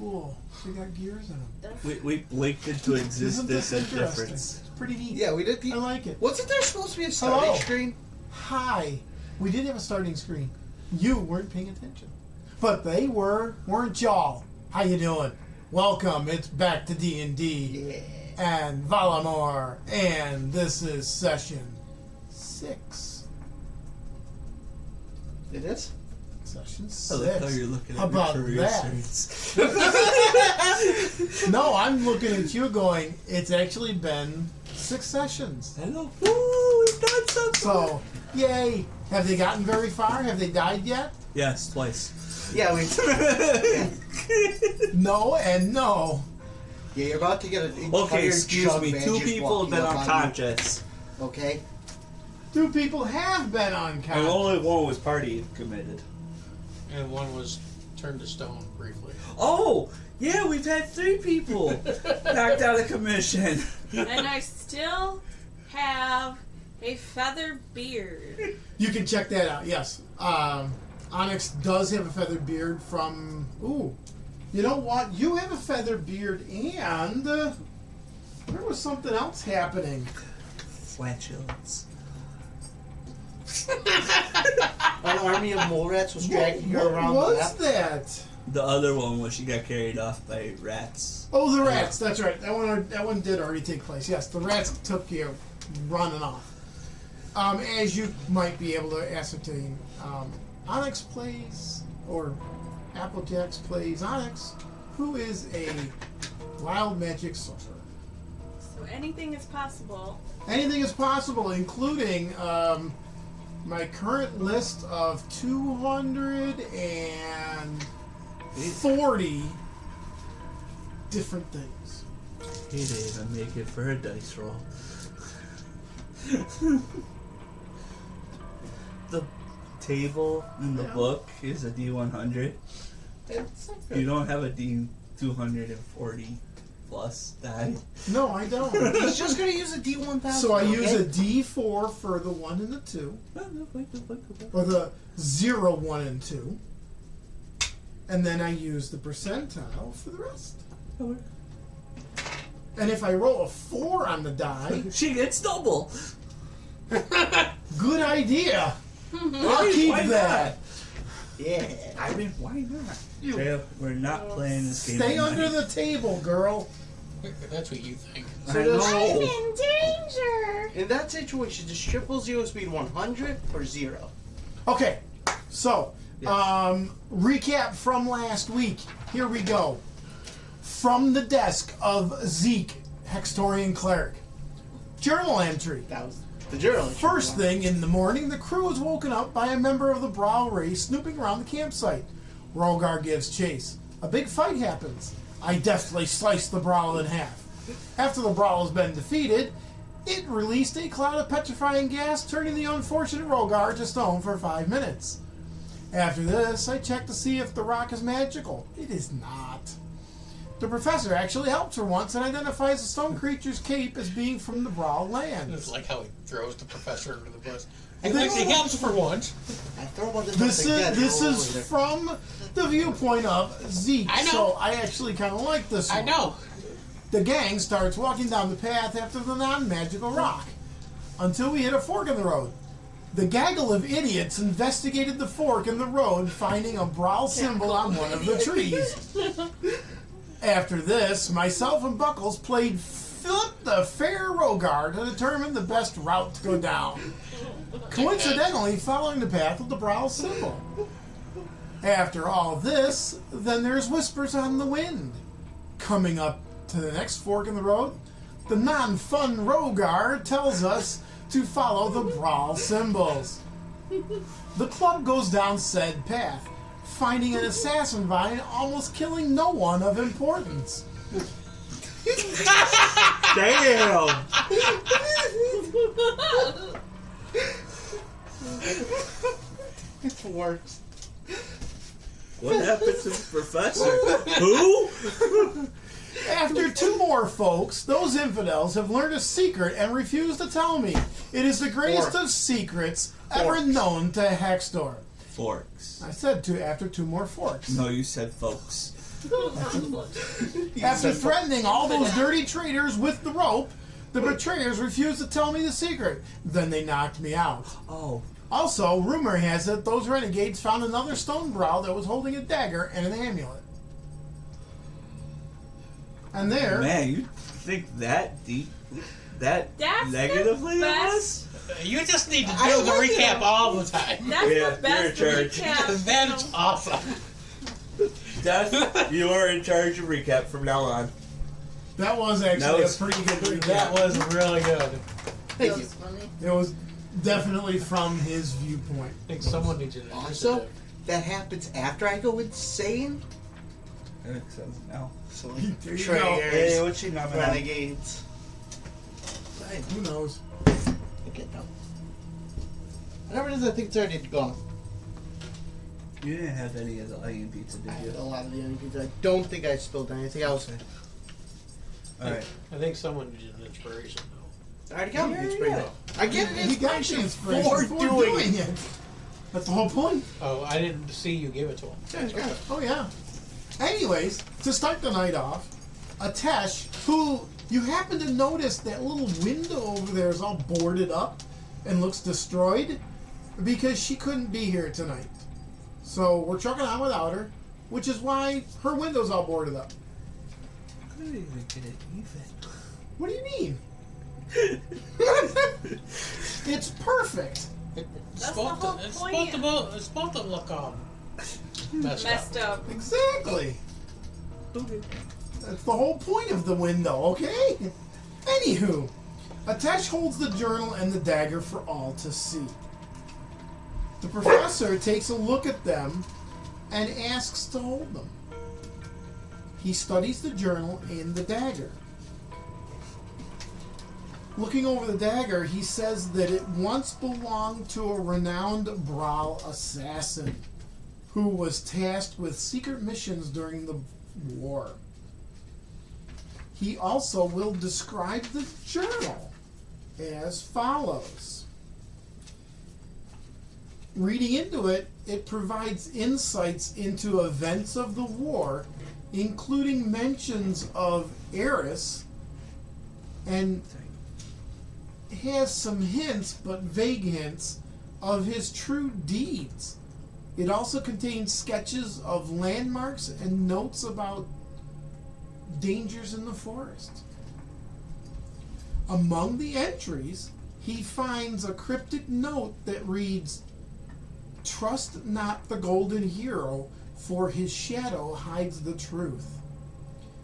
cool. They got gears in them. We blinked into existence at difference. It's pretty neat. Yeah, we did. I like it. Wasn't there supposed to be a starting screen? Hi. We did have a starting screen. You weren't paying attention. But they were, weren't y'all? How you doing? Welcome. It's back to D&D. Yeah. And Valamore. And this is session 6. It is? Session 6. I like how you're looking at How about your career that? No, I'm looking at you going, it's actually been 6 sessions. Hello. Woo, we've done something. So, yay. Have they gotten very far? Have they died yet? Yes, twice. Yeah, we. Yeah. No and no. Yeah, you're about to get an Okay, excuse chug me. man 2 just people have walking been up on you. unconscious. Okay. 2 people have been And unconscious. only one was party committed. And one was turned to stone briefly. Oh! Yeah, we've had 3 people knocked out of commission. And I still have a feather beard. You can check that out, yes. Onyx does have a feathered beard from... Ooh. You know what? You have a feathered beard and... there was something else happening. Flatulence. An army of mole rats was dragging her What around the was map. that? The other one was she got carried off by rats. Oh, the rats. That's right. That one did already take place. Yes, the rats took you running off. As you might be able to ascertain, Onyx plays, or Applejack's plays Onyx, who is a wild magic sorcerer. So anything is possible. Anything is possible, including my current list of 240 different things. He didn't even make it for a dice roll. The table in the book is a D100. You don't have a D240 plus die. No, I don't. He's just gonna use a D1000. So I use okay? a D4 for the 1 and the 2, or the 0, 1, and 2, and then I use the percentile for the rest. And if I roll a 4 on the die, She gets double. good idea. I'll keep Why that. Yeah. I mean, why not? Yeah, we're not playing this game. Stay at under night. the table, girl. That's what you think. I So does- I'm know. in danger. In that situation, does triple zero speed 100 or 0? Okay, so recap from last week. Here we go. From the desk of Zeke, Hextorian Cleric. Journal entry. That was the journal. First thing in the morning, the crew is woken up by a member of the Brawl race snooping around the campsite. Rogar gives chase. A big fight happens. I deftly slice the Brawl in half. After the Brawl has been defeated, it released a cloud of petrifying gas, turning the unfortunate Rogar to stone for 5 minutes. After this, I check to see if the rock is magical. It is not. The professor actually helps her once and identifies the stone creature's cape as being from the Brawl lands. It's like how he throws the professor under the bus. They- He helps for once. I throw one of This together, is roll over there. from the viewpoint of Zeke. I know. So I actually kind of like this one. I know. The gang starts walking down the path after the non-magical rock until we hit a fork in the road. The gaggle of idiots investigated the fork in the road, finding a Brawl symbol on one of the trees. After this, myself and Buckles played Philip the Fair Rogar to determine the best route to go down, coincidentally following the path of the Brawl symbol. After all this, then there's whispers on the wind. Coming up to the next fork in the road, the non-fun Rogar tells us to follow the Brawl symbols. The club goes down said path, finding an assassin vine almost killing no one of importance. Damn! It works. What happened to the professor? Who? After 2 more folks, those infidels have learned a secret and refuse to tell me. It is the greatest Forks. of secrets ever known to Hextor. Forks. I said after 2 more forks. No, you said folks. After threatening all those dirty traitors with the rope, the betrayers refused to tell me the secret. Then they knocked me out. Oh. Also, rumor has it those renegades found another stone brow that was holding a dagger and an amulet. And there... Man, you think that deep, that That's negatively the of best. us? You just need to do the recap all the time. That's Yeah, the best you're in charge. recap. That's awesome. Death, you are in charge of recap from now on. That was actually That was- a pretty good recap. That was really good. Thank you. It was definitely from his viewpoint. I think someone needs an Also, initiative. that happens after I go insane. That makes sense now. So There you go. traitors, Hey, what's your number? renegades. Who knows? Okay, no. Whatever it is, I think it's already gone. You didn't have any of the onion pizza, did I you? had a lot of the onion pizza. I don't think I spilled anything else. Alright. I think someone needs an inspiration though. I already got Yeah, the inspiration. yeah. I get an He got the inspiration inspiration for doing it. it. That's the whole point. Oh, I didn't see you give it to him. Yeah. Oh, yeah. Anyways, to start the night off, Atesh, who you happen to notice that little window over there is all boarded up and looks destroyed because she couldn't be here tonight. So we're trucking on without her, which is why her window's all boarded up. Couldn't even get it even. What do you mean? It's perfect. It's That's supposed the whole to, it's point. supposed to look messed up. Exactly. Okay. That's the whole point of the window, okay? Anywho, Atesh holds the journal and the dagger for all to see. The professor takes a look at them and asks to hold them. He studies the journal and the dagger. Looking over the dagger, he says that it once belonged to a renowned Brawl assassin who was tasked with secret missions during the war. He also will describe the journal as follows. Reading into it, it provides insights into events of the war, including mentions of Eris, and has some hints, but vague hints, of his true deeds. It also contains sketches of landmarks and notes about dangers in the forest. Among the entries, he finds a cryptic note that reads, "Trust not the golden hero, for his shadow hides the truth.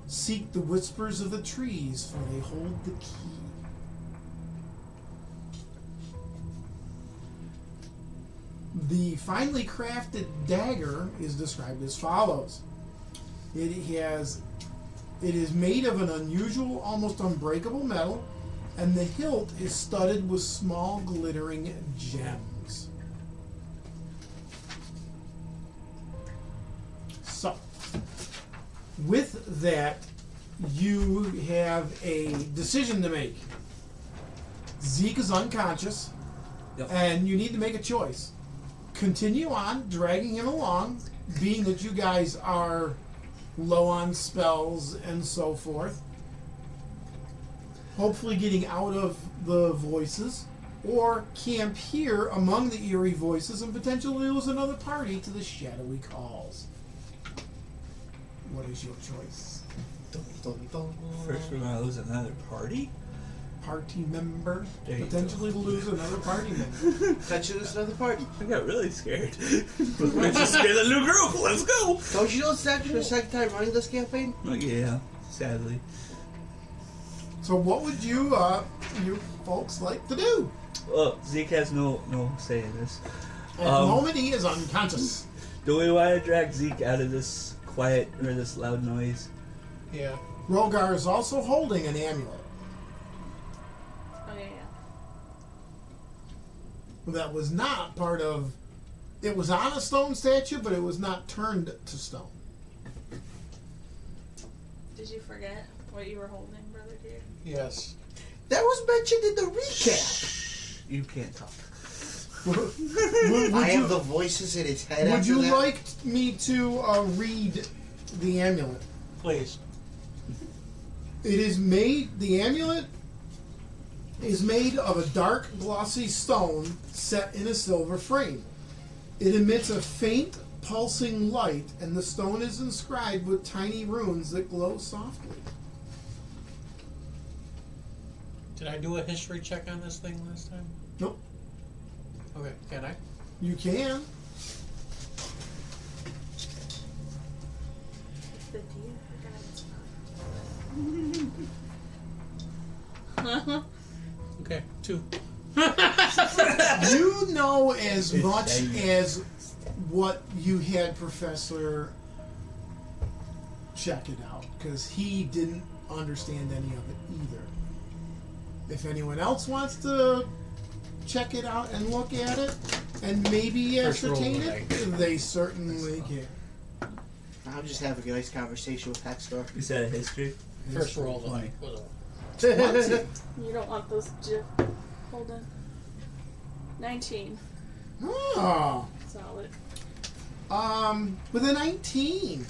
Seek the whispers of the trees, for they hold the key." The finely crafted dagger is described as follows. It is made of an unusual, almost unbreakable metal, and the hilt is studded with small glittering gems. So, with that, you have a decision to make. Zeke is unconscious, Yep. and you need to make a choice. Continue on dragging him along, being that you guys are low on spells and so forth. Hopefully getting out of the voices, or camp here among the eerie voices and potentially lose another party to the shadowy calls. What is your choice? First, we're gonna lose another party? Party member? There you Potentially lose another party member. That should have another party. I got really scared. Let's just get a new group. Let's go. Don't you know it's actually the second time running this campaign? Oh, yeah, sadly. So what would you folks like to do? Well, Zeke has no say in this. At the moment, he is unconscious. Do we want to drag Zeke out of this quiet or this loud noise? Yeah. Rogar is also holding an amulet Oh, yeah. that was not part of... It was on a stone statue, but it was not turned to stone. Did you forget what you were holding, Brother Deer? Yes. That was mentioned in the recap. You can't talk. Would I you, have the voices in his head. would after you that. like me to read the amulet. Please. It is made. The amulet is made of a dark, glossy stone set in a silver frame. It emits a faint, pulsing light, and the stone is inscribed with tiny runes that glow softly. Did I do a history check on this thing last time? Nope. Okay, can I? You can. The deer forgot. Okay, 2. You know as It's much shiny. as what you had Professor check it out, because he didn't understand any of it either. If anyone else wants to check it out and look at it and maybe First roll ascertain of the it, dice. they certainly can. I'm just having a nice conversation with Hextor. Is that a history? First roll of the Twenty. was a You don't want those hold on. 19. Oh, Solid. with a 19.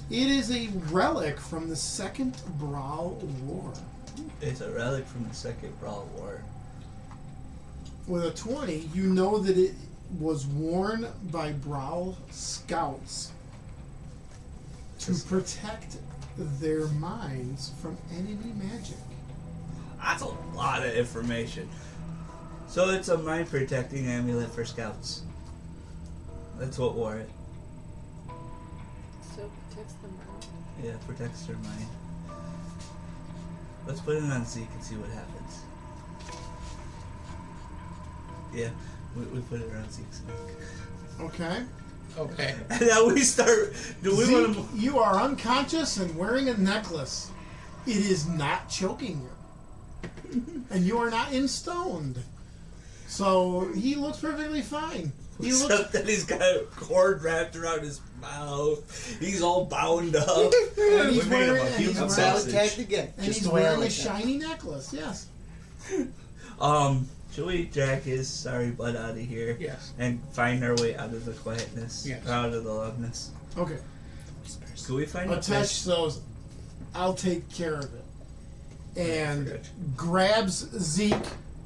It is a relic from the Second Brawl War. It's a relic from the Second Brawl War. With a 20, you know that it was worn by Brawl scouts to protect their minds from enemy magic. That's a lot of information. So it's a mind protecting amulet for scouts. That's what wore it. So protects them out. Yeah, protects their mind. Let's put it on Zeke and see what happens. Yeah, we put it around Zeke's neck. Okay? Okay. And now we start. Do we Zeke, want to? you are unconscious and wearing a necklace. It is not choking you. And you are not instoned. So he looks perfectly fine. He looks. Except that he's got a cord wrapped around his mouth. He's all bound up. And he's We made him wearing, a and he's human wearing, Salad sausage. tagged again. and Just he's the way I wearing a like that. shiny necklace. Yes. Should we drag his sorry butt out of here? Yes. And find our way out of the quietness? Yes. Out of the loudness? Okay. Can we find a Atesh place? says, I'll take care of it. And Forget. grabs Zeke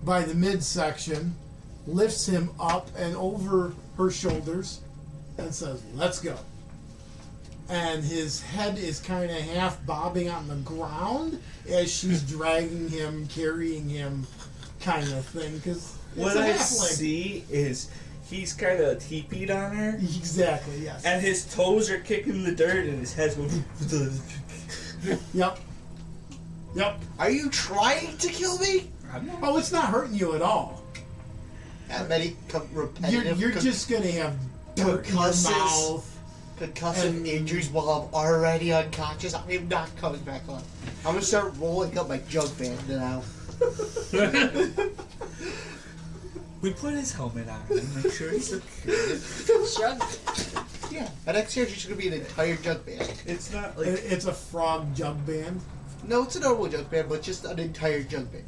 by the midsection, lifts him up and over her shoulders, and says, let's go. And his head is kind of half bobbing on the ground as she's dragging him, carrying him, kind of thing. Because What I see is he's kind of teepeed on her, Exactly, yes. and his toes are kicking the dirt, and his head's going. Yep. Yep. Are you trying to kill me? Oh, it's not hurting you at all. That many repetitive You're just going to have dirt in your Concusses. mouth. concussive and- injuries while I'm already unconscious. I'm not coming back on. I'm gonna start rolling up my jug band now. We put his helmet on and make sure he's secure. Jug. Yeah, my next year's just gonna be an entire jug band. It's not like It's a frog jug band. No, it's a normal jug band, but just an entire jug band.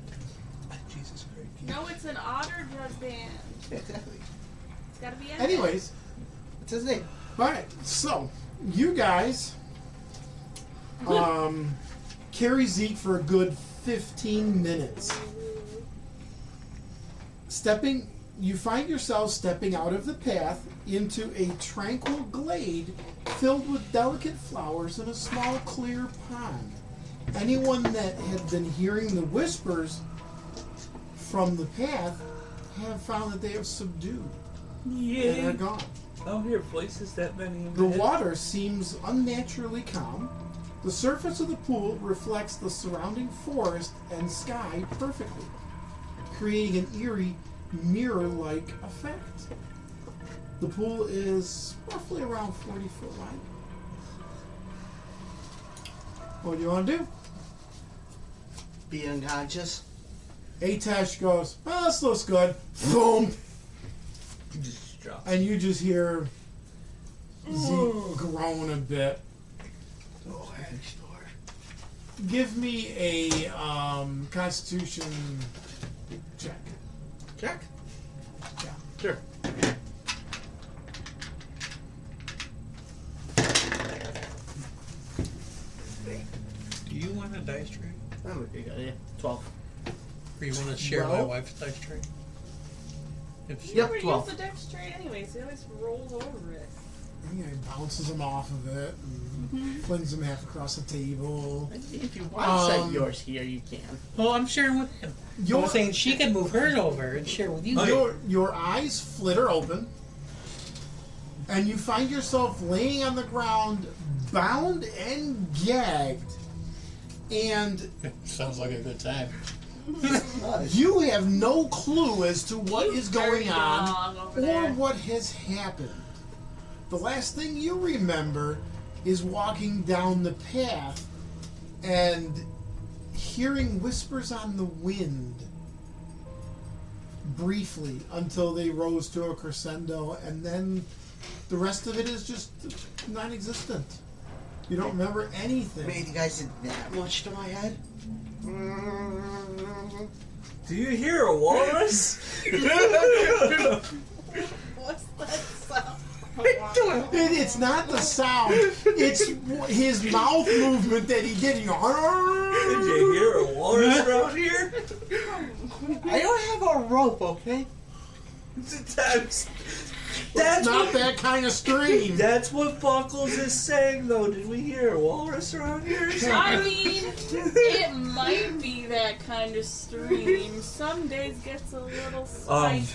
Jesus Christ. No, it's an otter jug band. Yeah, exactly. It's gotta be. Anyways, What's his name? alright, so you guys carry Zeke for a good 15 minutes. You find yourself stepping out of the path into a tranquil glade filled with delicate flowers and a small clear pond. Anyone that had been hearing the whispers from the path have found that they have subdued and Yeah. are gone. I don't hear voices that many in The my head. water seems unnaturally calm. The surface of the pool reflects the surrounding forest and sky perfectly, creating an eerie mirror-like effect. The pool is roughly around 40 foot wide. What do you want to do? Be unconscious. Atesh goes, oh, this looks good. Boom! You just drop. And you just hear Zeke groan a bit. Oh, LingSter. Give me a Constitution check. Check. Yeah. Sure. Do you want a dice tray? That would be a good idea. 12. Or you want to share my Well- wife's dice tray? If she, You Yep, never 12. use the dex tray anyway, so he always rolls over it. He bounces him off of it and flings him half across the table. If you want to set Um, yours here, you can. well, I'm sharing with him. I was saying she could move hers over and share with you. Your eyes flitter open, and you find yourself laying on the ground, bound and gagged, and Sounds like a good time. you have no clue as to what is going on Dog over or there. what has happened. The last thing you remember is walking down the path and hearing whispers on the wind briefly until they rose to a crescendo, and then the rest of it is just non-existent. You don't remember anything. Man, you guys did that much to my head? Do you hear a walrus? What's that sound? It's not the sound. It's his mouth movement that he did. Did you hear a walrus around here? I don't have a rope, okay? That's not that kind of stream. That's what Buckles is saying, though. Did we hear a walrus around here? I mean, it might be that kind of stream. Some days gets a little spicy.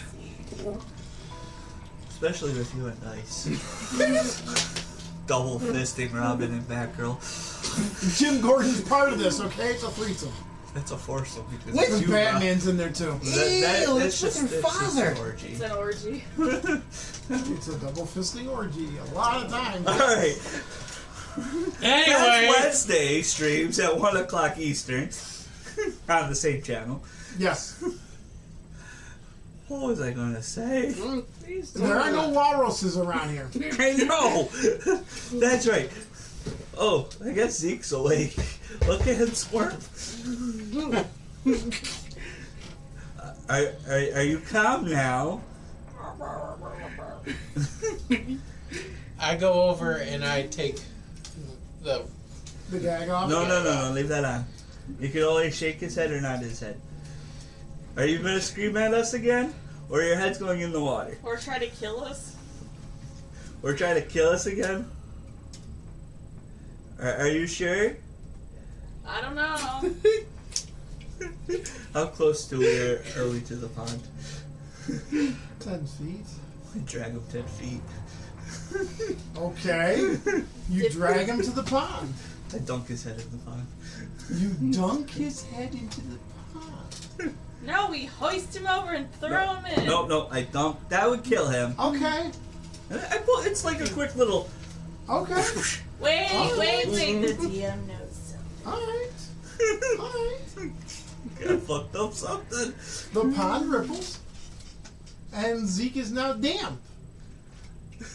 Especially with you and Dice. Double fisting Robin and Batgirl. Jim Gordon's part of this, okay? It's a threesome. That's a foursome because With it's With you, Batman's in there too. Ew, it's with her father. an orgy. It's an orgy. It's a double fisting orgy. A lot of times. Alright. Anyway, That's Wednesday streams at 1 o'clock Eastern on the same channel. Yes. What was I gonna say? There are no walruses around here. I know! That's right. Oh, I guess Zeke's awake. Look at him squirm. Are you calm now? I go over and I take the. The gag off. No, leave that on. You can only shake his head or nod his head. Are you gonna scream at us again? Or your head's going in the water? Or try to kill us. Or try to kill us again? Are you sure? I don't know. How close are we to the pond? 10 feet. Drag him 10 feet. Okay. You drag him to the pond. I dunk his head in the pond. You dunk his head into the pond. No, we hoist him over and throw him in. No, I dunk. That would kill him. Okay. It's like a quick little. Okay. Wait. The DM knows something. Alright. Alright. Got fucked up something. The pond ripples. And Zeke is now damp.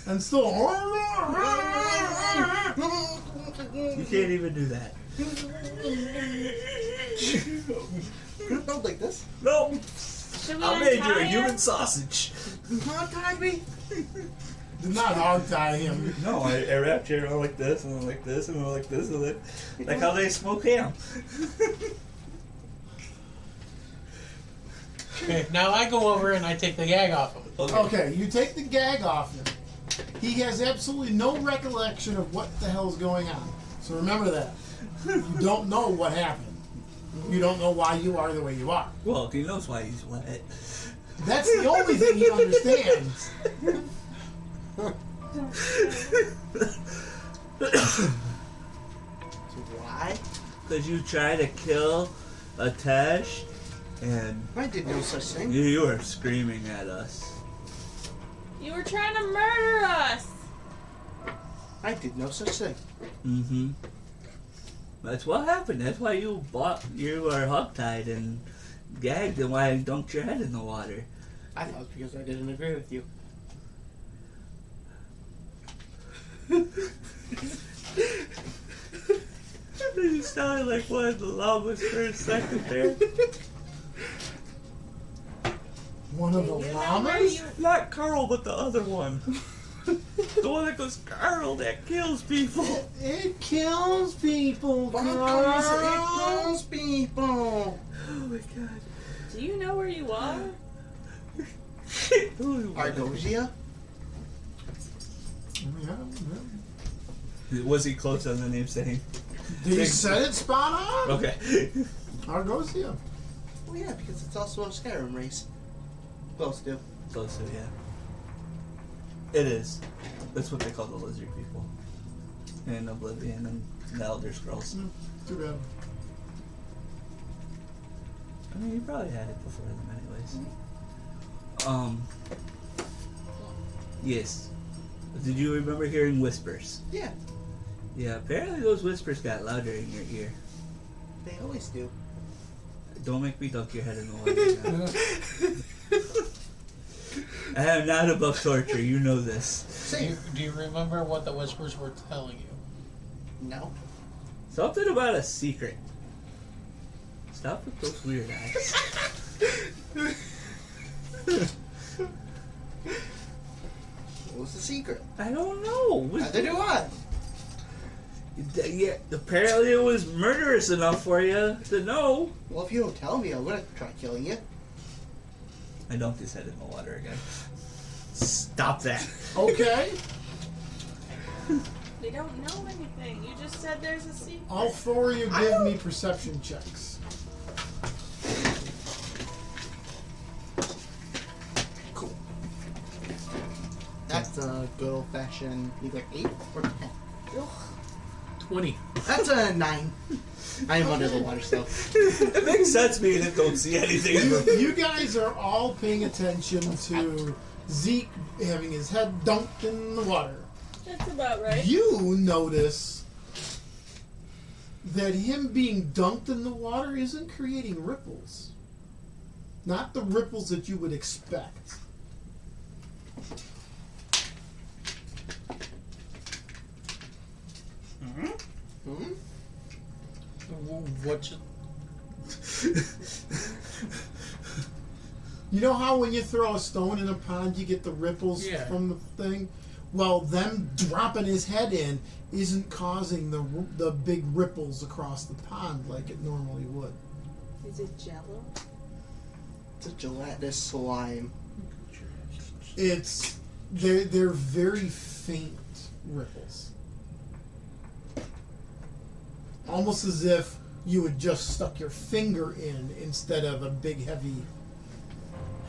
And still. You can't even do that. Not like this. Nope. Should we I made you untie a him? human sausage. Not tie me. Did not hog tie him. No, I wrapped you around like this, and then like this, and then like this, and then like how they smoke ham. Okay, now I go over and I take the gag off him. Okay, you take the gag off him. He has absolutely no recollection of what the hell's going on. So remember that. You don't know what happened. You don't know why you are the way you are. Well, he knows why he's wet. That's the only thing he understands. Why? Because you tried to kill a Tesh, and I did no such thing. you were screaming at us. You were trying to murder us. I did no such thing. Mm-hmm. That's what happened. That's why you were hogtied and gagged, and why I dunked your head in the water. I thought it was because I didn't agree with you. You sounded like one of the llamas for a second there. One of the You know where llamas? you- Not Carl, but the other one. The one that goes, Carl, that kills people. It kills people, Bunkers, it Carl. kills people. Oh my god. Do you know where you are? Argosia? Yeah. Was he close on the name saying? You said it spot on. Okay. Argosia. Well, yeah, because it's also a Skyrim race. Close to. Close to, yeah. It is. That's what they call the lizard people. In Oblivion and the Elder Scrolls. Too bad. I mean, you probably had it before them anyways. Yes. Did you remember hearing whispers? Yeah, Yeah, apparently those whispers got louder in your ear. they always do. Don't make me dunk your head in the water now. I am not above torture, you know this. Do you remember what the whispers were telling you? No. Something about a secret. Stop with those weird eyes. What was the secret? I don't know. Neither do I. Yeah, apparently it was murderous enough for you to know. Well, if you don't tell me, I'm gonna try killing you. I dunked his head in the water again. Stop that. Okay. They don't know anything. You just said there's a secret. All four of you give me perception checks. Cool. That's a good old-fashioned either 8 or 10. 20. That's a 9. I am under the water, so. It makes sense being that don't see anything. You guys are all paying attention to Zeke having his head dunked in the water. That's about right. You notice that him being dunked in the water isn't creating ripples. Not the ripples that you would expect. Hmm? What's it? You know how when you throw a stone in a pond, you get the ripples Yeah. from the thing? Well, them dropping his head in isn't causing the big ripples across the pond like it normally would. Is it Jello? It's a gelatinous slime. They're very faint ripples. Almost as if you had just stuck your finger in instead of a big heavy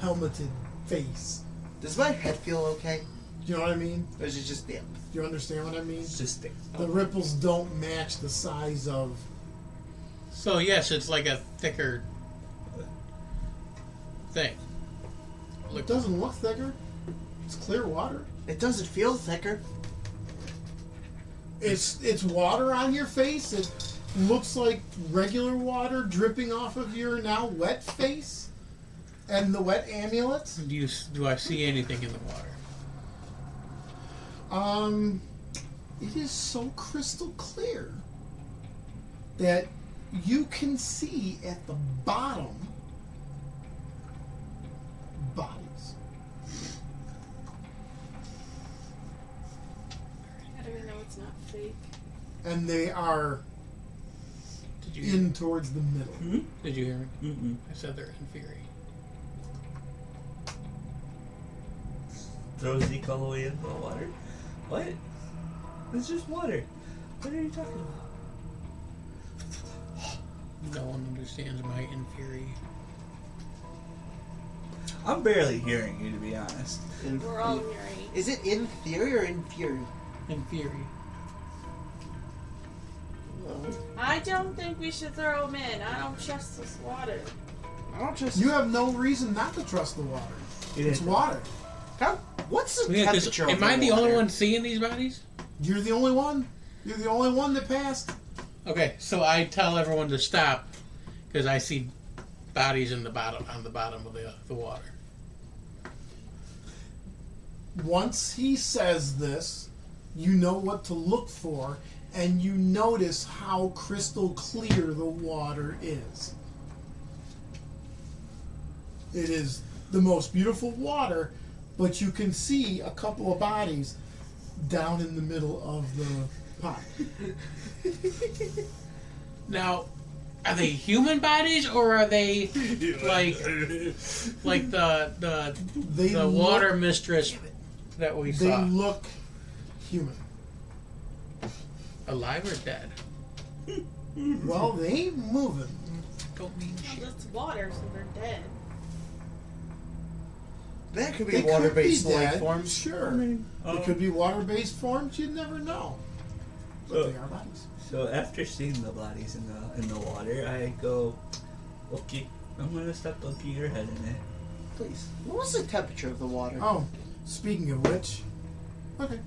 helmeted face. Does my head feel okay? Do you know what I mean? Or is it just damp? Do you understand what I mean? It's just thick. The ripples don't match the size of... So yes, it's like a thicker thing. It doesn't look thicker. It's clear water. It doesn't feel thicker. It's water on your face. It looks like regular water dripping off of your now wet face and the wet amulet. Do I see anything in the water? It is so crystal clear that you can see at the bottom bodies. How do we know it's not fake? And they are Did you hear me? in towards the middle. Hmm? Did you hear me? Mm-mm. I said they're inferior. Throw Zeke all the way into the water? What? It's just water. What are you talking about? No one understands my inferior. I'm barely hearing you, to be honest. We're all hearing. Is it in theory or in fury? Inferior. Well, I don't think we should throw him in. I don't trust this water. I don't just. You have no reason not to trust the water. It's water. How? What's the Yeah, 'cause temperature of am I the water? only one seeing these bodies? You're the only one. You're the only one that passed. Okay, so I tell everyone to stop because I see bodies in the bottom on the bottom of the water. Once he says this, you know what to look for, and you notice how crystal clear the water is. It is the most beautiful water, but you can see a couple of bodies down in the middle of the pot. Now, are they human bodies or are they like the They look, water mistress that we They saw? look human. Alive or dead? Well, they ain't moving. Don't mean shit. Well, that's water, so they're dead. That could be They water-based could be life dead, forms. Sure. It could be water-based forms. You'd never know. But So- they are bodies. So after seeing the bodies in the water, I go, okay, I'm gonna stop dunking your head in it. Please. What was the temperature of the water? Oh, speaking of which, okay.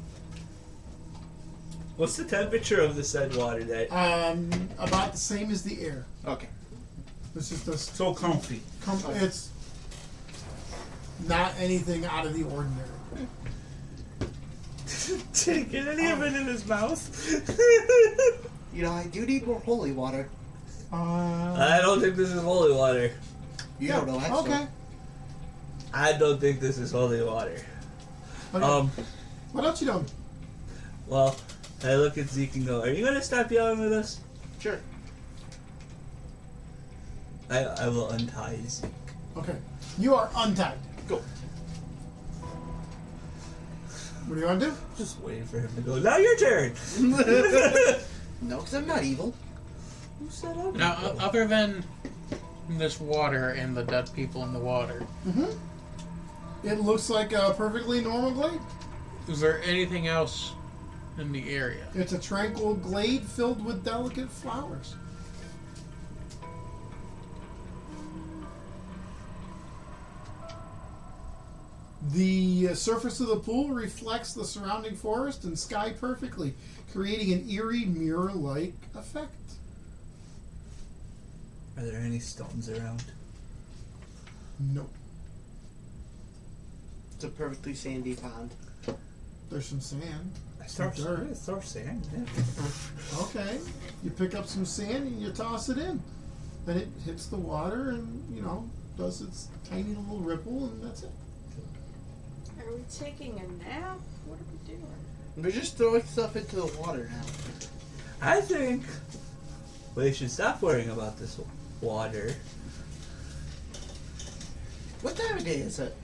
What's the temperature of the said water that About the same as the air. Okay. It's just a so comfy? it's not anything out of the ordinary. Did he get any of it in his mouth? You know, I do need more holy water. I don't think this is holy water. You don't know that. Okay. I don't think this is holy water. Okay. What else you doing? Well, I look at Zeke and go, are you gonna stop yelling with us? Sure. I will untie Zeke. Okay. You are untied. Go. What do you want to do? Just waiting for him to go, now your turn! No, because I'm not evil. Who said I'm Now, evil? other than this water and the dead people in the water, It looks like a perfectly normal glade. is there anything else in the area? It's a tranquil glade filled with delicate flowers. The surface of the pool reflects the surrounding forest and sky perfectly, creating an eerie mirror-like effect. Are there any stones around? Nope. It's a perfectly sandy pond. There's some sand. Throw Dirt. sand, yeah. Okay. You pick up some sand and you toss it in. Then it hits the water and, does its tiny little ripple, and that's it. Are we taking a nap? What are we doing? We're just throwing stuff into the water now. I think we should stop worrying about this water. What time of day is it?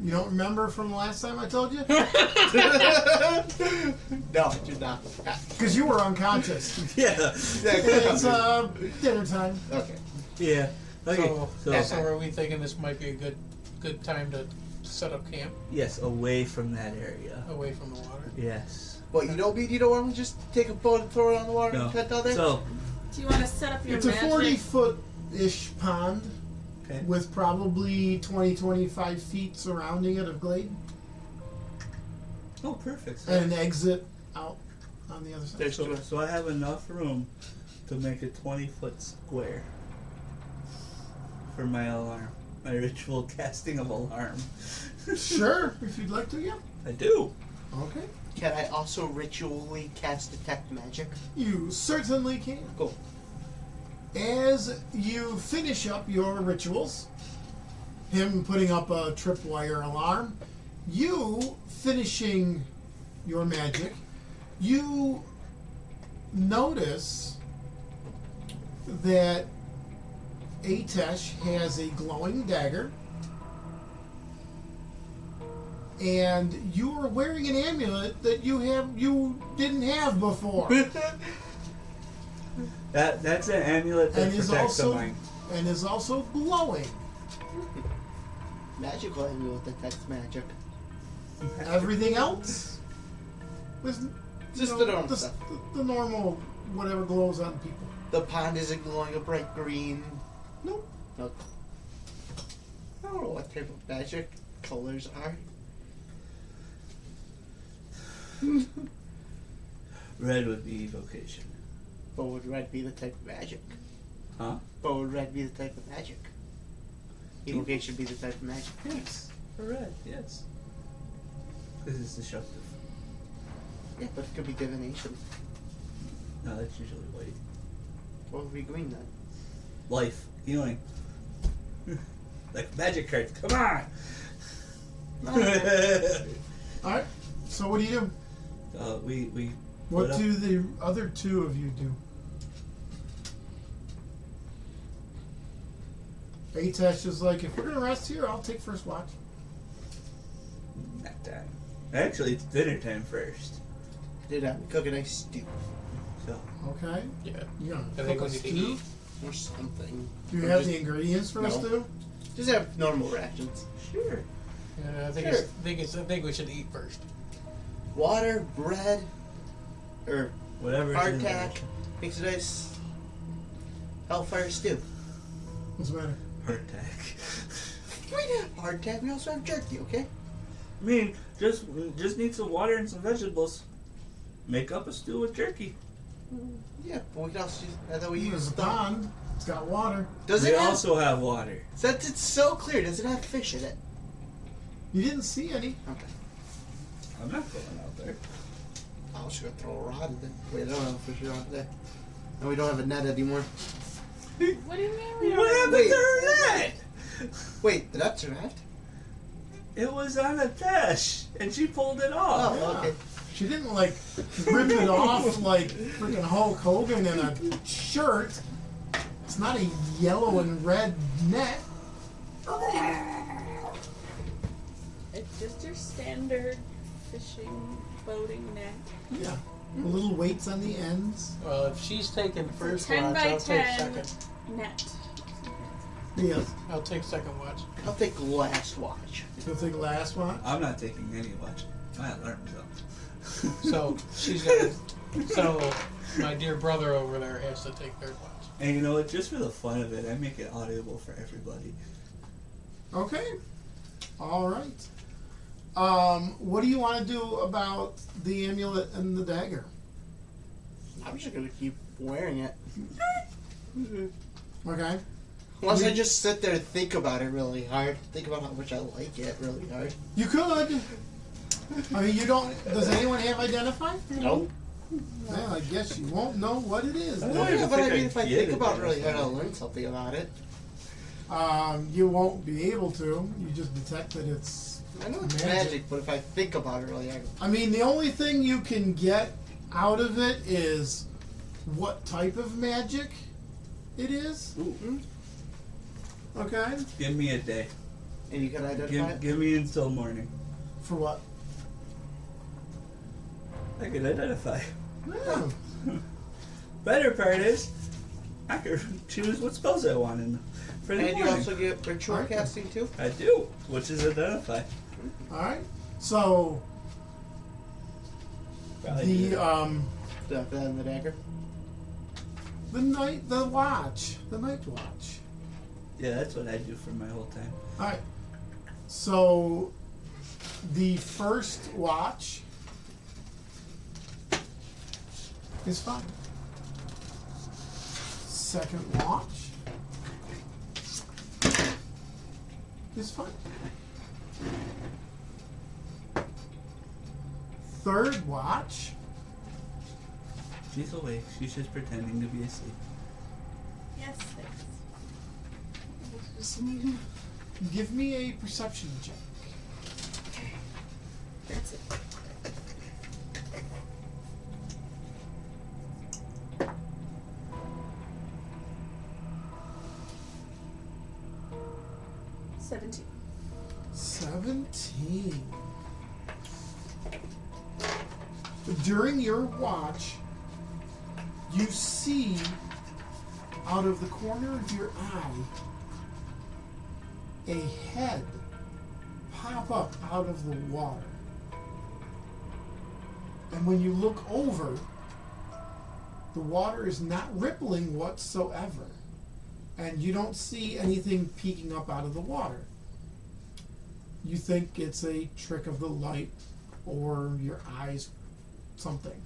You don't remember from the last time I told you? No, I do not. Because you were unconscious. Yeah. It's dinner time. Okay. Yeah. Okay. So are we thinking this might be a good time to set up camp Yes, away from that area. away from the water? Yes. What, you don't mean you don't want to just take a boat and throw it on the water No. and cut down there? So, Do you want to set up your It's a magic? 40-foot-ish pond okay. with probably 20-25 feet surrounding it of glade Oh, perfect. and an exit out on the other side. There's So, so I have enough room to make a 20-foot square for my alarm. My ritual casting of alarm. Sure, if you'd like to, yeah. I do. Okay. Can I also ritually cast detect magic? You certainly can. Cool. As you finish up your rituals, him putting up a tripwire alarm, you finishing your magic, you notice that Atesh has a glowing dagger, and you are wearing an amulet that you didn't have before. That's an amulet that and is protects the also mind. and is also glowing. Magical amulet detects magic. Everything else was Just the normal the, stuff. the normal whatever glows on people. The pond isn't glowing a bright green. Nope. No. I don't know what type of magic colors are. Red would be evocation. But would red be the type of magic? Huh? But would red be the type of magic? Evocation be the type of magic? Yes. For red, yes. This is destructive. Yeah, but it could be divination. No, that's usually white. What would be green then? Life. Healing. Like magic cards. Come on! Alright, so what do you do? we What put do the other two of you do? Atash is like, if we're gonna rest here, I'll take first watch. Nap time. Actually, it's dinner time first. Did I cook a nice stew So Okay. Yeah. You gonna I think cook we a need to stew? eat. or something? Do you Or have just- the ingredients for No. a stew? Just have normal rations. sure. Yeah, I think Sure. I think we should eat first. Water, bread, or Whatever. hardtack. Makes a nice hellfire stew. What's the matter? Hardtack. We have hardtack. We also have jerky. Okay. I mean, just need some water and some vegetables. Make up a stew with jerky. Yeah, but we can also use. I thought we There's used a stuff. pond. It's got water. Does We it have? also have water. Since it's so clear, does it have fish in it? You didn't see any. Okay. I'm not going out there. I was just gonna throw a rod in there. Wait, I don't have fish on there. And we don't have a net anymore. What do you mean we What don't? happened Wait. to her net? Wait, the net survived? It was on a dash, and she pulled it off. Oh, yeah. okay. She didn't like rip it off like freaking Hulk Hogan in a shirt. It's not a yellow and red net. It's just your standard fishing, boating net. Yeah. The little weights on the ends. Well, if she's taking first 10 watch, by I'll take 10 second. net. Yes. I'll take second watch. I'll take last watch. You'll take last one. I'm not taking any watch. My alarm's up. So she's gonna. So my dear brother over there has to take third watch. And you know what? Just for the fun of it, I make it audible for everybody. Okay. All right. What do you want to do about the amulet and the dagger? I'm just gonna keep wearing it. Okay. Unless I just sit there and think about it really hard. Think about how much I like it really hard. You could. I mean, you don't. Does anyone have identify? Nope. Well, I guess you won't know what it is. I then. don't even Yeah, but I think mean, I if I get think it about it there. really hard, I'll learn something about it. You won't be able to. You just detect that it's. I know it's magic, but if I think about it really hard, I mean, the only thing you can get out of it is what type of magic it is. Ooh. Okay. Give me a day. and you can identify it. Give me until morning. For what? I can identify. Yeah. Better part is, I can choose what spells I want in for the And you morning. also get ritual Alright. casting too. I do, which is identify. All right. So Probably the do. That and the dagger. the night watch. Yeah, that's what I do for my whole time. All right. So the first watch is fine. Second watch is fine. Third watch She's awake. She's just pretending to be asleep. Yes, thanks. give me a perception check. That's it. $17. 17. During your watch, you see out of the corner of your eye a head pop up out of the water. And when you look over, the water is not rippling whatsoever. And you don't see anything peeking up out of the water. You think it's a trick of the light or your eyes, something.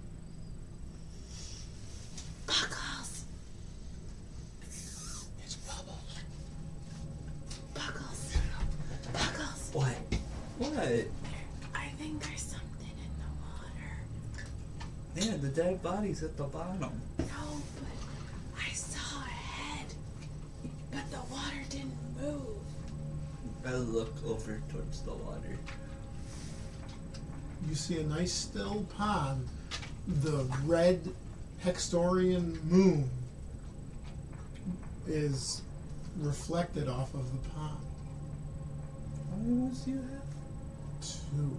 Buckles. It's bubbles. Buckles. Buckles. What? What? I think there's something in the water. Yeah, the dead body's at the bottom. No, but I saw a head. But the water didn't move. I look over towards the water. you see a nice still pond. The red Hextorian moon is reflected off of the pond. How many moons do you have? 2.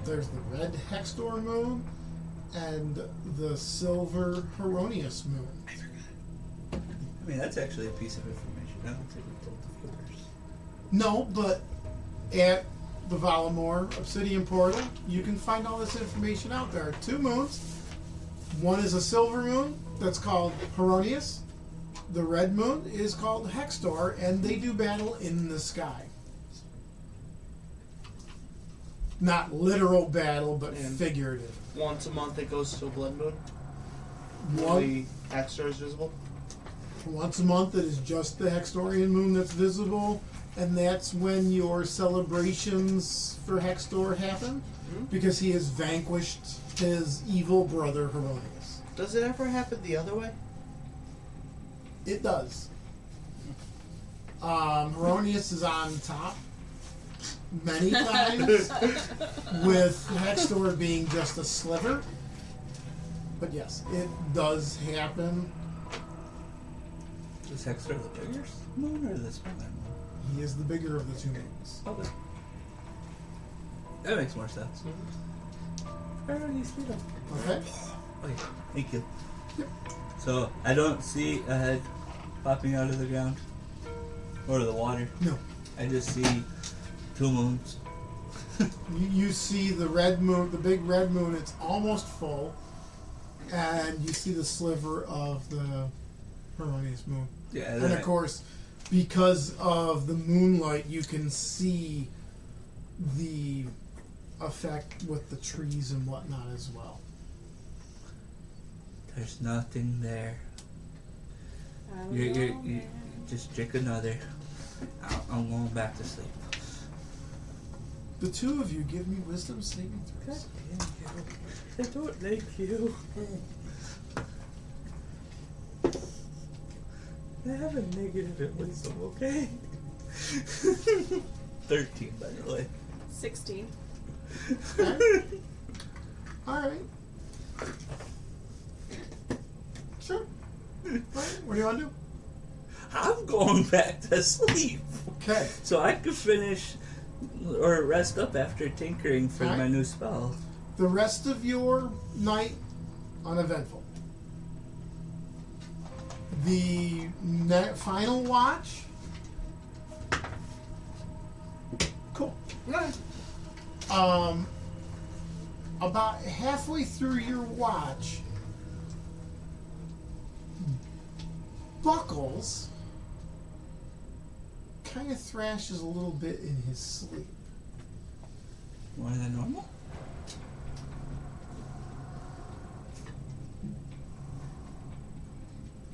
There's the red Hextor moon and the silver Heronius moon. I mean, that's actually a piece of information. I don't think we told the viewers. No, but at the Valamore Obsidian Portal, you can find all this information out there. 2 moons. One is a silver moon that's called Heronius. The red moon is called Hextor, and they do battle in the sky. Not literal battle, but And- figurative. Once a month it goes to a blood moon. One, The Hextor is visible. once a month, it is just the Hextorian moon that's visible, and that's when your celebrations for Hextor happen, because he has vanquished his evil brother Heronius. Does it ever happen the other way? It does. Heronius is on top many times, with Hextor being just a sliver. But yes, it does happen. Is Hexter the bigger moon or the smaller moon? He is the bigger of the 2 moons. Okay. That makes more sense. Okay? Okay, thank you. So, I don't see a head popping out of the ground or the water. No. I just see 2 moons. You see the red moon, the big red moon, it's almost full. And you see the sliver of the Heronius moon. Yeah, And of course, because of the moonlight, you can see the effect with the trees and whatnot as well. there's nothing there. I You don't know, you man. just drink another. I'm going back to sleep. The 2 of you give me wisdom saving God throws. damn you. I don't like you. I have a negative at wisdom, okay? 13, by the way. 16. Okay. Alright. Sure. Right. What do you want to do? I'm going back to sleep. Okay. So I could finish or rest up after tinkering for Alright. my new spell. The rest of your night, uneventful. The final watch. Cool. About halfway through your watch, Buckles kind of thrashes a little bit in his sleep. More than normal?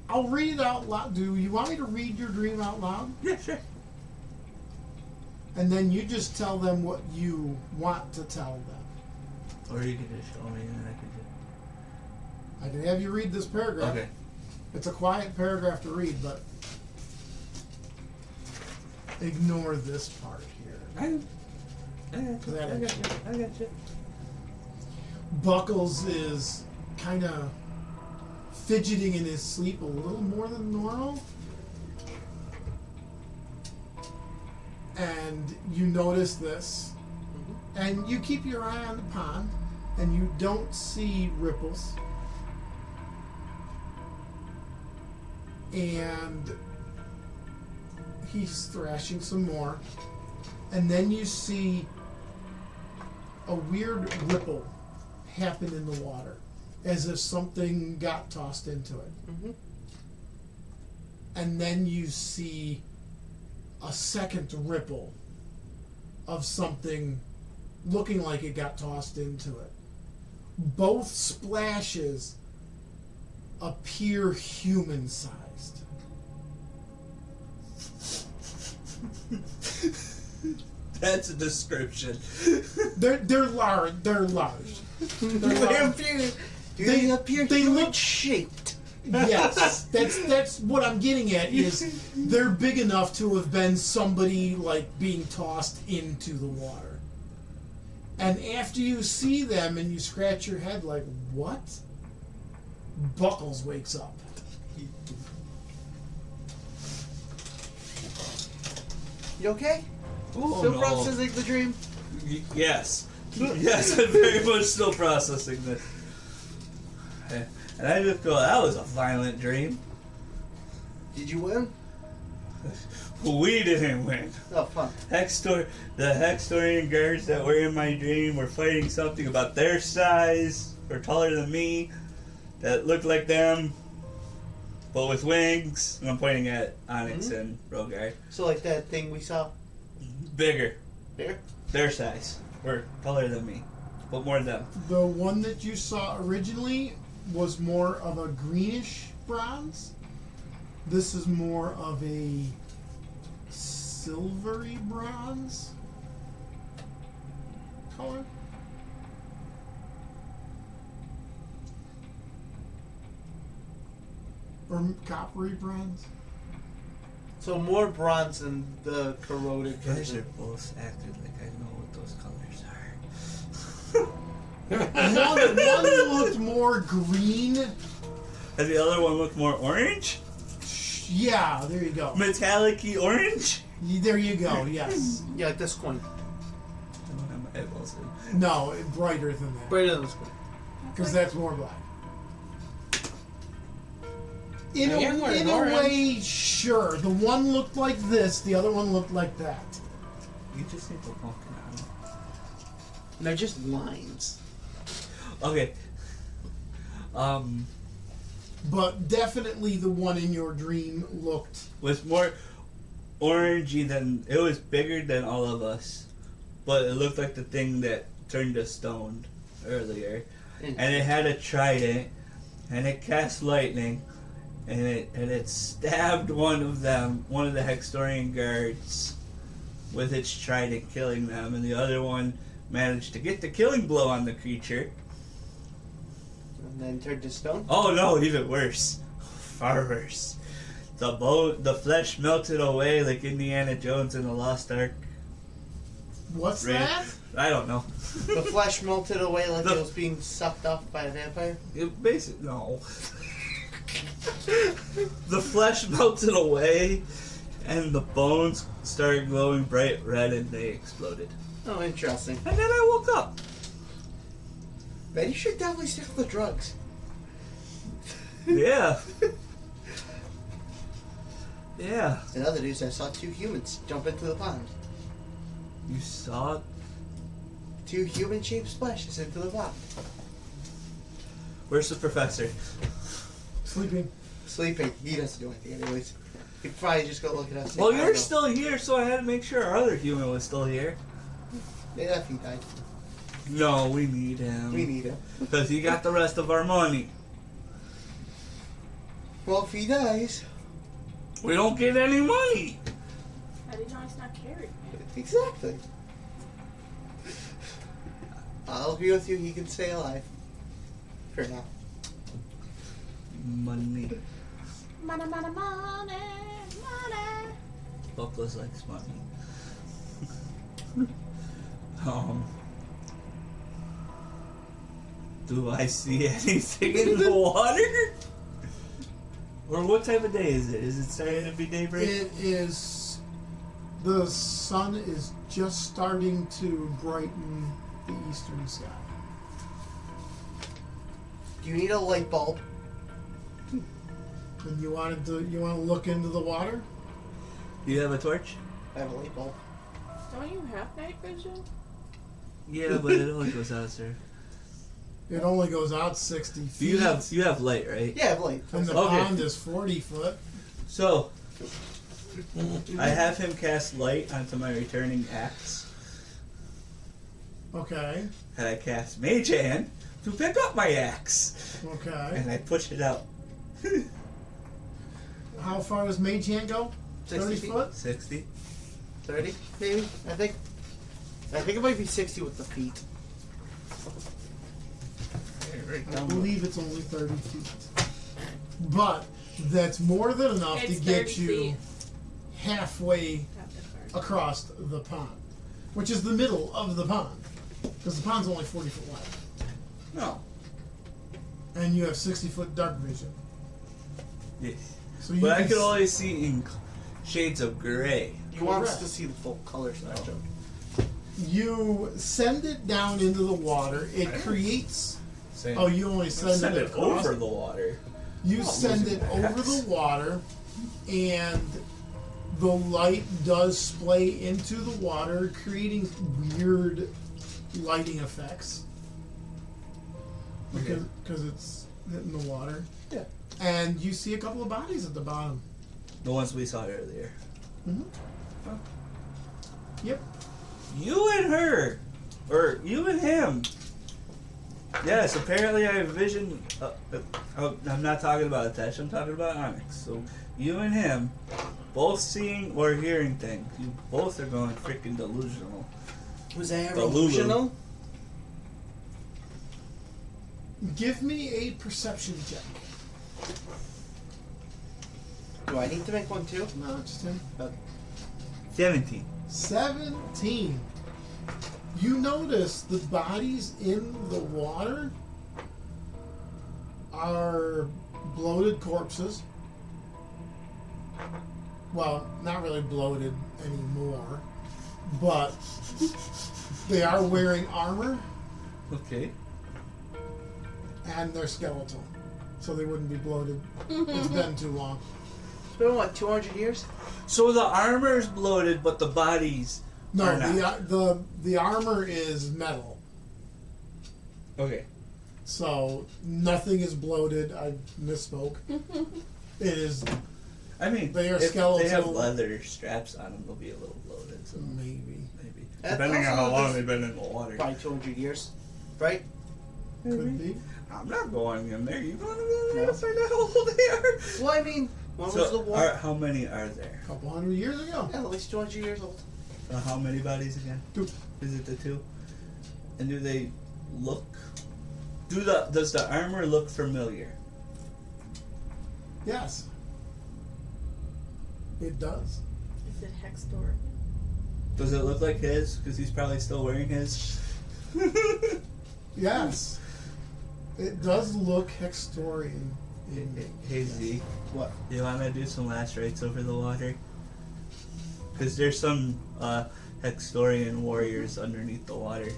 I'll read it out loud. Do you want me to read your dream out loud? Yeah, sure. And then you just tell them what you want to tell them. Or you can just show me and then I can I can have you read this do. paragraph. Okay. It's a quiet paragraph to read, but ignore this part here. I got you. That I got you. I got you. Buckles is kind of fidgeting in his sleep a little more than normal. And you notice this. And you keep your eye on the pond, and you don't see ripples. And he's thrashing some more. And then you see a weird ripple happen in the water, as if something got tossed into it. Mm-hmm. And then you see a second ripple of something looking like it got tossed into it. Both splashes appear human-sized. That's a description. They're large. They're large. They appear they look- human-shaped. Yes, that's what I'm getting at. Is they're big enough to have been somebody like being tossed into the water. And after you see them and you scratch your head like, what? Buckles wakes up. You okay? Oh, Still no. processing the dream? Yes. Yes, I'm very much still processing this. And I just go, that was a violent dream. Did you win? We didn't win. Oh, fun. The Hextorian guards that were in my dream were fighting something about their size, or taller than me, that looked like them, but with wings. And I'm pointing at Onyx and Rogar. So like that thing we saw? Bigger. There? Their size. Or taller than me, but more them. The one that you saw originally was more of a greenish bronze. This is more of a silvery bronze color. Or coppery bronze. So more bronze than the corroded You guys are version. both acted like I know what those colors are. One looked more green. And the other one looked more orange? Yeah, there you go. Metallic-y orange? There you go, yes. Yeah, like this coin. I don't have my eyeballs in. No, brighter than that. Brighter than this coin. Because that's more black. In Yeah, more a orange. way, sure. The one looked like this, the other one looked like that. You just need to walk around. They're just lines. Okay. But definitely the one in your dream looked... Was more orangey than... It was bigger than all of us. But it looked like the thing that turned to stone earlier. And it had a trident. And it cast lightning. And it stabbed one of them, one of the Hextorian guards, with its trident, killing them. And the other one managed to get the killing blow on the creature. And then turned to stone? Oh no, even worse. Far worse. The flesh melted away like Indiana Jones in the Lost Ark. What's Right. that? I don't know. The flesh melted away like The- it was being sucked off by a vampire? It basically no. The flesh melted away, and the bones started glowing bright red, and they exploded. Oh, interesting. And then I woke up. Man, you should definitely stick with the drugs. Yeah. Yeah. In other news, I saw two humans jump into the pond. You saw? Two human-shaped splashes into the pond. Where's the professor? Sleeping. Sleeping. He doesn't do anything anyways. He'd probably just go look at us. Well, you're still here, so I had to make sure our other human was still here. Yeah, if he died. No, we need him. We need him. Because he got the rest of our money. Well, if he dies... We don't get any money. How did you know he's not carried? Exactly. I'll agree with you, he can stay alive. For now. Money. Money, money, money, money. Buckles likes money. Do I see anything in the water? Or what type of day is it? Is it starting to be daybreak? It is... The sun is just starting to brighten the eastern sky. Do you need a light bulb? And you want to look into the water? Do you have a torch? I have a light bulb. Don't you have night vision? Yeah, but it only goes out, sir. It only goes out 60 feet. You have light, right? Yeah, I have light. And the Okay. pond is 40 foot. So I have him cast light onto my returning axe. Okay. And I cast Mage Hand to pick up my axe. Okay. And I push it out. How far does Mage Hand go? 60 30 feet. foot? 60. 30, maybe? I think it might be 60 with the feet. I believe it's only 30 feet. But that's more than enough It's to get 30 you feet. halfway Not that far. across the pond, which is the middle of the pond. Because the pond's only 40 foot wide. No. And you have 60-foot dark vision. Yes. So you But I can could s- only see in shades of gray. You want us Correct. to see the full color spectrum. You send it down into the water. It creates. Same. Oh, you only send Send it across. over the water. You Oh, send losing it over max. the water, and the light does splay into the water, creating weird lighting effects. Okay. Because it's hitting the water. Yeah. And you see a couple of bodies at the bottom. The ones we saw earlier. Mm-hmm. Huh. Yep. You and her, or you and him. Yes, apparently I have vision. I'm not talking about Atesh, I'm talking about Onyx. So you and him, both seeing or hearing things. You both are going freaking delusional. Was that The Lulu. delusional? Give me a perception check. Do I need to make one too? No, just him. 17. 17. You notice the bodies in the water are bloated corpses. Well, not really bloated anymore, but they are wearing armor Okay. and they're skeletal, so they wouldn't be bloated. It's been too long. It's been what, 200 years? So the armor's bloated, but the bodies No, are not. the armor is metal, Okay. so nothing is bloated. I misspoke. It is I mean, They are if they have skeletal. leather straps on them, they'll be a little bloated. So maybe maybe. That's Depending on how also long just- they've been in the water. Probably 200 years. Right? could be. I'm not going in there. You going in there No. to find out how old they are? Well, I mean, when was the war? How many are there? A couple hundred years ago. Yeah, at least 200 years old. How many bodies again? 2. Is it the 2? And do they look? Does the armor look familiar? Yes. It does. Is it Hextor? Does it look like his? Because he's probably still wearing his. Yes. It does look Hextorian. Hey Z, What? you want to do some last rites over the water? Because there's some Hextorian warriors underneath the water.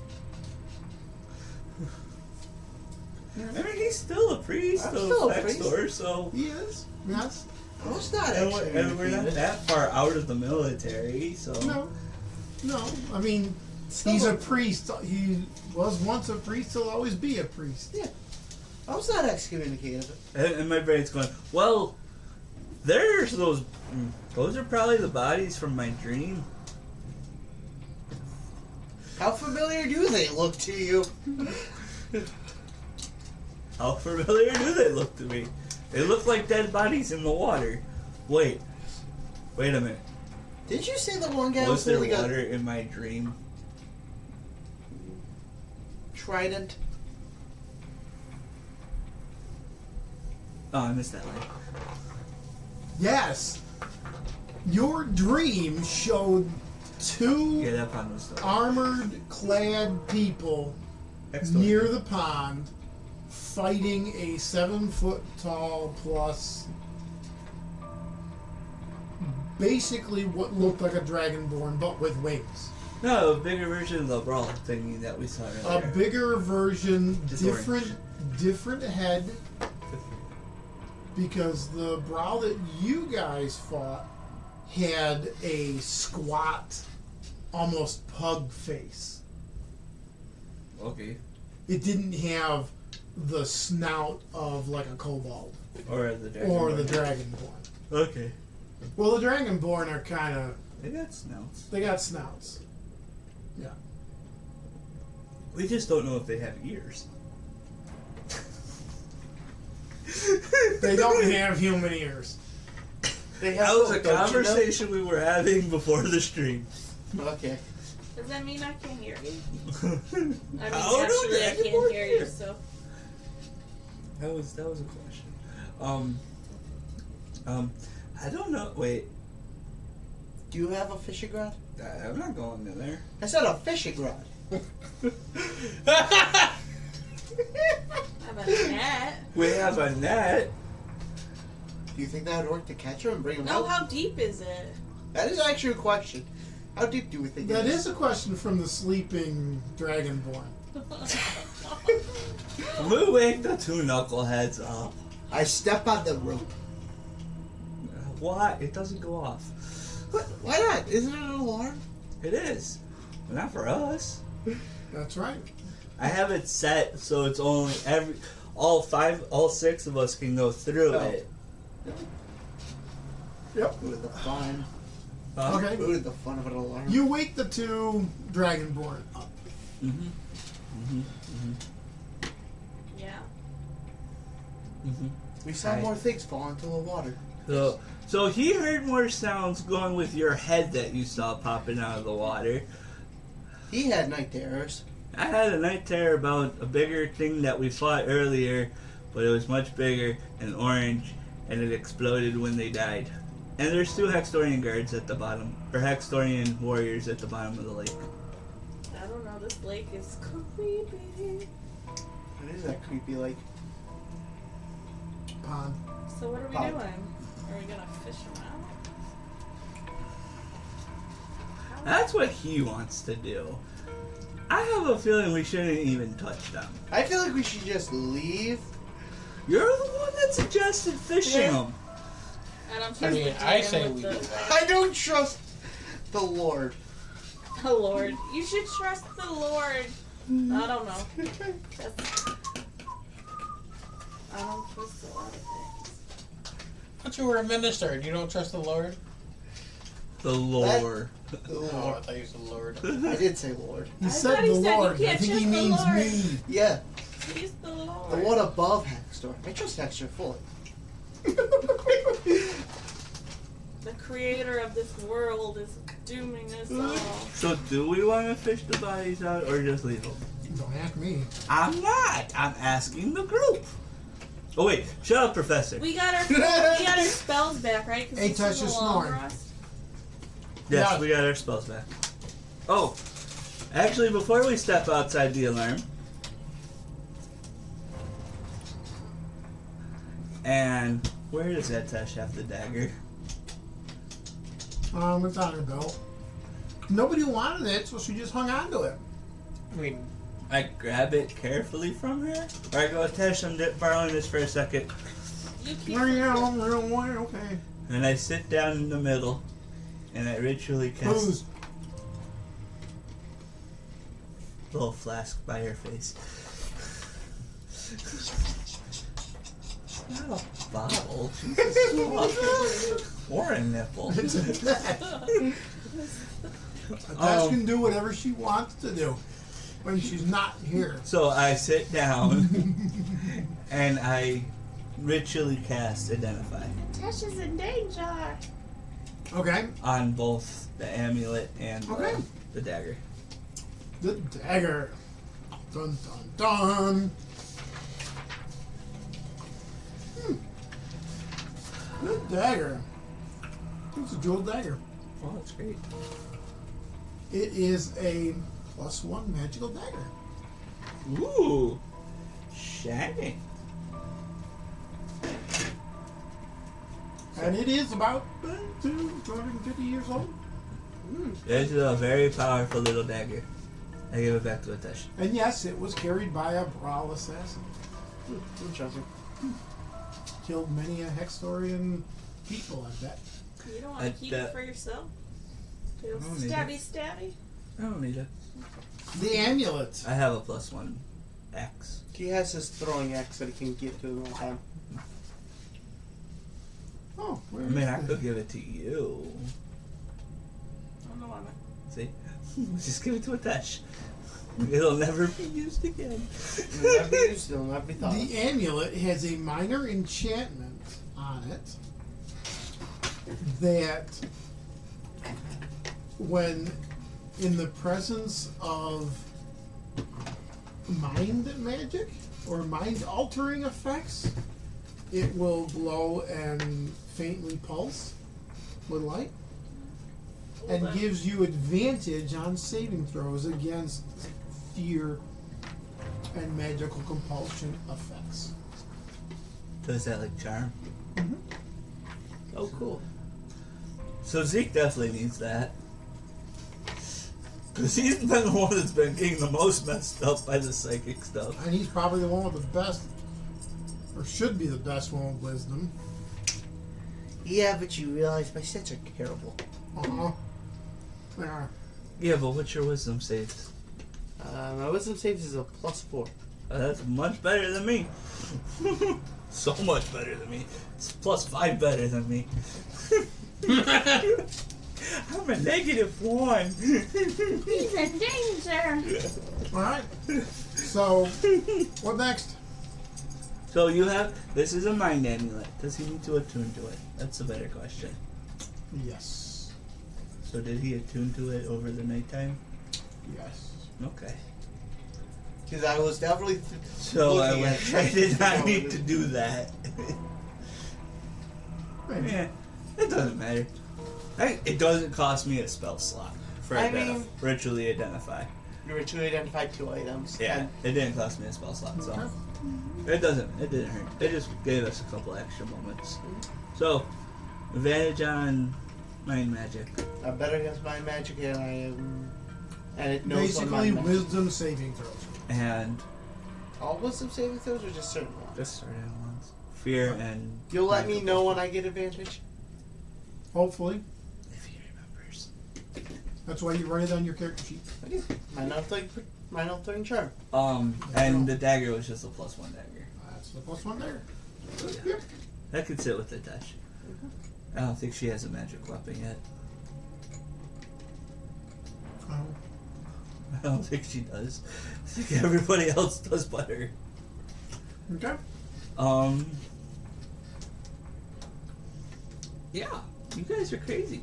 I mean, he's still a priest I'm of still a Hextor, priest. so. He is. Yes. I was not And actually. we're not that far out of the military, so. No. No. I mean, he's a priest. He was once a priest. He'll always be a priest. Yeah. I was not excommunicated. And my brain's going, well, there's those. Those are probably the bodies from my dream. How familiar do they look to you? How familiar do they look to me? They look like dead bodies in the water. Wait a minute. Did you say the one guy Was there holding water in my dream? a trident? Oh, I missed that line. Yes. Your dream showed two Yeah, that pond was still. armored clad people near the pond fighting a 7-foot tall plus basically what looked like a dragonborn but with wings. No, a bigger version of the brawl thingy that we saw A earlier. bigger version, Just different head, because the brawl that you guys fought had a squat, almost pug face. Okay. It didn't have the snout of like a kobold Or the dragon. or the dragonborn. Okay. Well, the dragonborn are kind of, They got snouts. they got snouts. Yeah. We just don't know if they have ears. They don't have human ears. They have That was a don't you know? conversation we were having before the stream. Okay. Does that mean I can't hear you? I mean, How do naturally I dragonborn can't hear you, hear? so. That was a question. I don't know. Wait, Do you have a fishing rod? I'm not going in there. I said a fishing rod. Have a net. We have a net. Do you think that would work to catch him and bring him No, out? how deep is it? That is actually a question. How deep do we think That it is a question from the sleeping dragonborn. We wake the two knuckleheads up. I step on the rope. Why? It doesn't go off. What? Why not? Isn't it an alarm? It is. But not for us. That's right. I have it set so it's only all six of us can go through Oh. it. Yep. Ooh, the fun. Okay. Ooh, the fun of an alarm. You wake the two dragonborn up. Mm-hmm. Yeah. We saw Right. more things fall into the water. So he heard more sounds going with your head that you saw popping out of the water. He had night terrors. I had a night terror about a bigger thing that we fought earlier, but it was much bigger and orange, and it exploded when they died. And there's two Hextorian guards at the bottom, or Hextorian warriors at the bottom of the lake. I don't know. This lake is creepy. What is that creepy like? Pond. So what are we Oh. doing? Are we gonna fish them out? That's what he wants to do. I have a feeling we shouldn't even touch them. I feel like we should just leave. You're the one that suggested fishing Yeah. them. And I'm I mean, supposed to I do say them we with do the, that. I don't trust the Lord. the Lord. You should trust the Lord. I don't know. That's, I don't trust a lot of things. But you were a minister and you don't trust the Lord? The lore. The Oh, I Lord. thought you said Lord. I did say Lord. He I said thought he the said you Lord. I can't think he trust the means Lord. me. Yeah, He's the Lord. the one above Hextor. I trust Hextor fully. The creator of this world is dooming us all. So do we want to fish the bodies out or just leave them? Don't ask me. I'm not. I'm asking the group. Oh wait, shut up, Professor. We got our spells back, right? 'Cause Hey, this touch is a your long snoring. rest. Yes, Yeah. we got our spells back. Oh, actually, before we step outside the alarm, and where does Etesh have the dagger? It's on her belt. Nobody wanted it, so she just hung on to it. I mean, I grab it carefully from her, or I go, Etesh, I'm borrowing this for a second, You keep Okay. and I sit down in the middle, and I ritually cast Who's? a little flask by her face. Not a bottle. Jesus. Or a nipple. It's a pet. Atash can do whatever she wants to do when she's not here. So I sit down and I ritually cast Identify Tesh is in danger. Okay. on both the amulet and Okay. the dagger. The dagger. Dun dun dun. The dagger. It's a jeweled dagger. Oh, that's great. It is a +1 magical dagger. Ooh, shiny. And it is about 250 years old. This is a very powerful little dagger. I give it back to Atesh. And yes, it was carried by a Brawl assassin. Interesting. Killed many a Hextorian people, I bet. You don't want to keep it for yourself? Little I don't need stabby stabby. I don't need it. The amulet. I have a +1 axe. He has his throwing axe that he can get to him all the time. Oh, where I mean, is I the- could give it to you. I don't know why. See? Just give it to Atesh. It'll never be used again. It'll never be used, it'll never be thought of. The amulet has a minor enchantment on it that when in the presence of mind magic or mind altering effects, it will glow and faintly pulse with light and Hold on. gives you advantage on saving throws against fear and magical compulsion effects. So is that like charm? Oh, cool. So Zeke definitely needs that. Because he's been the one that's been getting the most messed up by the psychic stuff. And he's probably the one with the best, or should be the best one with wisdom. Yeah, but you realize my stats are terrible. Uh-huh. Yeah. Yeah, but what's your wisdom saves? My wisdom saves is a +4. That's much better than me. So much better than me. It's +5 better than me. I'm a -1. He's in danger. Alright. So, what next? So you have, this is a mind amulet. Does he need to attune to it? That's a better question. Yes. So did he attune to it over the nighttime? Yes. Okay. Because I was definitely. So I looking did not need to do that. Maybe. Yeah, it doesn't matter. It doesn't cost me a spell slot for I it to mean- ritually identify. You were to identify 2 items. Yeah, and it didn't cost me a spell slot, so Okay. it didn't hurt. It just gave us a couple extra moments. So, advantage on mind magic. I'm better against my magic, and I am. And it knows what Basically, my magic. wisdom saving throws. And All wisdom saving throws or just certain ones? just certain ones. Fear and... You'll let me magical know when stuff. I get advantage? Hopefully. If he remembers. That's why you write it on your character sheet. I do. Mine not throwing charm. And the dagger was just a +1 dagger. That's the +1 there. Yep. That could sit with the touch. I don't think she has a magic weapon yet. Oh. I don't think she does. I think everybody else does but her. Okay. Yeah, you guys are crazy.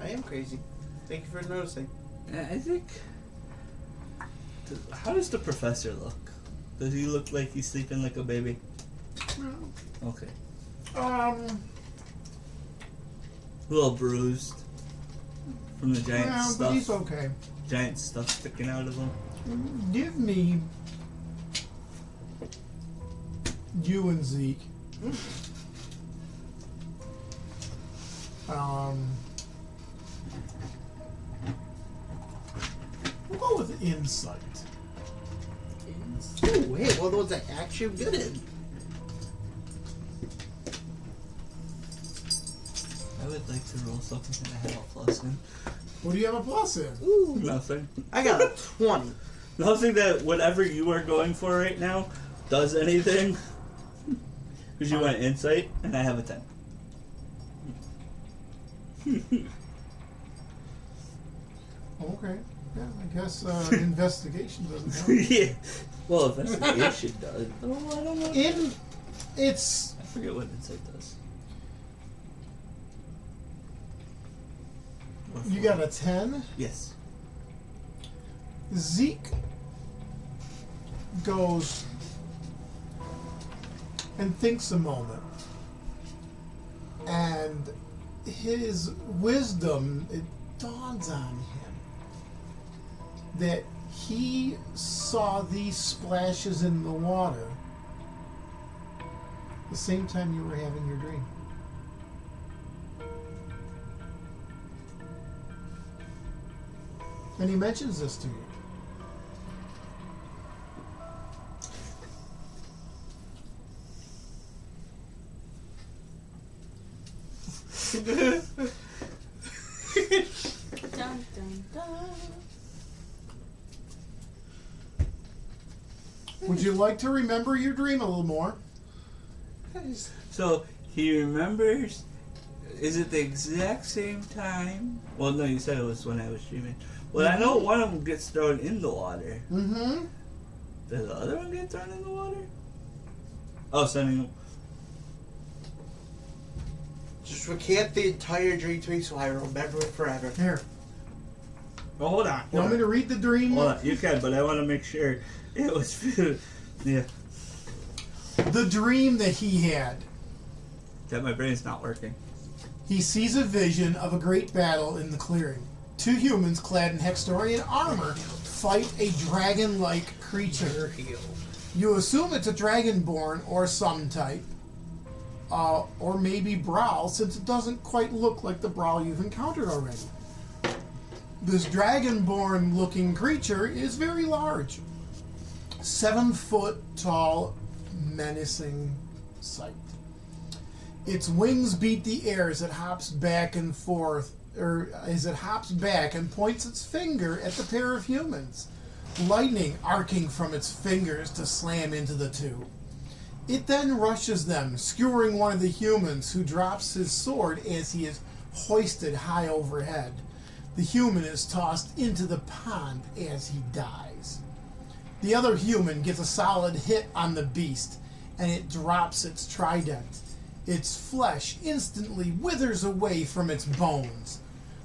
I am crazy. Thank you for noticing. I think... How does the professor look? Does he look like he's sleeping like a baby? Well, Okay. Um. A little bruised from the giant Yeah, stuff. but he's okay. Giant stuff sticking out of him. Give me you and Zeke. We'll go with insight. Oh, wait, well, those are actually good in. I would like to roll something that I have a plus in. What do you have a plus in? Ooh. Nothing. I got a 20. Nothing that whatever you are going for right now does anything. Because you went insight, and I have a 10. Okay. Yeah, I guess investigation doesn't help. Yeah. Well, investigation does. Oh, I don't know. It's I forget what insight does. you got a 10. Yes. Zeke goes and thinks a moment, and his wisdom, it dawns on him that he saw these splashes in the water the same time you were having your dream. And he mentions this to you. Dun, dun, dun. Would you like to remember your dream a little more? So he remembers. Is it the exact same time? Well, no, you said it was when I was dreaming. Well, I know one of them gets thrown in the water. Mm-hmm. Does the other one get thrown in the water? Oh, sending. Just recant the entire dream to me so I remember it forever. Here. Oh, hold on. You want me to read the dream? Hold on. You can, but I want to make sure it was. Yeah. The dream that he had. That my brain's not working. He sees a vision of a great battle in the clearing. Two humans clad in Hextorian armor fight a dragon-like creature. You assume it's a dragonborn or some type. Or maybe Brawl, since it doesn't quite look like the Brawl you've encountered already. This dragonborn looking creature is very large. 7 foot tall, menacing sight. Its wings beat the air as it hops back and forth, or as it hops back and points its finger at the pair of humans, lightning arcing from its fingers to slam into the two. It then rushes them, skewering one of the humans, who drops his sword as he is hoisted high overhead. The human is tossed into the pond as he dies. The other human gets a solid hit on the beast, and it drops its trident. Its flesh instantly withers away from its bones.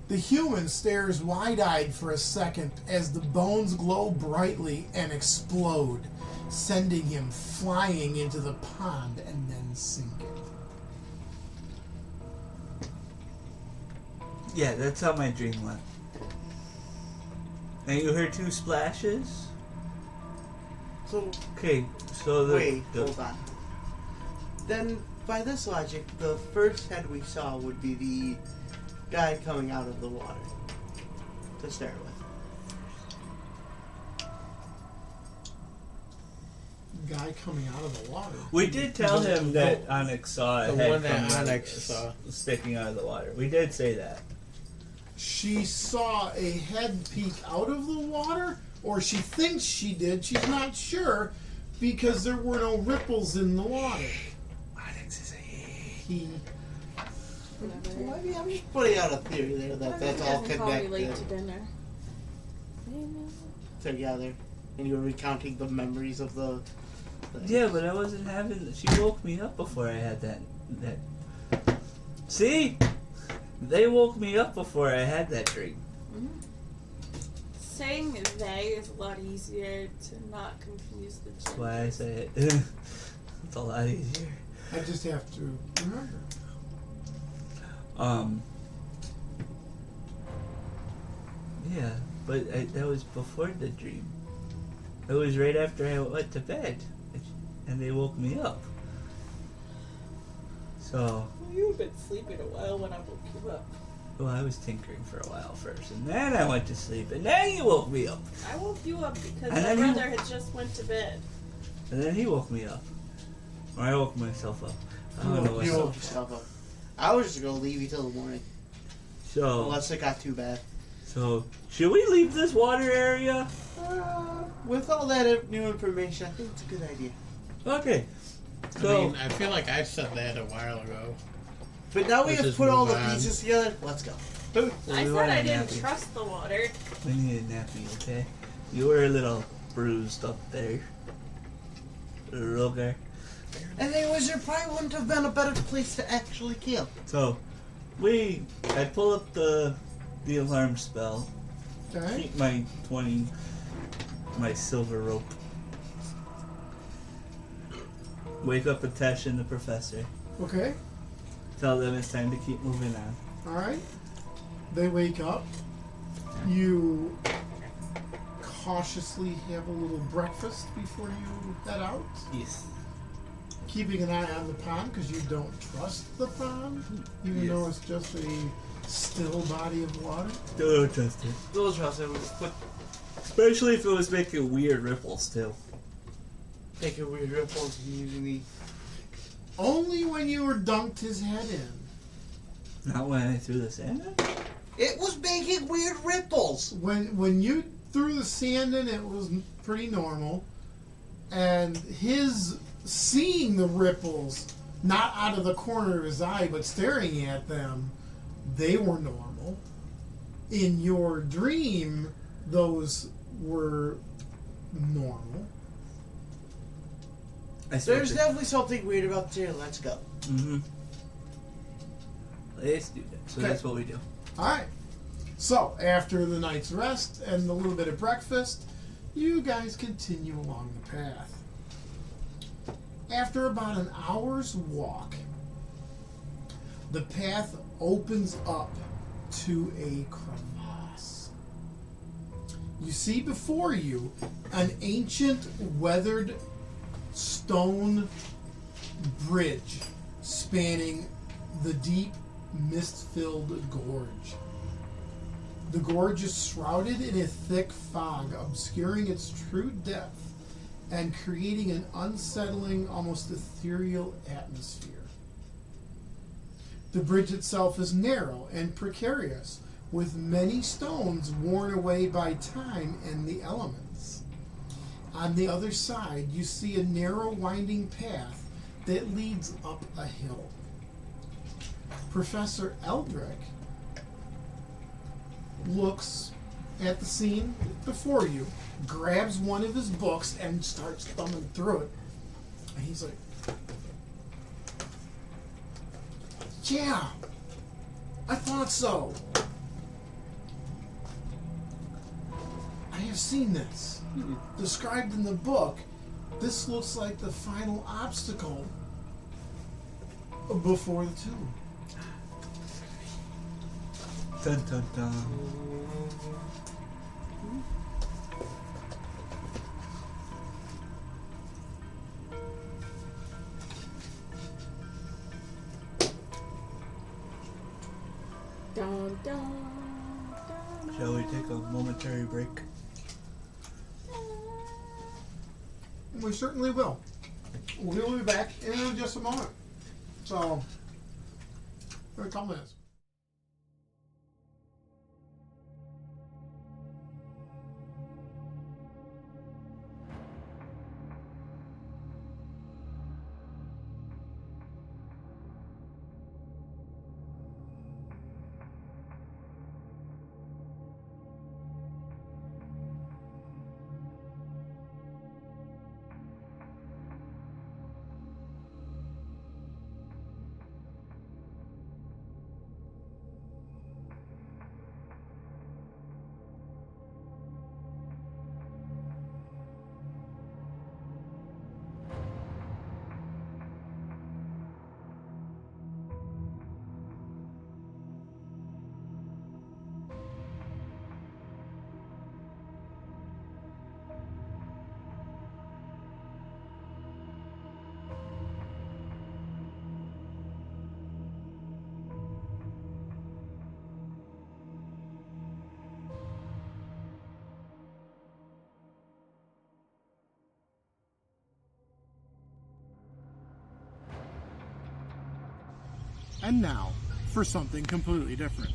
The human stares wide-eyed for a second as the bones glow brightly and explode, sending him flying into the pond and then sinking. Yeah, that's how my dream went. And you heard 2 splashes? So, Okay, so the... hold on. Then, by this logic, the first head we saw would be the guy coming out of the water. To start with. Guy coming out of the water. We did tell him that Onyx saw a The head one that from Onyx saw. sticking out of the water. We did say that. She saw a head peek out of the water, or she thinks she did. She's not sure because there were no ripples in the water. Onyx is a He. Well, I mean, I'm just putting out a theory there that that's all Call me late to connected dinner. together. And you were recounting the memories of the... Yeah, but I wasn't having... She woke me up before I had that... See? They woke me up before I had that dream. Mm-hmm. Saying they is a lot easier to not confuse the two. That's why I say it. It's a lot easier. I just have to remember. Yeah, but that was before the dream. It was right after I went to bed, and they woke me up. So, Well, you've been sleeping a while when I woke you up. well, I was tinkering for a while first, and then I went to sleep, and then you woke me up, I woke you up because And my then brother had just went to bed. and then he woke me up, or I woke myself up. I don't know You woke what's yourself up. I was just going to leave you till the morning. So, Unless it got too bad. so should we leave this water area? With all that new information, I think it's a good idea. Okay. I So, mean, I feel like I said that a while ago. But now we Let's have just put all the move on. pieces together. Let's go. I said I didn't trust the water. We need a nappy, okay? You were a little bruised up there. Okay. Anyways, there probably wouldn't have been a better place to actually kill. So, I pull up the alarm spell, Okay. keep my my silver rope. Wake up Atesh and the professor. Okay. Tell them it's time to keep moving on. All right. They wake up. You cautiously have a little breakfast before you head out, Yes. keeping an eye on the pond because you don't trust the pond, even Yes. though it's just a still body of water. Don't trust it. Those are also put Especially if it was making weird ripples too. taking weird ripples and using the. Only when you were dunked his head in. Not when I threw the sand in? It was making weird ripples. When you threw the sand in, it was pretty normal, and his seeing the ripples, not out of the corner of his eye, but staring at them, they were normal. In your dream, those were normal. There's definitely something weird about the chair. Let's go. Mm-hmm. Let's do that. So Okay. that's what we do. Alright. So, after the night's rest and a little bit of breakfast, you guys continue along the path. After about an hour's walk, the path opens up to a crevasse. You see before you an ancient, weathered stone bridge spanning the deep, mist-filled gorge. The gorge is shrouded in a thick fog, obscuring its true depth and creating an unsettling, almost ethereal atmosphere. The bridge itself is narrow and precarious, with many stones worn away by time and the elements. On the other side, you see a narrow, winding path that leads up a hill. Professor Eldrick looks at the scene before you, grabs one of his books, and starts thumbing through it. And he's like, yeah, I thought so. I have seen this. Described in the book, this looks like the final obstacle before the tomb. Dun dun dun. Dun, dun, dun, Shall we take a momentary break? We certainly will. We'll be back in just a moment. So, for a couple minutes. And now, for something completely different.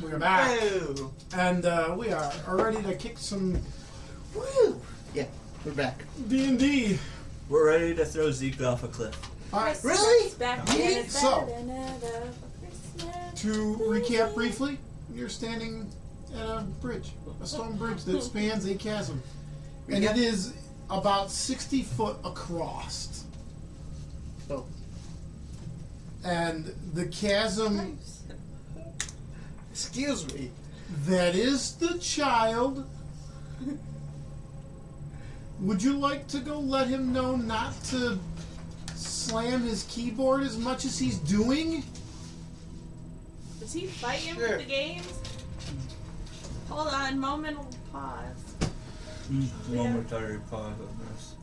We are back. Woo! And we are ready to kick some Woo! Yeah, we're back. D&D. We're ready to throw Zeke off a cliff. Alright, Really? Back Yeah. then, it's So, better than ever for Christmas. to recap briefly, you're standing at a bridge, a stone bridge that spans a chasm. And it is about 60 foot across. Oh. And the chasm Excuse me. that is the child. Would you like to go let him know not to slam his keyboard as much as he's doing? Is he fighting Sure. with the games? Hold on, moment of pause. Momentary pause on this.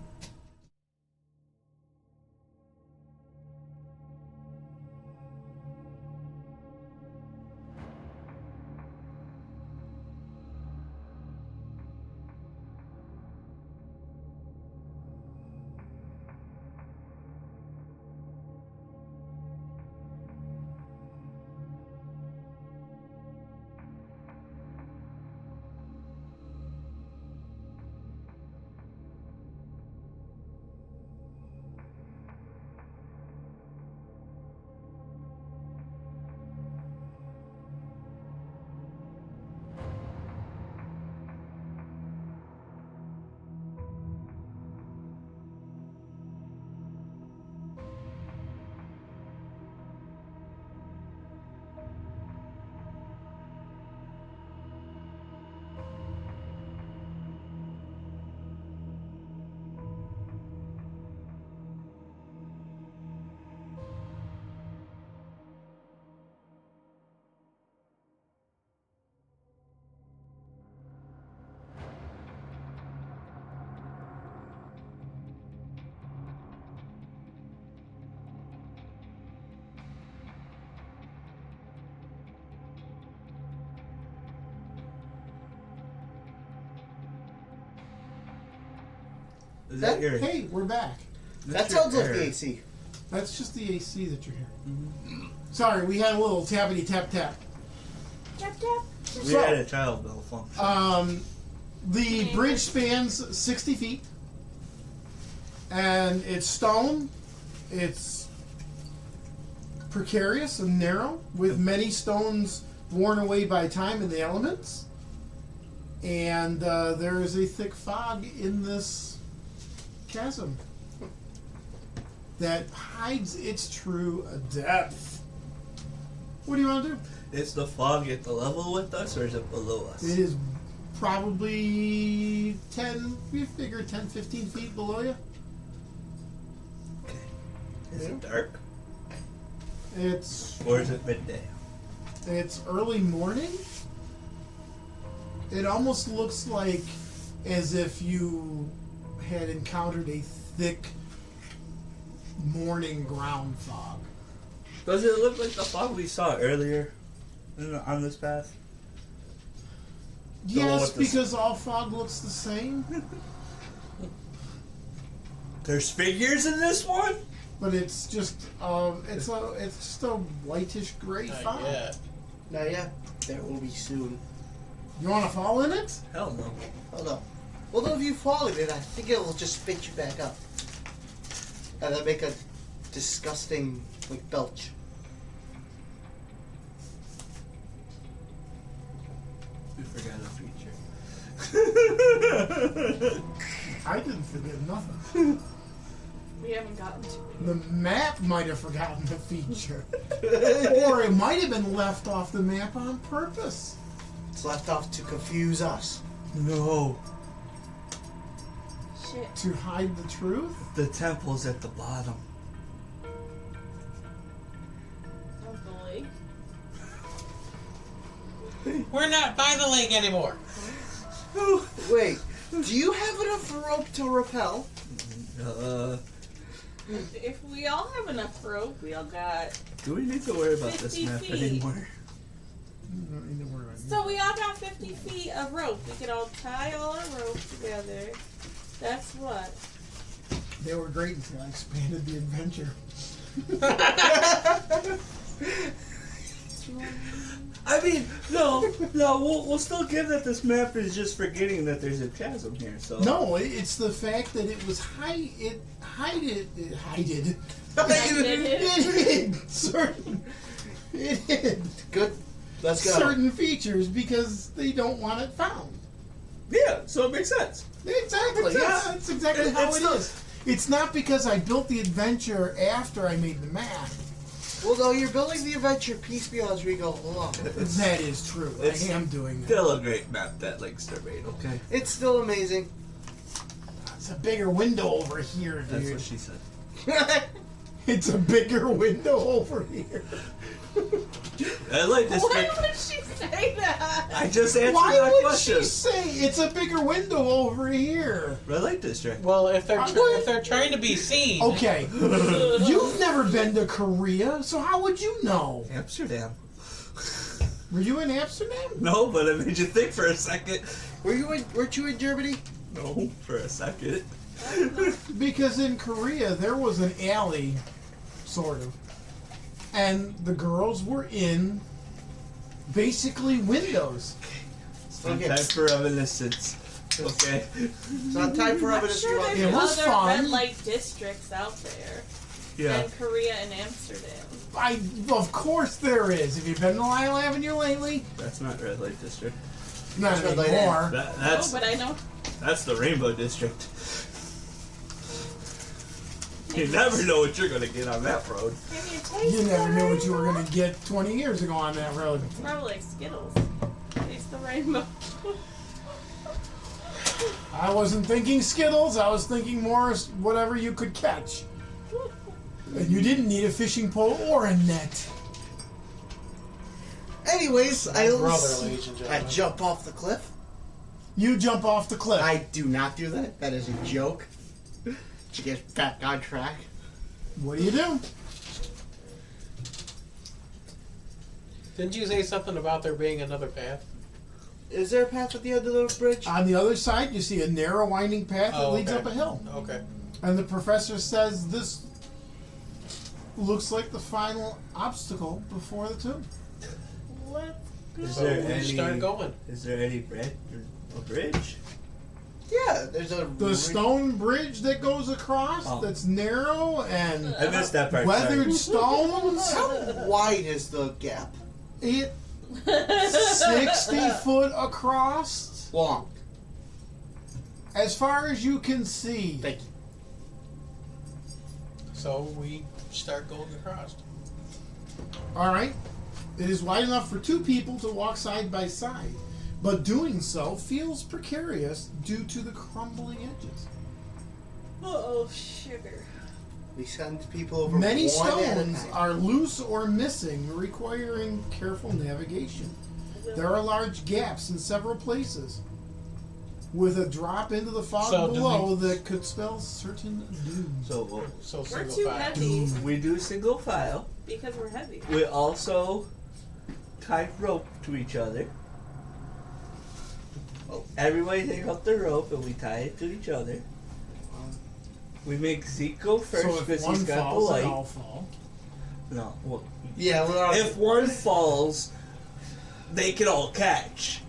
Is that your? Hey, we're back. That your sounds like air. the AC. That's just the AC that you're hearing. Sorry, we had a little tappity tap tap. Tap tap. We So- had a child malfunction. The bridge spans 60 feet, and it's stone. It's precarious and narrow, with many stones worn away by time and the elements. And there is a thick fog in this chasm that hides its true depth. What do you want to do? Is the fog at the level with us, or is it below us? It is probably 10, we figure 10, 15 feet below you. Okay. Is it dark, It's or is it midday? early morning. It almost looks like as if you had encountered a thick morning ground fog. Does it look like the fog we saw earlier on this path? Yes, with the- because all fog looks the same, There's figures in this one? but it's just it's just a whitish gray fog. Yeah. Not yet. There will be soon. You want to fall in it? Hell no. Hold on. Although if you fall in it, I think it will just spit you back up. And then make a disgusting, like, belch. We forgot a feature. I didn't forget nothing. We haven't gotten to it. The map might have forgotten the feature. Or it might have been left off the map on purpose. It's left off to confuse us. No. Shit. To hide the truth? The temple's at the bottom. Of the lake. We're not by the lake anymore. Wait, do you have enough rope to rappel? If we all have enough rope, we all got. Do we need to worry about this 50 map feet. anymore? You don't need to worry about So we all got 50 feet of rope. We could all tie all our rope together. That's what. it. They were great until I expanded the adventure. I mean, no, we'll still give that this map is just forgetting that there's a chasm here. So No, it's the fact that it was hided Good. Let's go. certain features because they don't want it found. yeah, so it makes sense. Exactly. Makes Yeah, sense. that's exactly how It's it not- is. It's not because I built the adventure after I made the map. Well, no, you're building the adventure piecemeal as we go along. That is true. It's I am doing that. Still a great map that LingSter made. Okay, It's still amazing. It's a bigger window over here, that's dude. what she said. It's a bigger window over here. I like this. Why would she say that? I just answered Why that would question. she say it's a bigger window over here? I like this trick. Well, if they're What? if they're trying to be seen, Okay, you've never been to Korea, so how would you know? Amsterdam. Were you in Amsterdam? No, but it made you think for a second. Weren't you in Germany? No, for a second. Because in Korea there was an alley, sort of, and the girls were in basically windows. Okay. Time for reminiscence. Okay. It's not time for I'm evidence. sure you there's It was other fun. red light districts out there Yeah. than Korea and Amsterdam. Of course there is. Have you been to Lyle Avenue lately? That's not red light district. Not That's Red Light anymore. That's Oh, but I know. that's the rainbow district. You never know what you're gonna get on that road. Can you taste You never the knew what you were rainbow? going to get 20 years ago on that road. Probably like Skittles. Taste the rainbow. I wasn't thinking Skittles. I was thinking more whatever you could catch. And you didn't need a fishing pole or a net. Anyways, brother, ladies and I gentlemen. jump off the cliff. You jump off the cliff. I do not do that. That is a joke. To get back on track. What do you do? Didn't you say something about there being another path? Is there a path at the end of the bridge? On the other side, you see a narrow winding path that Oh, leads okay. up a hill. Okay. And the professor says this looks like the final obstacle before the tomb. Let's go. Is So there we any? start going. Is there any a bridge? Yeah, there's a The stone bridge that goes across Oh. that's narrow and I missed that part. weathered Sorry. stones. How wide is the gap? It 60 foot across, Long. as far as you can see. Thank you. So we start going across. All right. It is wide enough for two people to walk side by side, but doing so feels precarious due to the crumbling edges. Oh, sugar. We send people over Many one at a stones time. are loose or missing, requiring careful navigation. There are large gaps in several places, with a drop into the fog So do below we- that could spell certain doom. So So We're single too file. heavy we do single file. because we're heavy. We also tie rope to each other. Everybody take up the rope and we tie it to each other. We make Zeke go first So if because one he's got the falls, they light. all fall. No, well, Yeah, we're on. if one falls, they can all catch.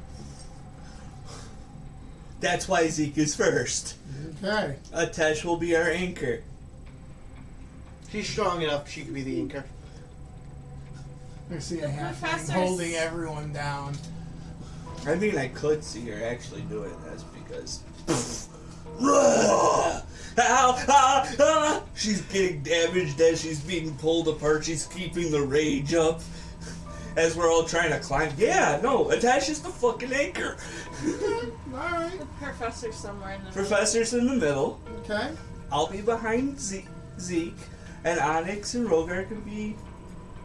That's why Zeke is first. Okay. Atesh will be our anchor. She's strong enough, she could be the anchor. I see a half professor's- holding everyone down. I mean, I could see her actually do it. That's because. Ow, ah, ah. She's getting damaged as she's being pulled apart. She's keeping the rage up as we're all trying to climb. Yeah, no, Atesh is the fucking anchor. Alright. The professor's somewhere in the Professor's in the middle. Okay. I'll be behind Zeke, and Onyx and Rogar can be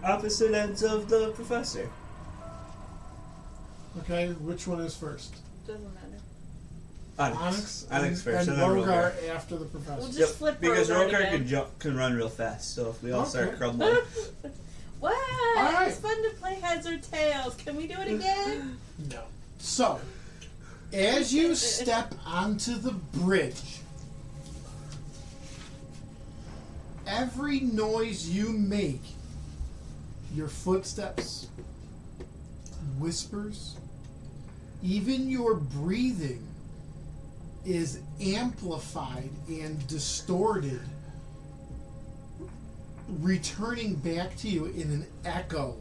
opposite ends of the professor. Okay, which one is first? Doesn't matter. Onyx and, first, and then Rogar after the professor. We'll just flip because Rogar Rogar again. can run real fast. So if we all Okay. start crumbling, Wow, Alright. it's fun to play heads or tails. Can we do it again? No. So, as you step onto the bridge, every noise you make, your footsteps whispers, even your breathing is amplified and distorted, returning back to you in an echo,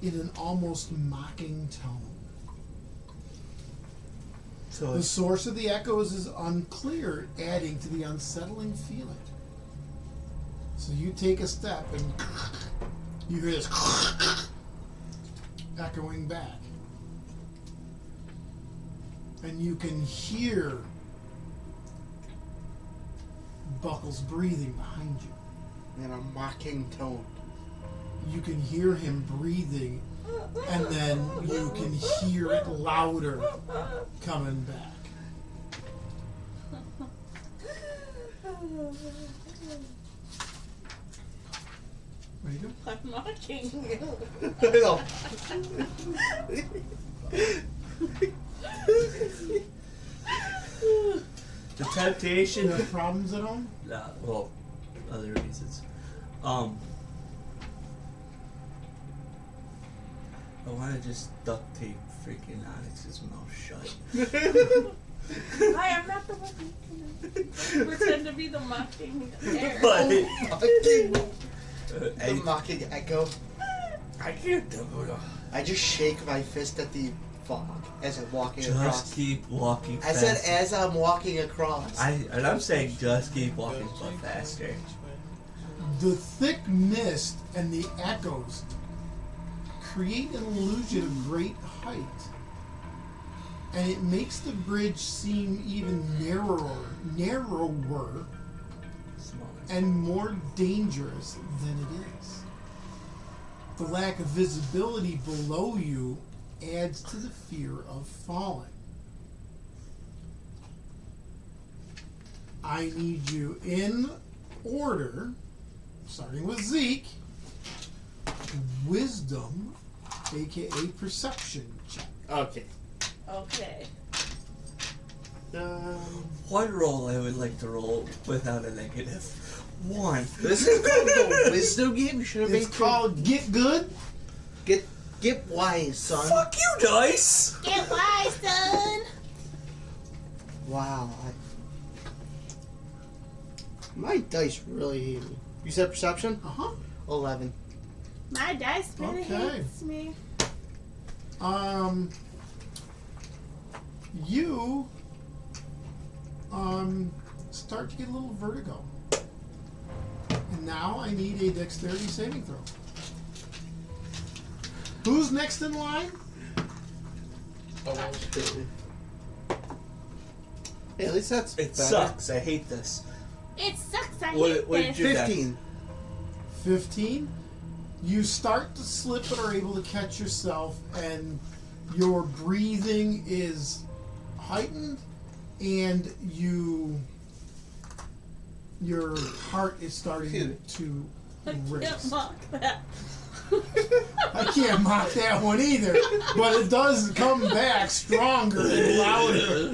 in an almost mocking tone. So The source of the echoes is unclear, adding to the unsettling feeling. So you take a step and you hear this echoing back. And you can hear Buckles breathing behind you. In a mocking tone. You can hear him breathing, and then you can hear it louder coming back. What are you doing? I'm mocking you. the temptation You have problems at home? well, other reasons. I want to just duct tape freaking Onyx's mouth shut. I am not the one who pretend to be the mocking air. But The mocking echo. I can't do it. I just shake my fist at the fog as I'm walking Just across. keep walking I faster. said as I'm walking across. I'm saying just keep walking faster. The thick mist and the echoes create an illusion of great height. And it makes the bridge seem even narrower Smaller. and more dangerous than it is. The lack of visibility below you adds to the fear of falling. I need you in order, starting with Zeke, wisdom, aka perception check. Okay. Okay. One roll I would like to roll without a negative. 1. This is called the wisdom game. You should have It's made called Get Good. Get wise, son. Fuck you, dice! Get wise, son. Wow. My dice really hate me. You said perception? Uh-huh. 11. My dice really Okay. hates me. You start to get a little vertigo. And now I need a dexterity saving throw. Who's next in line? Hey, at least that's It better. sucks. I hate this. It sucks. I What hate did this. you- 15. 15. You start to slip but are able to catch yourself, and your breathing is heightened, and your heart is starting to I can't race. mock that. I can't mock that one either, but it does come back stronger and louder.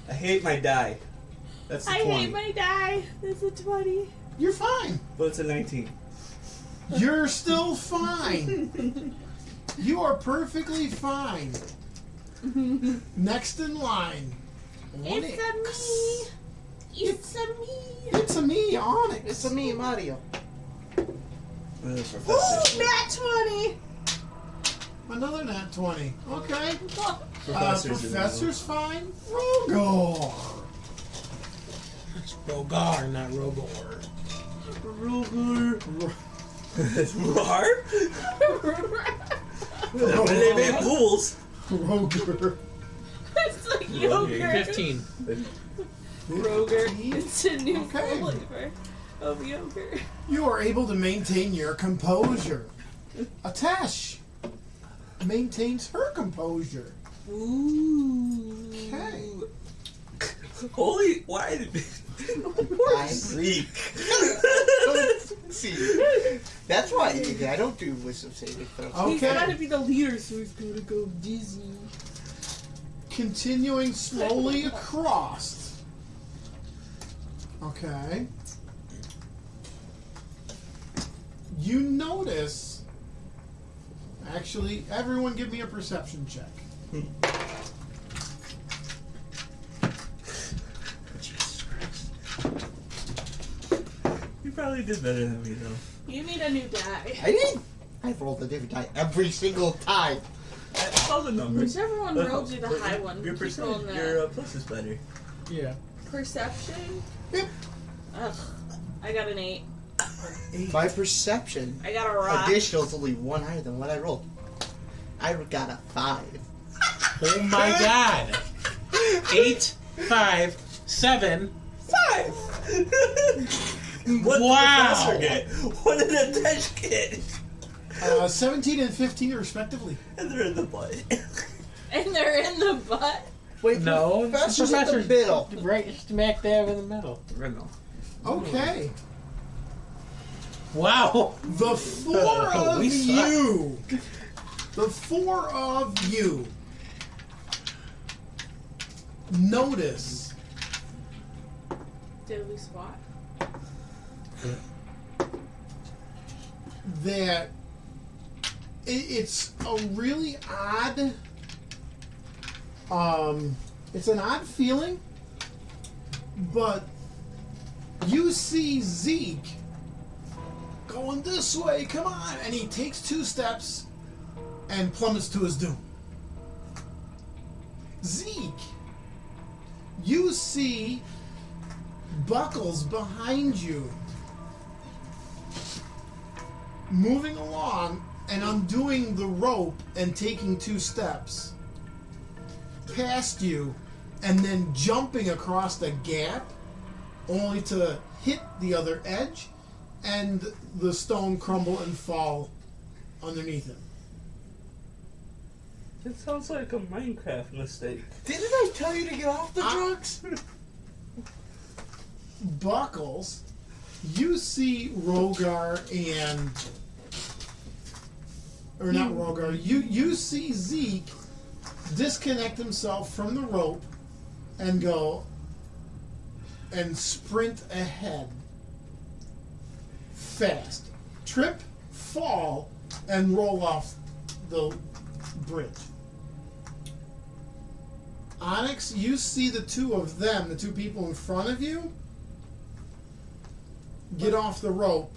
I hate my die. That's a I 20. hate my die. It's a 20. You're fine. But it's a 19. You're still fine. You are perfectly fine. Next in line. It's a me. It's a me. It's a me, Onyx. It's a me, Mario. Professor. Nat 20. Another nat 20. Okay. Professor's fine. Rogar. It's Rogar, not Rogor. Roar? When they make pools. Rogar. It's like yogurt. 15. Roger. It's a new Okay. flavor of yogurt. You are able to maintain your composure. Atesh maintains her composure. Ooh. Okay. Holy, why did I Zeke? see. That's why I don't do wisdom saving throws. He's gotta Okay. be the leader, so he's gotta go dizzy. Continuing slowly across. Okay. You notice, Actually, everyone give me a perception check. Jesus Christ. You probably did better than me, though. You need a new die. I did. I've rolled a different die every single time. All the numbers. Whichever one rolled you the But high one. Your Keep percent, rolling that. your plus is better. Yeah. Perception? Yep. Ugh. I got an 8. My perception. I got a rock. Additional is only one higher than what I rolled. I got a 5. Oh my god. 8, 5, 7. 5! What Wow. did the professor get? What did the Tesh get? 17 and 15 respectively. And they're in the butt. And they're in the butt? Wait, No, the professor's in the professor's middle. right smack dab in the middle. Renault. Okay. Wow. The four of We suck. you. The four of you notice Did we swat? that it's a really odd it's an odd feeling, but you see Zeke going this way, come on, and he takes 2 steps and plummets to his doom. Zeke, you see Buckles behind you moving along and undoing the rope and taking 2 steps past you and then jumping across the gap only to hit the other edge and the stone crumble and fall underneath him. It sounds like a Minecraft mistake. Didn't I tell you to get off the drugs? Buckles, you see Rogar and... Or not Rogar, you see Zeke disconnect himself from the rope and go and sprint ahead. Fast. Trip, fall, and roll off the bridge. Onyx, you see the 2 of them, the 2 people in front of you, get off the rope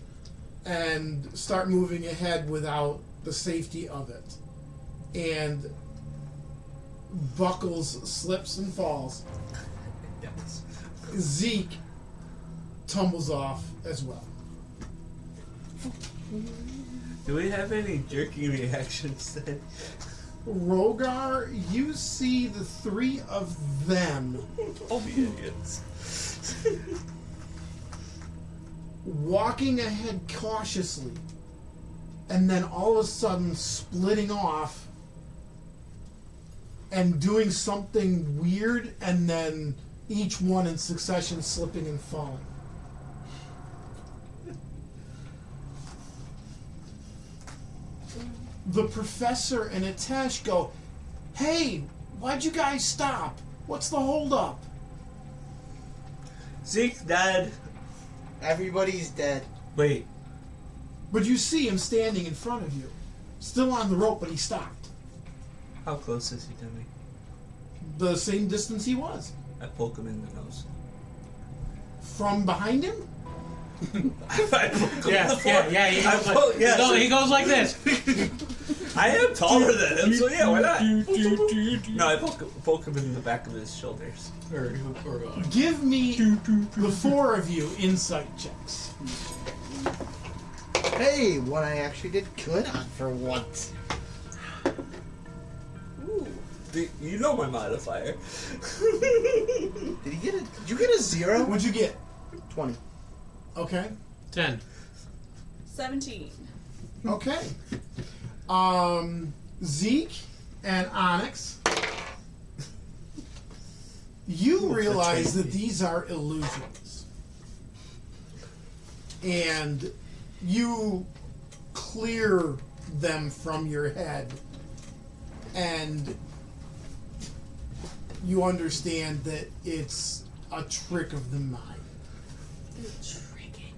and start moving ahead without the safety of it. And Buckles slips and falls. Yes. Zeke tumbles off as well. Do we have any jerky reactions then? Rogar, you see the 3 of them All the idiots. walking ahead cautiously and then all of a sudden splitting off and doing something weird and then each one in succession slipping and falling. The professor and Atesh go, "Hey, why'd you guys stop? What's the holdup?" Zeke's dead. Everybody's dead. Wait. But you see him standing in front of you, still on the rope, but he stopped. How close is he to me? The same distance he was. I poke him in the nose. From behind him? I poke him in the Yeah. He I goes, like, poke- yes. he goes like this. I am taller than him, so yeah, why not? No, I poke him in the back of his shoulders. Give me the 4 of you insight checks. Hey, one I actually did good on for once. Ooh. You know my modifier. Did you get a 0? What'd you get? 20. Okay. 10. 17. Okay. Zeke and Onyx, you realize that these are illusions. And you clear them from your head. And you understand that it's a trick of the mind. Tricking.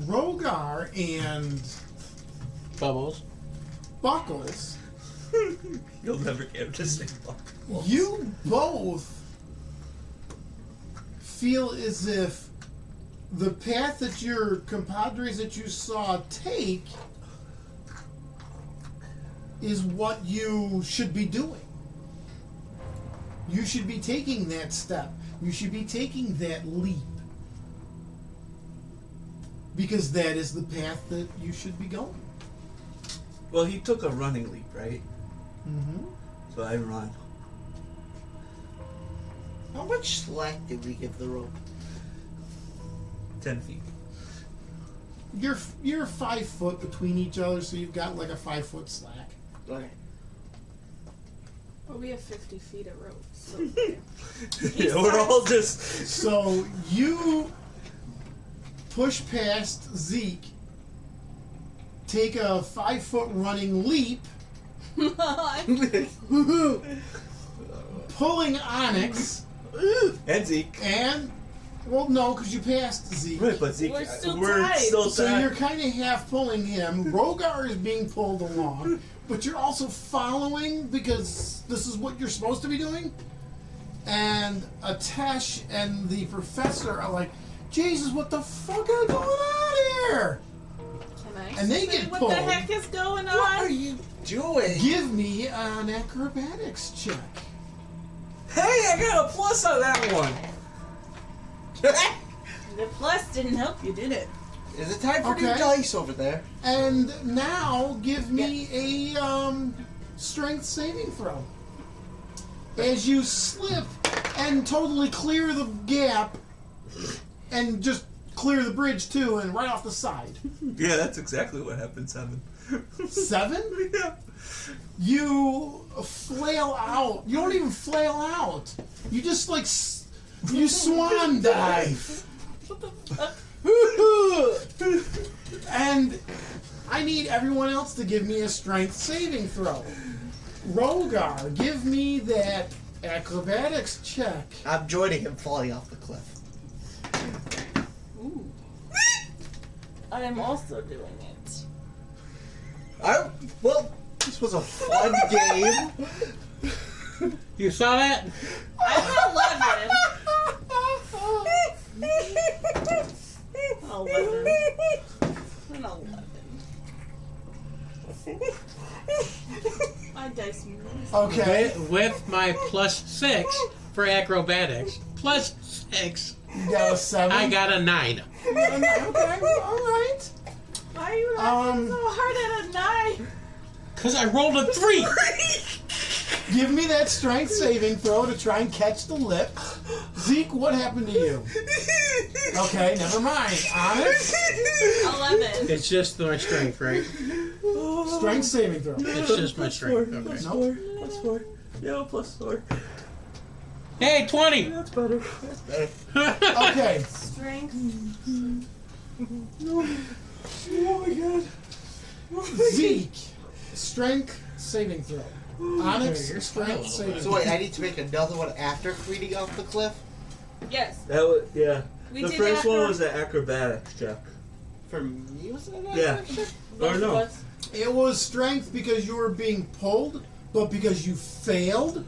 Rogar and Bubbles. Buckles, You'll never get him to say Buckles. you both feel as if the path that your compadres that you saw take is what you should be doing. You should be taking that step. You should be taking that leap. Because that is the path that you should be going. Well, he took a running leap, right? Mm-hmm. So I run. How much slack did we give the rope? 10 feet. You're 5 foot between each other, so you've got like a 5 foot slack. Okay. Well, we have 50 feet of rope. So Yeah, we're all just... So you push past Zeke, take a 5 foot running leap, pulling Onyx, And Zeke. and well, no, because you passed Zeke. Right, but Zeke... We're still we're tied. still So tied. you're kind of half pulling him. Rogar is being pulled along, but you're also following because this is what you're supposed to be doing. And Atesh and the professor are like, Jesus, what the fuck is going on here? Can I And they say get what pulled. the heck is going on? What are you doing? Give me an acrobatics check. Hey, I got a plus on that one. The plus didn't help you, did it? Is it time for new Okay. dice over there? And now give me a strength saving throw. As you slip and totally clear the gap and just clear the bridge too and right off the side. Yeah, that's exactly what happened, 7. 7? Yeah. You flail out. You don't even flail out. You just like you swan dive. What the fuck? And I need everyone else to give me a strength saving throw. Rogar, give me that acrobatics check. I'm joining him falling off the cliff. Ooh. I am also doing it. Well, this was a fun game. You saw that? I'm 11. 11. An 11. My dice moves. Okay, With my +6 for acrobatics, +6, you got a 7. I got a 9. Okay, all right. Why are you laughing so hard at a 9? Because I rolled a 3. Give me that strength saving throw to try and catch the lip. Zeke, what happened to you? Okay, never mind. Onyx, 11. It's just my strength, right? strength saving throw. It's just my strength. Okay. Nope. +4. Yeah, +4. Hey, 20! That's better. Okay, Strength. Oh my god. Zeke, strength saving throw. Onyx, You're strength smiling. saving So throw. wait, I need to make another one after cleaning off the cliff? Yes. That was, yeah. We The did first after- one was an acrobatics check. For me, was it an Yeah. action? Or no. Was- It was strength because you were being pulled, but because you failed,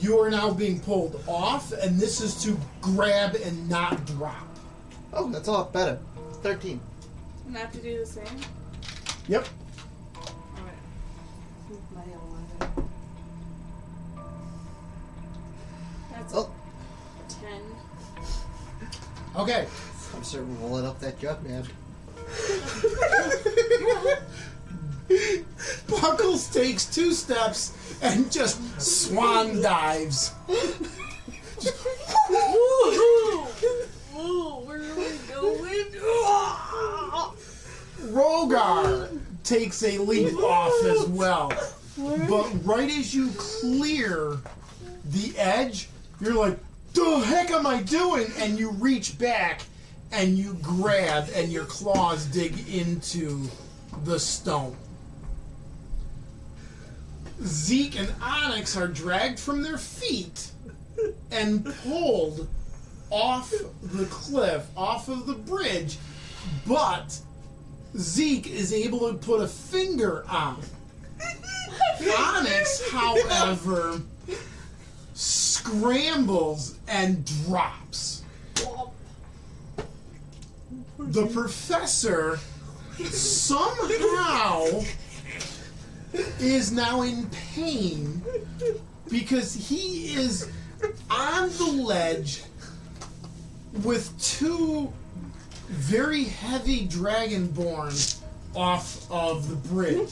you are now being pulled off, and this is to grab and not drop. Oh, that's a lot better. 13. And I have to do the same? Yep. Alright. My 11. That's Oh, 10. Okay. I'm certain rolling up that jug, man. Buckles takes 2 steps and just swan dives. Ooh, where are we going? Rogar takes a leap off as well. But right as you clear the edge, you're like, the heck am I doing? And you reach back and you grab and your claws dig into the stone. Zeke and Onyx are dragged from their feet and pulled off the cliff, off of the bridge, but Zeke is able to put a finger on Onyx, however, scrambles and drops. The professor somehow is now in pain because he is on the ledge with two very heavy dragonborn off of the bridge.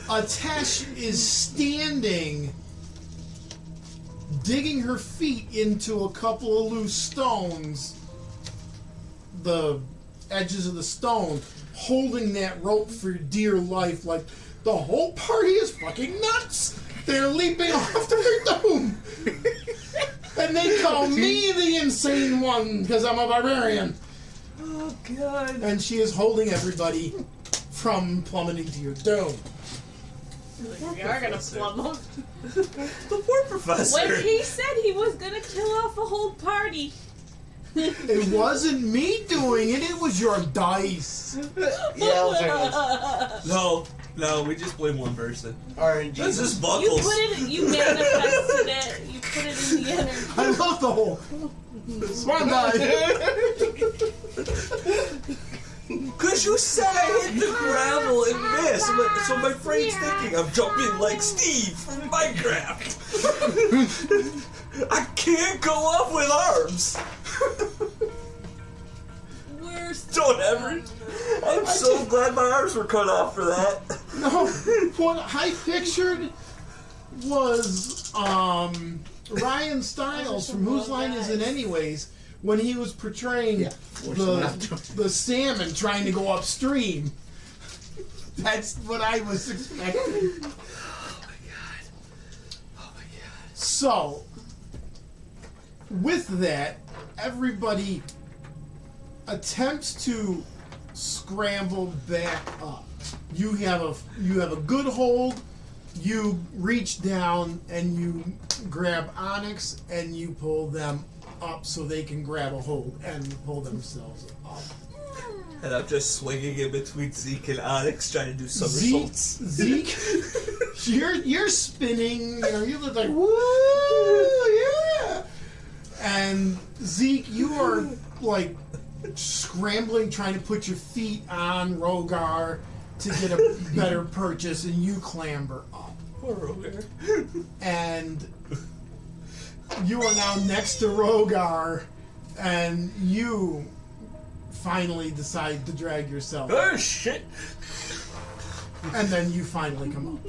Atesh is standing, digging her feet into a couple of loose stones, the edges of the stone, holding that rope for dear life, like the whole party is fucking nuts. They're leaping off to their doom. And they call me the insane one because I'm a barbarian. Oh, God. And she is holding everybody from plummeting to your doom. We are gonna plumb him. The poor professor. When he said he was gonna kill off a whole party. It wasn't me doing it, it was your dice. Yeah, No, we just blame one person. RNG. That's just You Buckles. put it, you manifested it, you put it in the energy. I love the whole swan dive. Because you said I hit the gravel and missed, so my brain's thinking I'm jumping like Steve from Minecraft. I can't go off with arms. Don't ever. I'm so glad my arms were cut off for that. No, what I pictured was Ryan Stiles from Whose Line Is It Anyways when he was portraying the salmon trying to go upstream. That's what I was expecting. Oh my god. So, with that, everybody attempts to scramble back up. You have a good hold. You reach down and you grab Onyx and you pull them up so they can grab a hold and pull themselves up. And I'm just swinging in between Zeke and Onyx, trying to do somersaults. Zeke, you're spinning. You look like woo, yeah. And Zeke, you are like scrambling, trying to put your feet on Rogar to get a better purchase, and you clamber up. Poor Rogar. And you are now next to Rogar, and you finally decide to drag yourself up. Oh shit! And then you finally come up.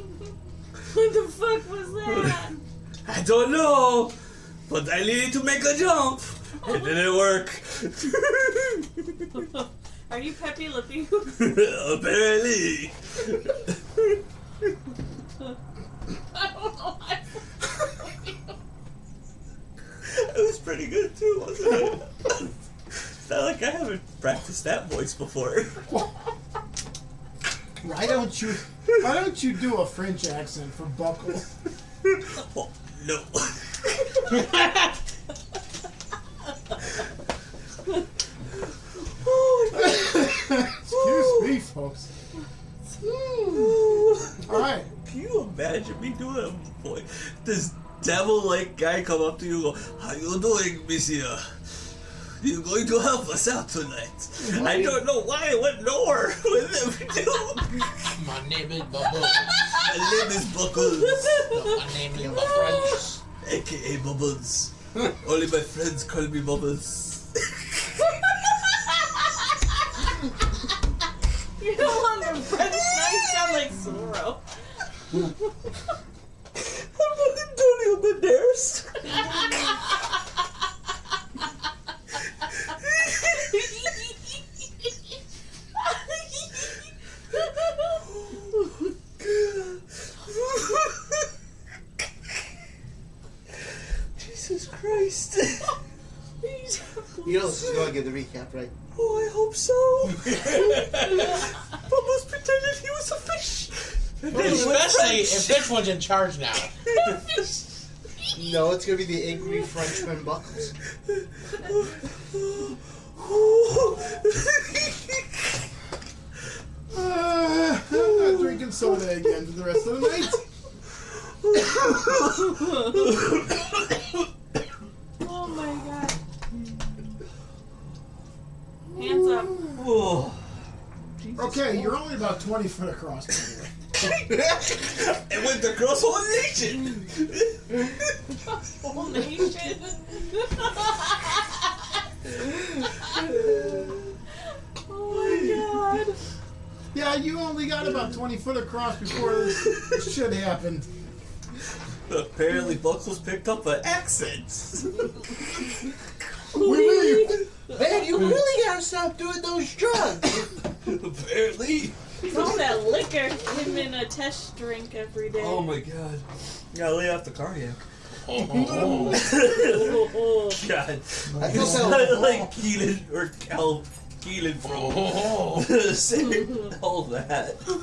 What the fuck was that? I don't know, but I needed to make a jump. It didn't work. Are you Peppy Lippy? Apparently. I don't know why. It was pretty good too, wasn't it? It's not like I haven't practiced that voice before. Why don't you do a French accent for Buckle? Well, no. Excuse me, folks. Alright. Can you imagine me doing a voice? This devil-like guy come up to you and go, "How you doing, monsieur? You're going to help us out tonight." I don't know why I went nowhere with him. My name is Bubbles. My name is Buckles, No, my name is Bubbles. a.k.a. Bubbles. Only my friends call me Bubbles. You don't want the French night sound like Zorro. I'm Antonio Banderas. Jesus Christ. You know this is going to get the recap, right? Oh, I hope so. Bubbles pretended he was a fish. And then he went Especially French. if this one's in charge now. No, it's going to be the angry Frenchman Buckles. I'm not drinking drinking soda again for the rest of the night. Oh my god. Hands up. Oh. Okay, you're only about 20 foot across. And with the girls whole nation. Whole nation. Oh my god. Yeah, you only got about 20 foot across before this shit happened. Apparently, Buckles picked up an accent. Man, you really gotta stop doing those drugs. Apparently. All that liquor, him in a test drink every day. Oh my god. Gotta lay off the cardiac. Oh. God. I feel It's so- not like Keelan or Cal Keelan from saying all that. You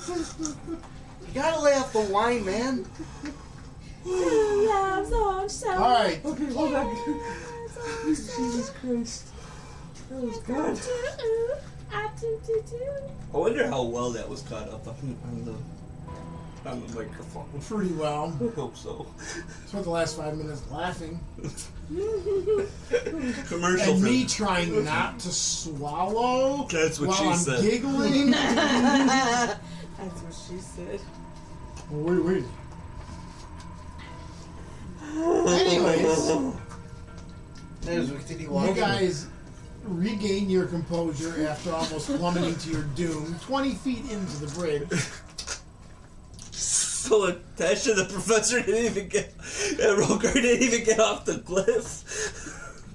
gotta lay off the wine, man. Alright. Okay, hold on. Jesus Christ. That was good. I wonder how well that was caught up on the microphone. Pretty well. I hope so. Spent the last 5 minutes laughing. Commercial And for me trying not to swallow That's what while she I'm said. giggling. That's what she said. Wait. Anyways, you guys regain your composure after almost plummeting to your doom 20 feet into the bridge. So Tasha, the professor, didn't even get, Rogar didn't even get off the cliff.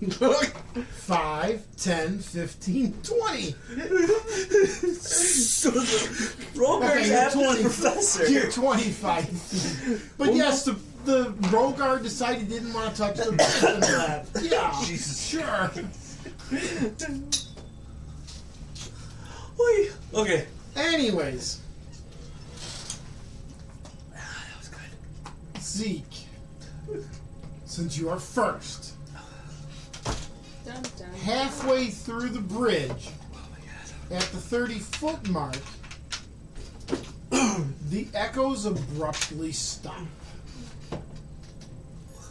5, 10, 15, 20. So Rogar's Okay, you're after 20. the professor. You're 25 feet. But yes, the Rogar decided he didn't want to touch the bridge and left. Yeah, Jesus. sure. Wait. Okay. Anyways, That was good. Zeke, since you are first, Dun, dun. halfway through the bridge, Oh my god. at the 30-foot mark, the echoes abruptly stop,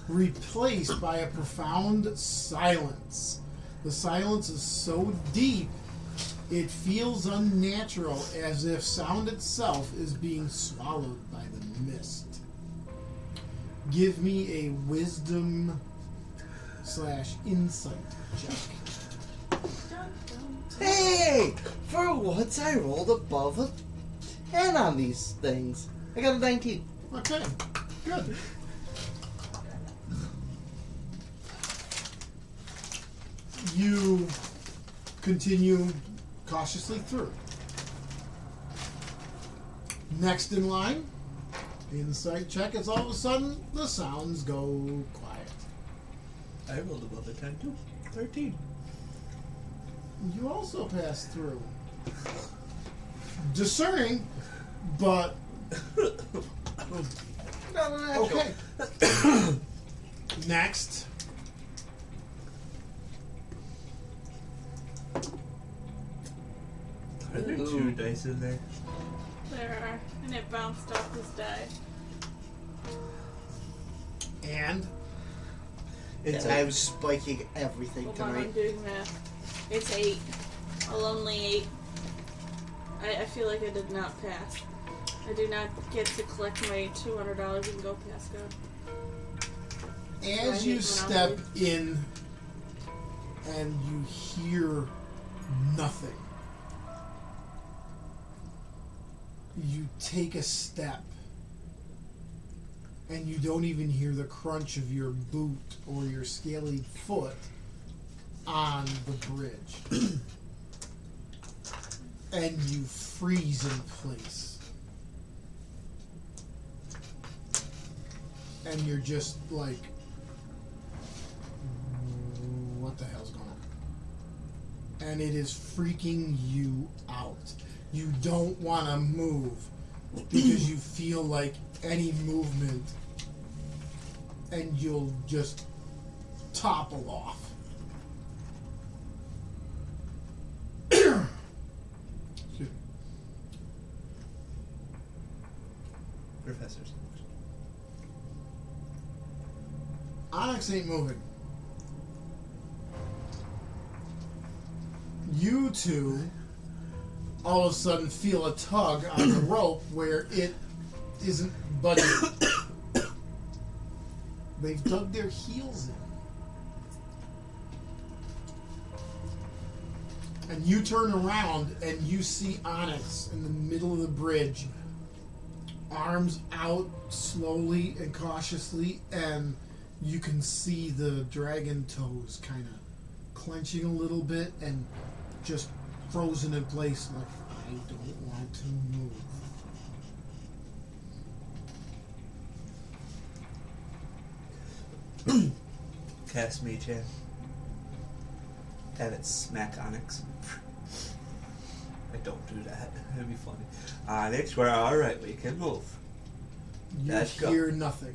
replaced by a profound silence. The silence is so deep, it feels unnatural, as if sound itself is being swallowed by the mist. Give me a wisdom/insight check. Dun, dun, dun. Hey! For once I rolled above a 10 on these things. I got a 19. Okay, good. You continue cautiously through. Next in line, insight check, as all of a sudden the sounds go quiet. I rolled above a 10 too. 13. You also pass through. Discerning, but okay. Next. Are there 2 dice in there? There are. And it bounced off his die. And I'm spiking everything Hold on, I'm tonight. doing math. It's 8. A lonely 8. I feel like I did not pass. I do not get to collect my $200 and go pass go. as you step in and you hear nothing, you take a step and you don't even hear the crunch of your boot or your scaly foot on the bridge. And you freeze in place. And you're just like, what the hell's going on? And it is freaking you out. You don't want to move because you feel like any movement and you'll just topple off. Professor's. Onyx ain't moving. You two all of a sudden feel a tug on the rope where it isn't budging. They've dug their heels in. And you turn around and you see Onyx in the middle of the bridge, arms out slowly and cautiously, and you can see the dragon toes kind of clenching a little bit and just frozen in place like, I don't want to move. Cast Mage Hand. Have it smack Onyx. I don't do that. It'd be funny. Onyx, we're alright. We can move. You Let's go. hear nothing.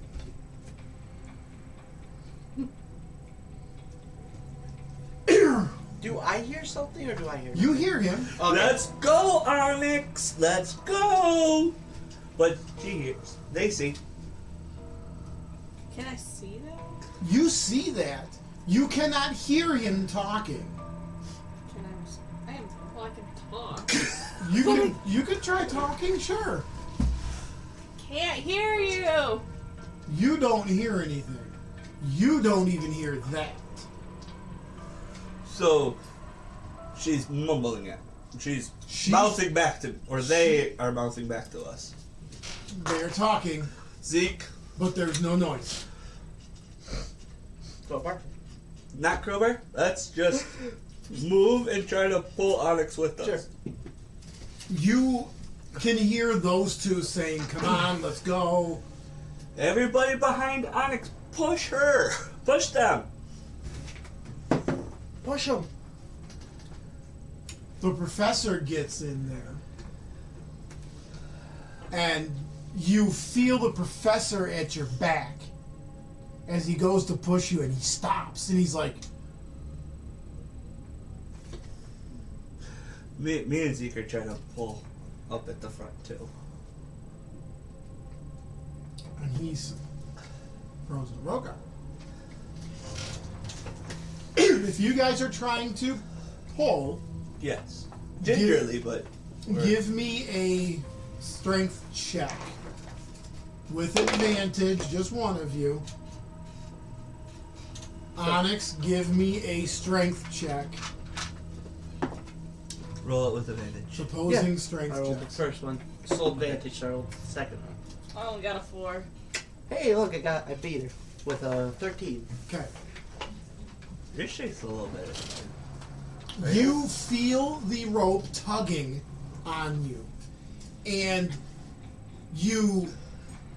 Do I hear something or do I hear You nothing? hear him. Okay. Let's go, Onyx! Let's go! But she hears. They see. Can I see that? You see that. You cannot hear him talking. Can I? I am. Well, I can talk. You can try talking, sure. Can't hear you. You don't hear anything. You don't even hear that. So, she's mumbling it. She's mouthing back to, or they are mouthing back to us. They're talking, Zeke, but there's no noise. Crowbar? not Crowbar. Let's just move and try to pull Onyx with us. Sure. You can hear those two saying, "Come on, let's go." Everybody behind Onyx, push her. Push them. Push him. The professor gets in there, and you feel the professor at your back as he goes to push you, and he stops, and he's like, Me and Zeke are trying to pull up at the front too. and he's frozen. Rogar. If you guys are trying to pull, Yes. Gingerly, but we're- give me a strength check with advantage, just one of you. Onyx, give me a strength check. roll it with advantage. Opposing I strength rolled the checks. first one. Full advantage, so I rolled the second one. I only got a 4. Hey, look, I beat her with a 13. Okay. Your shake's a little better. You feel the rope tugging on you, and you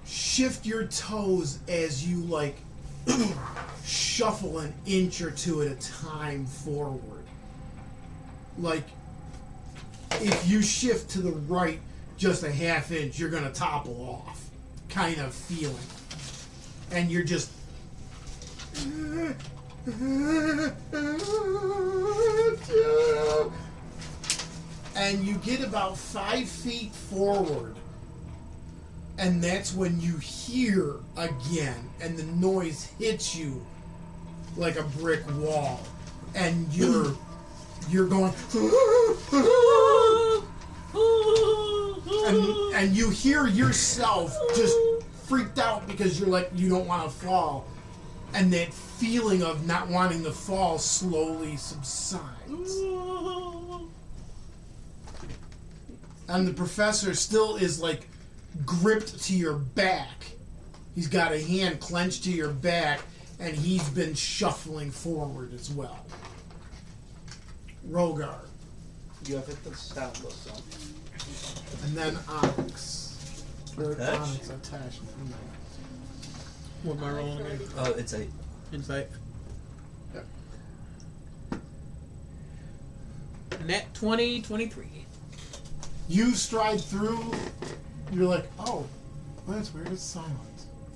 shift your toes as you like shuffle an inch or two at a time forward. Like if you shift to the right just a half inch, you're gonna topple off, kind of feeling, and you're just. And you get about 5 feet forward, and that's when you hear again, and the noise hits you like a brick wall, and you're going, and you hear yourself just freaked out because you're like, you don't want to fall. And that feeling of not wanting to fall slowly subsides. And the professor still is like gripped to your back. He's got a hand clenched to your back, and he's been shuffling forward as well. Rogar. You have hit the sound so. And then Onyx. Or Attach? Onyx attachment. What am I rolling again? Oh, it's a Insight. Yep. Net 20, 23. You stride through, you're like, oh, well, that's weird, it's silent.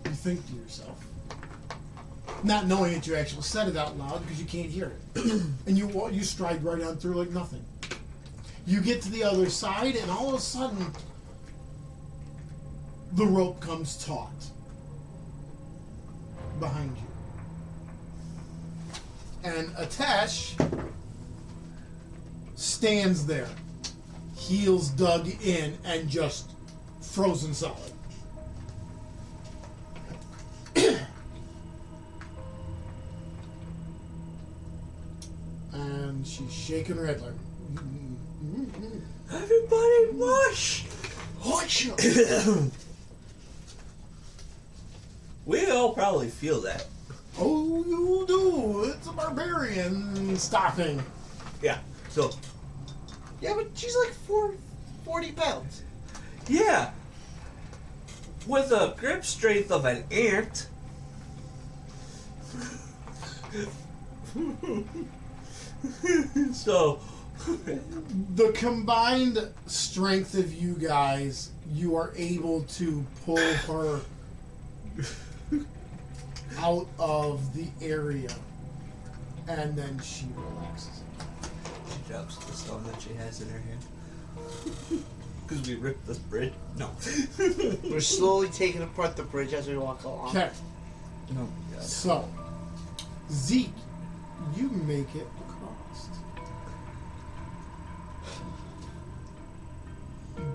You think to yourself. Not knowing that you actually said it out loud because you can't hear it. And you stride right on through like nothing. You get to the other side, and all of a sudden, the rope comes taut behind you. And Atesh stands there, heels dug in and just frozen solid. And she's shaking her head like, Everybody mush! We all probably feel that. oh, you do. It's a barbarian stopping. Yeah. So, Yeah, but she's like 40 pounds. yeah. With a grip strength of an ant. So, The combined strength of you guys, you are able to pull her out of the area, and then she relaxes. she drops the stone that she has in her hand. Because we ripped this bridge. No. We're slowly taking apart the bridge as we walk along. Okay, Oh my god. so Zeke, you make it across.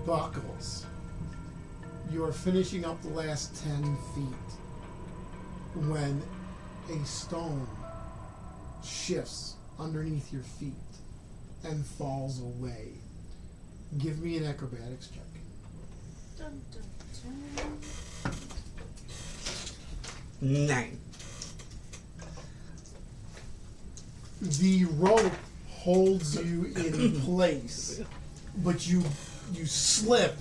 Buckles, you are finishing up the last 10 feet when a stone shifts underneath your feet and falls away. Give me an acrobatics check. Dun, dun, dun. 9. The rope holds you in place, but you slip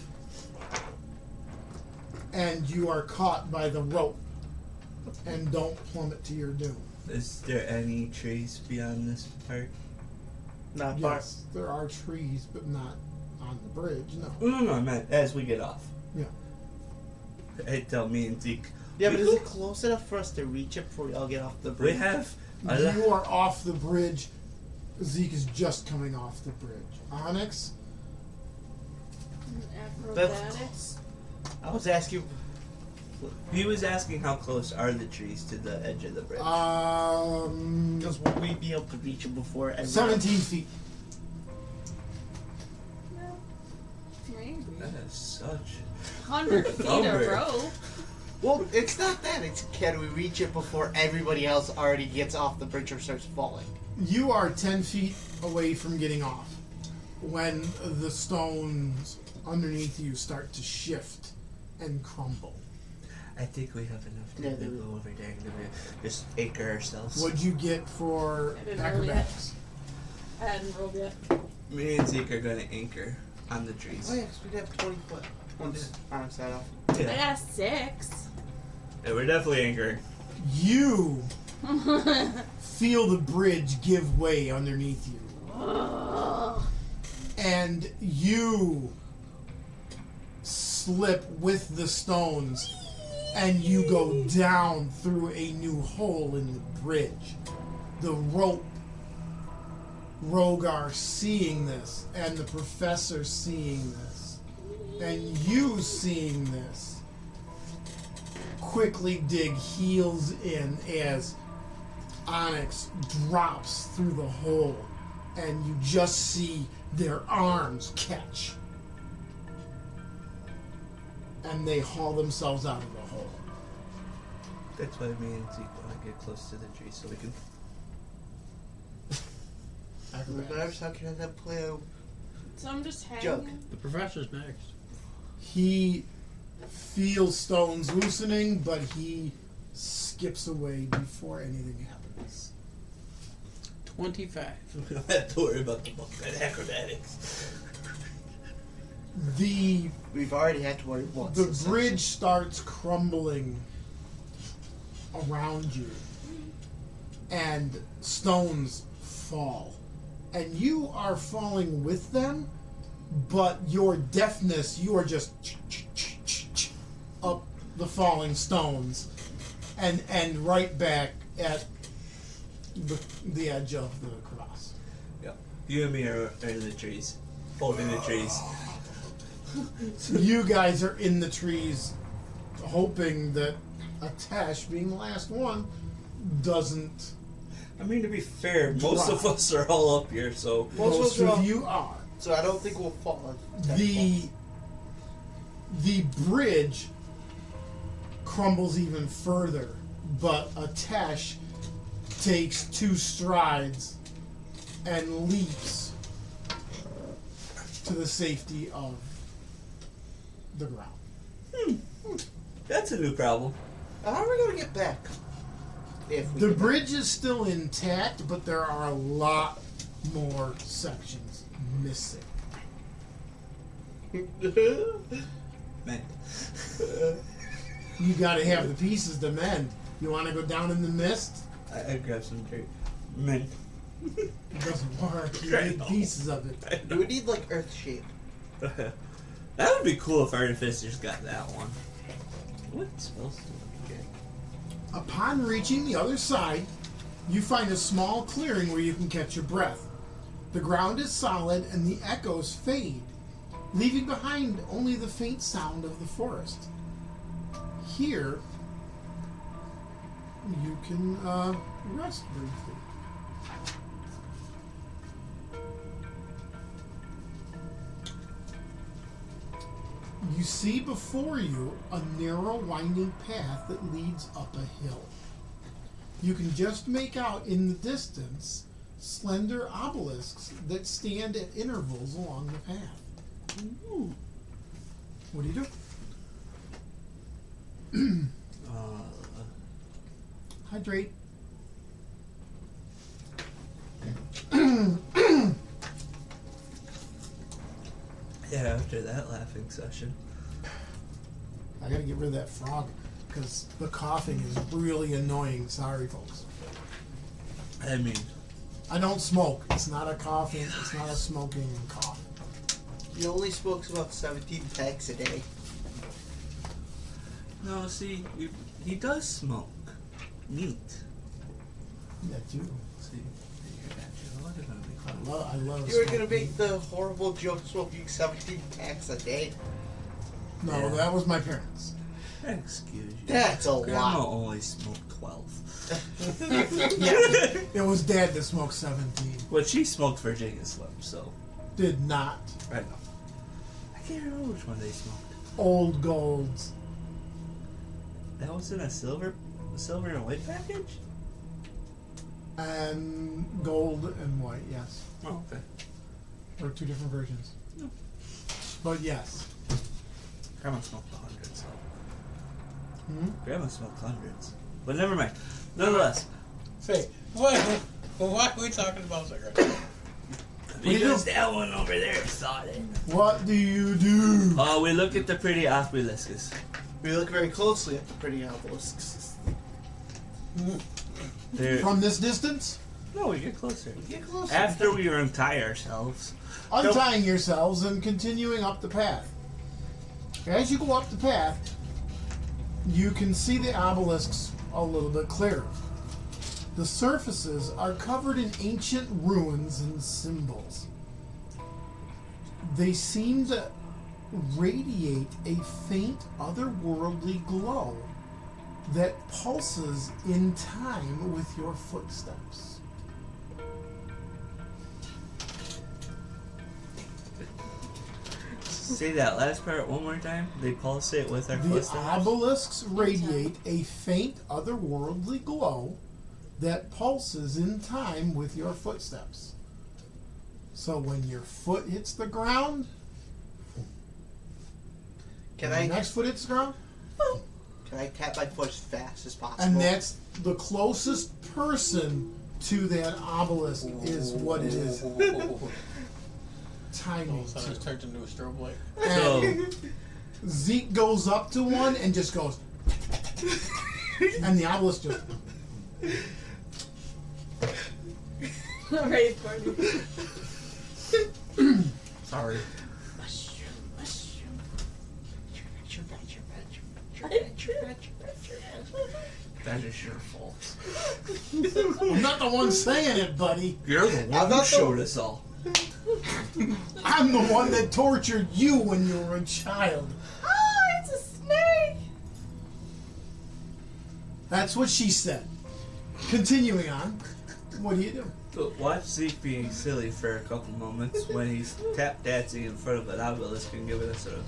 and you are caught by the rope and don't plummet to your doom. Is there any trees beyond this part? Not far. Yes, there are trees, but not on the bridge. No. No, I meant as we get off. Yeah. Hey, tell me and Zeke. Yeah, but is it close enough for us to reach it before we all get off the bridge? We have. You are off the bridge. Zeke is just coming off the bridge. Onyx, Acrobatics. I was asking. He was asking how close are the trees to the edge of the bridge. Because will we be able to reach it before everyone? 17 feet. No. Maybe. That is such. 100 feet of Number. rope. Well, it's not that. It's can we reach it before everybody else already gets off the bridge or starts falling? You are 10 feet away from getting off when the stones underneath you start to shift and crumble. I think we have enough to Yeah, go they- over there and just anchor ourselves. What'd you get for I didn't roll acrobatics? I hadn't rolled yet. Me and Zeke are going to anchor on the trees. Oh yeah, 'cause we'd have 20 foot once on side off. I Yeah. got a 6. Yeah, we're definitely anchoring. You feel the bridge give way underneath you. And you slip with the stones and you go down through a new hole in the bridge. The rope, Rogar seeing this, and the professor seeing this, and you seeing this, quickly dig heels in as Onyx drops through the hole, and you just see their arms catch. And they haul themselves out of the hole. That's why me and Zeke want to get close to the trees so we can. Acrobatics. How can I play a So I'm just hanging. Joke. The professor's next. He feels stones loosening, but he skips away before anything happens. 25. We don't have to worry about the book and acrobatics. The We've already had to worry once. the bridge starts crumbling around you, and stones fall, and you are falling with them, but your deafness, you are just up the falling stones and right back at the edge of the crevasse. Yeah. You and me are in the trees. Holding the trees. You guys are in the trees hoping that Atesh, being the last one, doesn't. I mean, to be fair, most of us are all up here, so Most are all- of you are. So I don't think we'll fall. The bridge crumbles even further, but Atesh takes 2 strides and leaps to the safety of the ground. that's a new problem. How are we gonna get back? If we The get bridge is still intact, but there are a lot more sections missing. Man, You gotta have the pieces to mend. You wanna go down in the mist? I grabbed some dirt. Man, It doesn't work. You I need know. pieces of it. Do we need like Earth shape? that would be cool if Artificers got that one. What else do we get? Upon reaching the other side, you find a small clearing where you can catch your breath. The ground is solid and the echoes fade, leaving behind only the faint sound of the forest. Here, you can rest briefly. You see before you a narrow, winding path that leads up a hill. You can just make out in the distance slender obelisks that stand at intervals along the path. Ooh. What do you do? Hydrate. Yeah, after that laughing session. I gotta get rid of that frog because the coughing is really annoying. Sorry, folks. I mean, I don't smoke. It's not a coughing. It's not a smoking cough. He only smokes about 17 packs a day. no, see, he does smoke. Neat. That too. See, what if I make I love. You were gonna smoking. make the horrible joke smoking 17 packs a day. No, Yeah. that was my parents. Excuse you. That's a Grandma lot. only smoked 12. Yeah, it was Dad that smoked 17. Well, she smoked Virginia Slim, so Did not. I know. I can't remember which one they smoked. Old golds. That was in a silver and white package? And gold and white, yes. Oh, okay. Or 2 different versions. No. But yes. Grandma smoked hundreds, though. Hmm? Grandma smoked hundreds. But never mind. Nonetheless. Say, what? Why are we talking about cigarettes? do you Because do? that one over there thought it. What do you do? Oh, we look at the pretty Obelisks. We look very closely at the pretty obelisks. They're, From this distance, no, we get closer. Get closer. After we untie ourselves. untying yourselves and continuing up the path. As you go up the path, you can see the obelisks a little bit clearer. The surfaces are covered in ancient ruins and symbols. They seem to radiate a faint, otherworldly glow that pulses in time with your footsteps. Say that last part one more time. They pulsate with our The footsteps. obelisks radiate a faint, otherworldly glow that pulses in time with your footsteps. So when your foot hits the ground, Can the I next foot hits the ground, can I tap my foot as fast as possible? and that's the closest person to that obelisk is what it is timing So it to. turns into a strobe light. So, And Zeke goes up to one and just goes, and the obelisk just. Ready for me. sorry. That is your fault. I'm not the one saying it, buddy. You're the I'm one who not the- showed us all. I'm the one that tortured you when you were a child. Oh, it's a snake! That's what she said. Continuing on, what do you do? But watch Zeke being silly for a couple moments when he's tap dancing in front of an obelisk and giving us a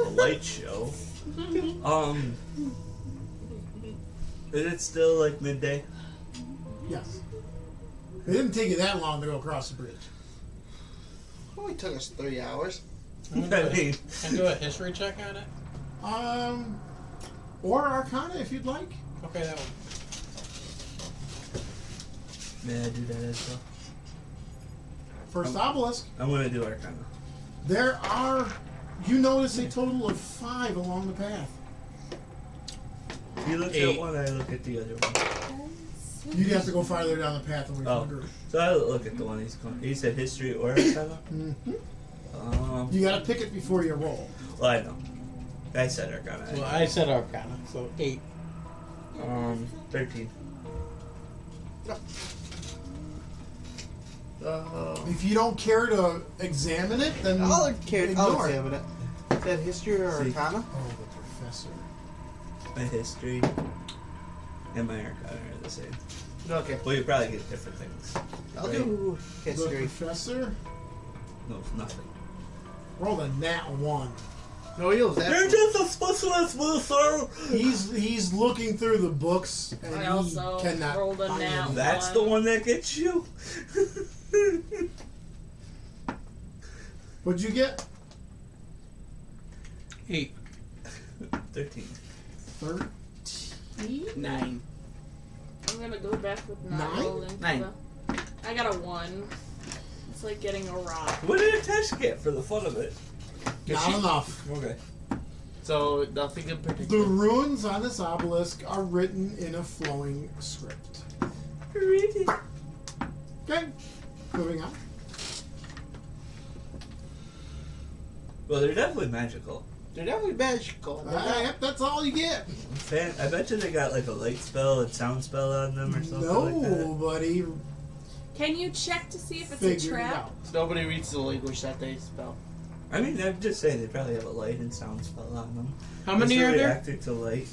light show. Is it still like midday? Yes. It didn't take you that long to go across the bridge. Only took us 3 hours. I'm gonna do a history check on it. Or Arcana if you'd like. Okay, that one. May I do that as well? First obelisk. I'm gonna do Arcana. There are, you notice a total of 5 along the path. You look 8. at one, I look at the other one. You'd have to go farther down the path away from the group. So I look at the one he's going. He said history or Arcana? Mm-hmm. You gotta pick it before you roll. Well, I know. I said Arcana. Well, I said Arcana, so 8. 13. If you don't care to examine it, then I'll ignore it. examine it. Is that history or See. Arcana? Oh, the professor. My history and my Arcana are the same. Okay. Well, you probably get different things. I'll Right. do The history. professor No, it's nothing. rolled a nat 1. No, you'll You're just a specialist, sir! He's looking through the books and I he also cannot rolled a find nat anything. That's the one that gets you? What'd you get? 8. 13. 13? 9. I'm gonna go back with not 9? rolling. 9. I got a 1. It's like getting a rock. What did Tesh get for the fun of it? Not enough. Okay. So, nothing in The particular. runes on this obelisk are written in a flowing script. Okay, moving on. Well, they're definitely magical. They're definitely magical. Yep, that's all you get. I bet you they got like a light spell and sound spell on them or something like that. Nobody Can you check to see if it's figured a it trap? out. Nobody reads the language that they spell. I mean, I'm just saying they probably have a light and sound spell on them. How many are there? Reacting to light.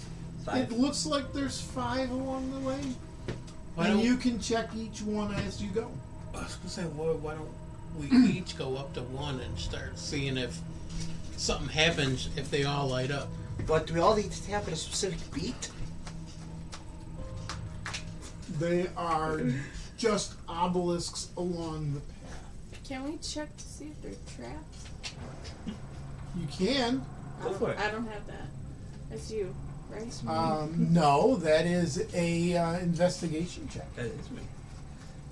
5. It looks like there's 5 along the way. Why And don't- you can check each one as you go. I was gonna say, why don't we each go up to one and start seeing if something happens if they all light up? But do we all need to tap at a specific beat? They are just obelisks along the path. Can we check to see if they're traps? You can. Go for it. I don't have that. It's you, right? No, that is a investigation check. That is me.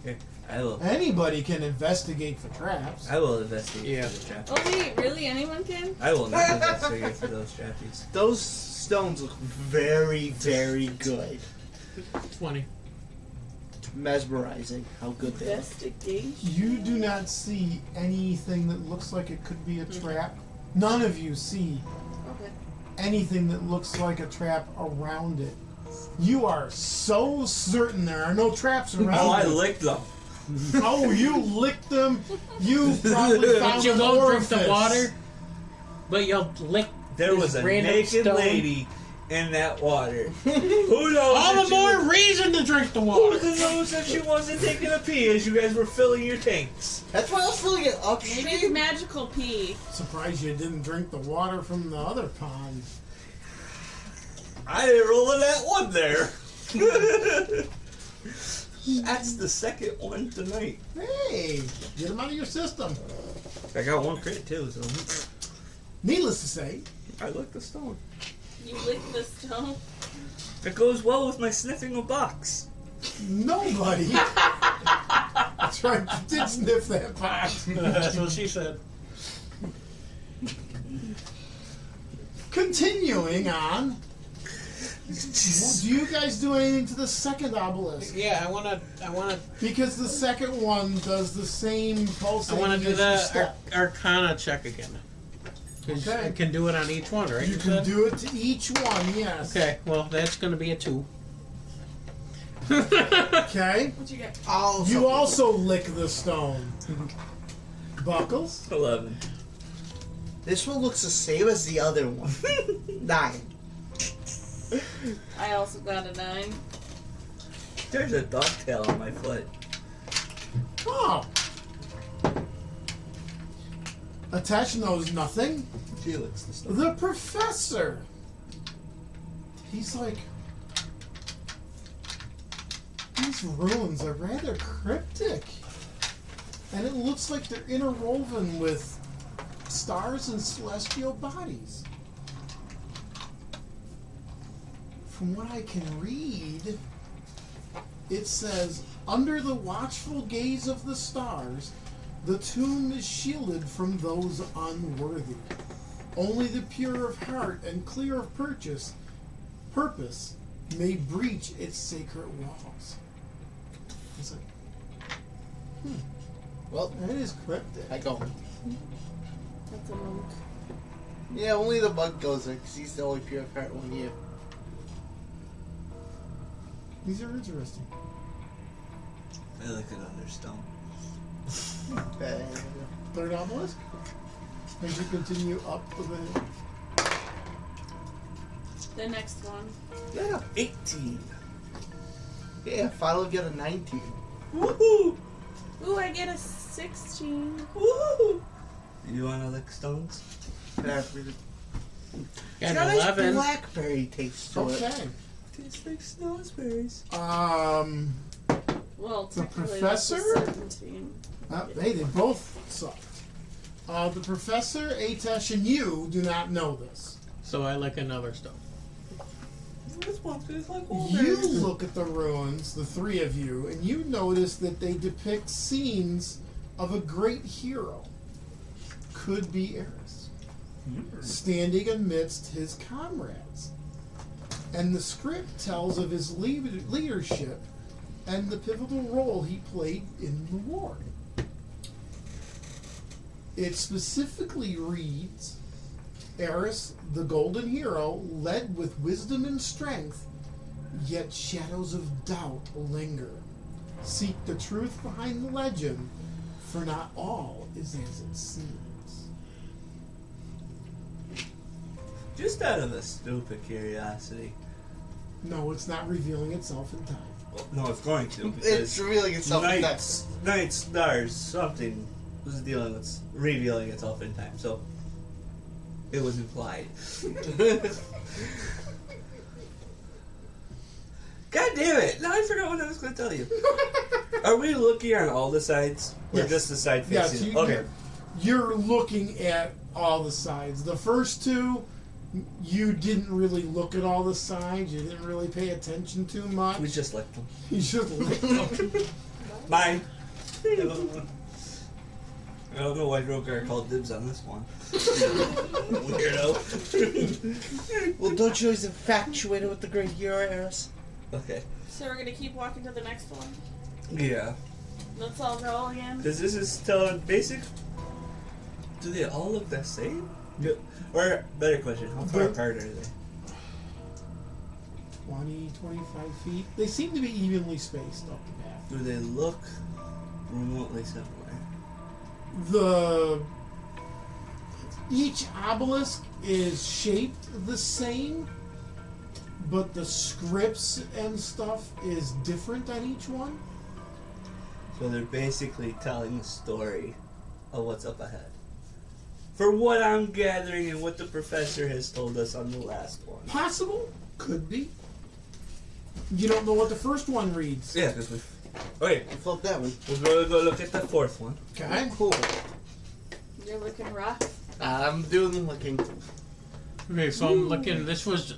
Here, I will. Anybody can investigate for traps. I will investigate Yeah. for the trappies. Oh wait, really? Anyone can? I will not investigate for those trappies. Those stones look very, very good. 20. Mesmerizing how good they look. Investigation. You do not see anything that looks like it could be a trap. None of you see Okay. anything that looks like a trap around it. You are so certain there are no traps around Oh, I it. licked them. Oh, you licked them. You probably found But you an won't orifice. drink the water, but you'll lick There this was a random naked stone. lady in that water. Who knows? All if the she more was- reason to drink the Who water. knows if she wasn't taking a pee as you guys were filling your tanks? That's why I was filling it Maybe it's upstream. magical pee. Surprised you didn't drink the water from the other pond. I didn't roll in that one there. That's the second one tonight. Hey, get them out of your system. I got one crit too, so Needless to say, I licked the stone. You lick the stone. It goes well with my sniffing a box. nobody. That's right, you did sniff that box. That's what she said. Continuing on. Do you guys do anything to the second obelisk? Yeah, I wanna Because the second one does the same pulsating do as your the step. Arcana check again. 'Cause Okay. I can do it on each one, right? You can do it to each one, yes. Okay, well that's gonna be a 2. Okay. What you got? You also lick the stone. Buckles? 11. This one looks the same as the other one. 9. I also got a 9. There's a dog tail on my foot. Oh. Atesh knows nothing. She licks the stuff. The professor. He's like, these runes are rather cryptic. And it looks like they're interwoven with stars and celestial bodies. From what I can read, it says, under the watchful gaze of the stars, the tomb is shielded from those unworthy. Only the pure of heart and clear of purpose may breach its sacred walls. It's like, Well, that is cryptic. I go. That's a monk. Yeah, only the bug goes there because he's the only pure of heart one here. These are interesting. I like it under stone. Third obelisk. As you continue up the hill. The next one. Yeah. 18. Yeah, finally get a 19. Woohoo! Ooh, I get a 16. Woohoo! You wanna lick stones? It's Got got an a 11. blackberry taste to it. Okay. Tastes like snowberries. Well, The technically that's a professor? 17. Hey, they both sucked. The professor, Atesh, and you do not know this. So I like another stone. This one tastes like You look at the ruins, the three of you, and you notice that they depict scenes of a great hero. Could be Eris. Standing amidst his comrades. And the script tells of his leadership and the pivotal role he played in the war. It specifically reads, Eris, the golden hero, led with wisdom and strength, yet shadows of doubt linger. Seek the truth behind the legend, for not all is as it seems. Just out of a stupid curiosity. No, it's not revealing itself in time. Well, no, it's going to. It's Because revealing itself in that. Night Stars, something was revealing itself in time. So, it was implied. God damn it! Now I forgot what I was going to tell you. Are we looking on all the sides? Or Yes. just the side Yes, facing? you, Okay. you're looking at all the sides. The first two, you didn't really look at all the sides. You didn't really pay attention too much. We just licked them. You just licked them. Mine. I don't know why Drogar called dibs on this one. Weirdo. Well, don't you always infatuated with the great hero, Eris? Okay. So we're gonna keep walking to the next one. Yeah. Let's all roll again. Because this is still basic. Do they all look the same? No. Or, better question, how far apart are they? 20, 25 feet. They seem to be evenly spaced up the path. Do they look remotely similar? Each obelisk is shaped the same, but the scripts and stuff is different on each one. So they're basically telling the story of what's up ahead. For what I'm gathering and what the professor has told us on the last one. Possible, could be. You don't know what the first one reads. Yeah, because we... Okay, I felt that one. we're going to go look at the fourth one. Okay. Cool. You're looking rough. I'm doing the looking. Okay, so I'm looking. This was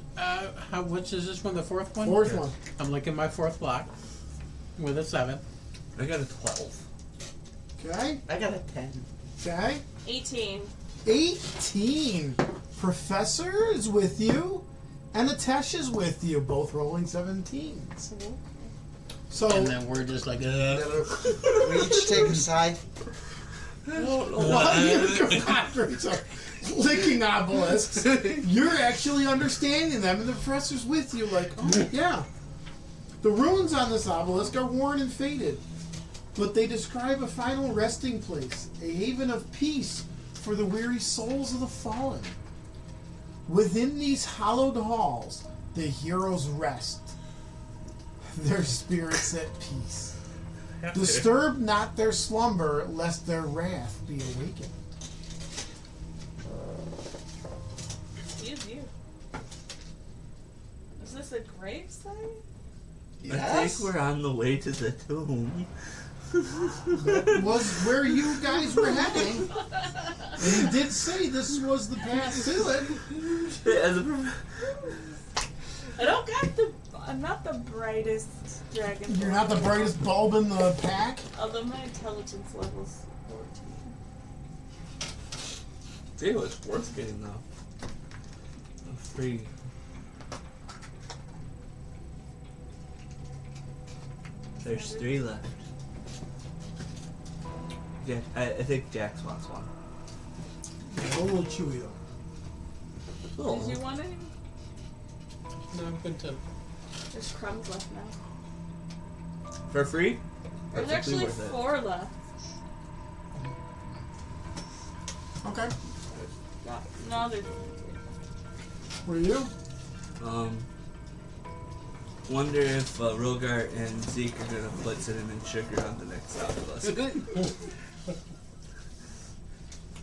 which is this one? The fourth one. Fourth one. I'm looking my fourth block with a 7. I got a 12. Okay. I got a 10. Okay. 18. 18. Professor is with you, and Atesh is with you, both rolling 17s. So, And then we're just like, We each take a side. while your compadres are licking obelisks, you're actually understanding them, and the professor's with you, like, oh, yeah. The runes on this obelisk are worn and faded, but they describe a final resting place, a haven of peace for the weary souls of the fallen. Within these hallowed halls, The heroes rest, their spirits at peace. Disturb not their slumber, lest their wrath be awakened. Excuse you. Is this a gravesite? I think we're on the way to the tomb. That was where you guys were heading. And he did say this was the path to it. I'm not the brightest dragon. You're not the brightest bulb in the pack? Although my intelligence level's 14. It was worth getting though. Free. There's 3 left. Yeah, I think Jax wants one. Yeah, a little chewy though. Did you want any? No, I'm good to. There's crumbs left now. For free? There's Perfectly actually worth it. 4 left. Okay. No, there's. For you? Wonder if Rogar and Zeke are gonna put cinnamon sugar on the next obelisk.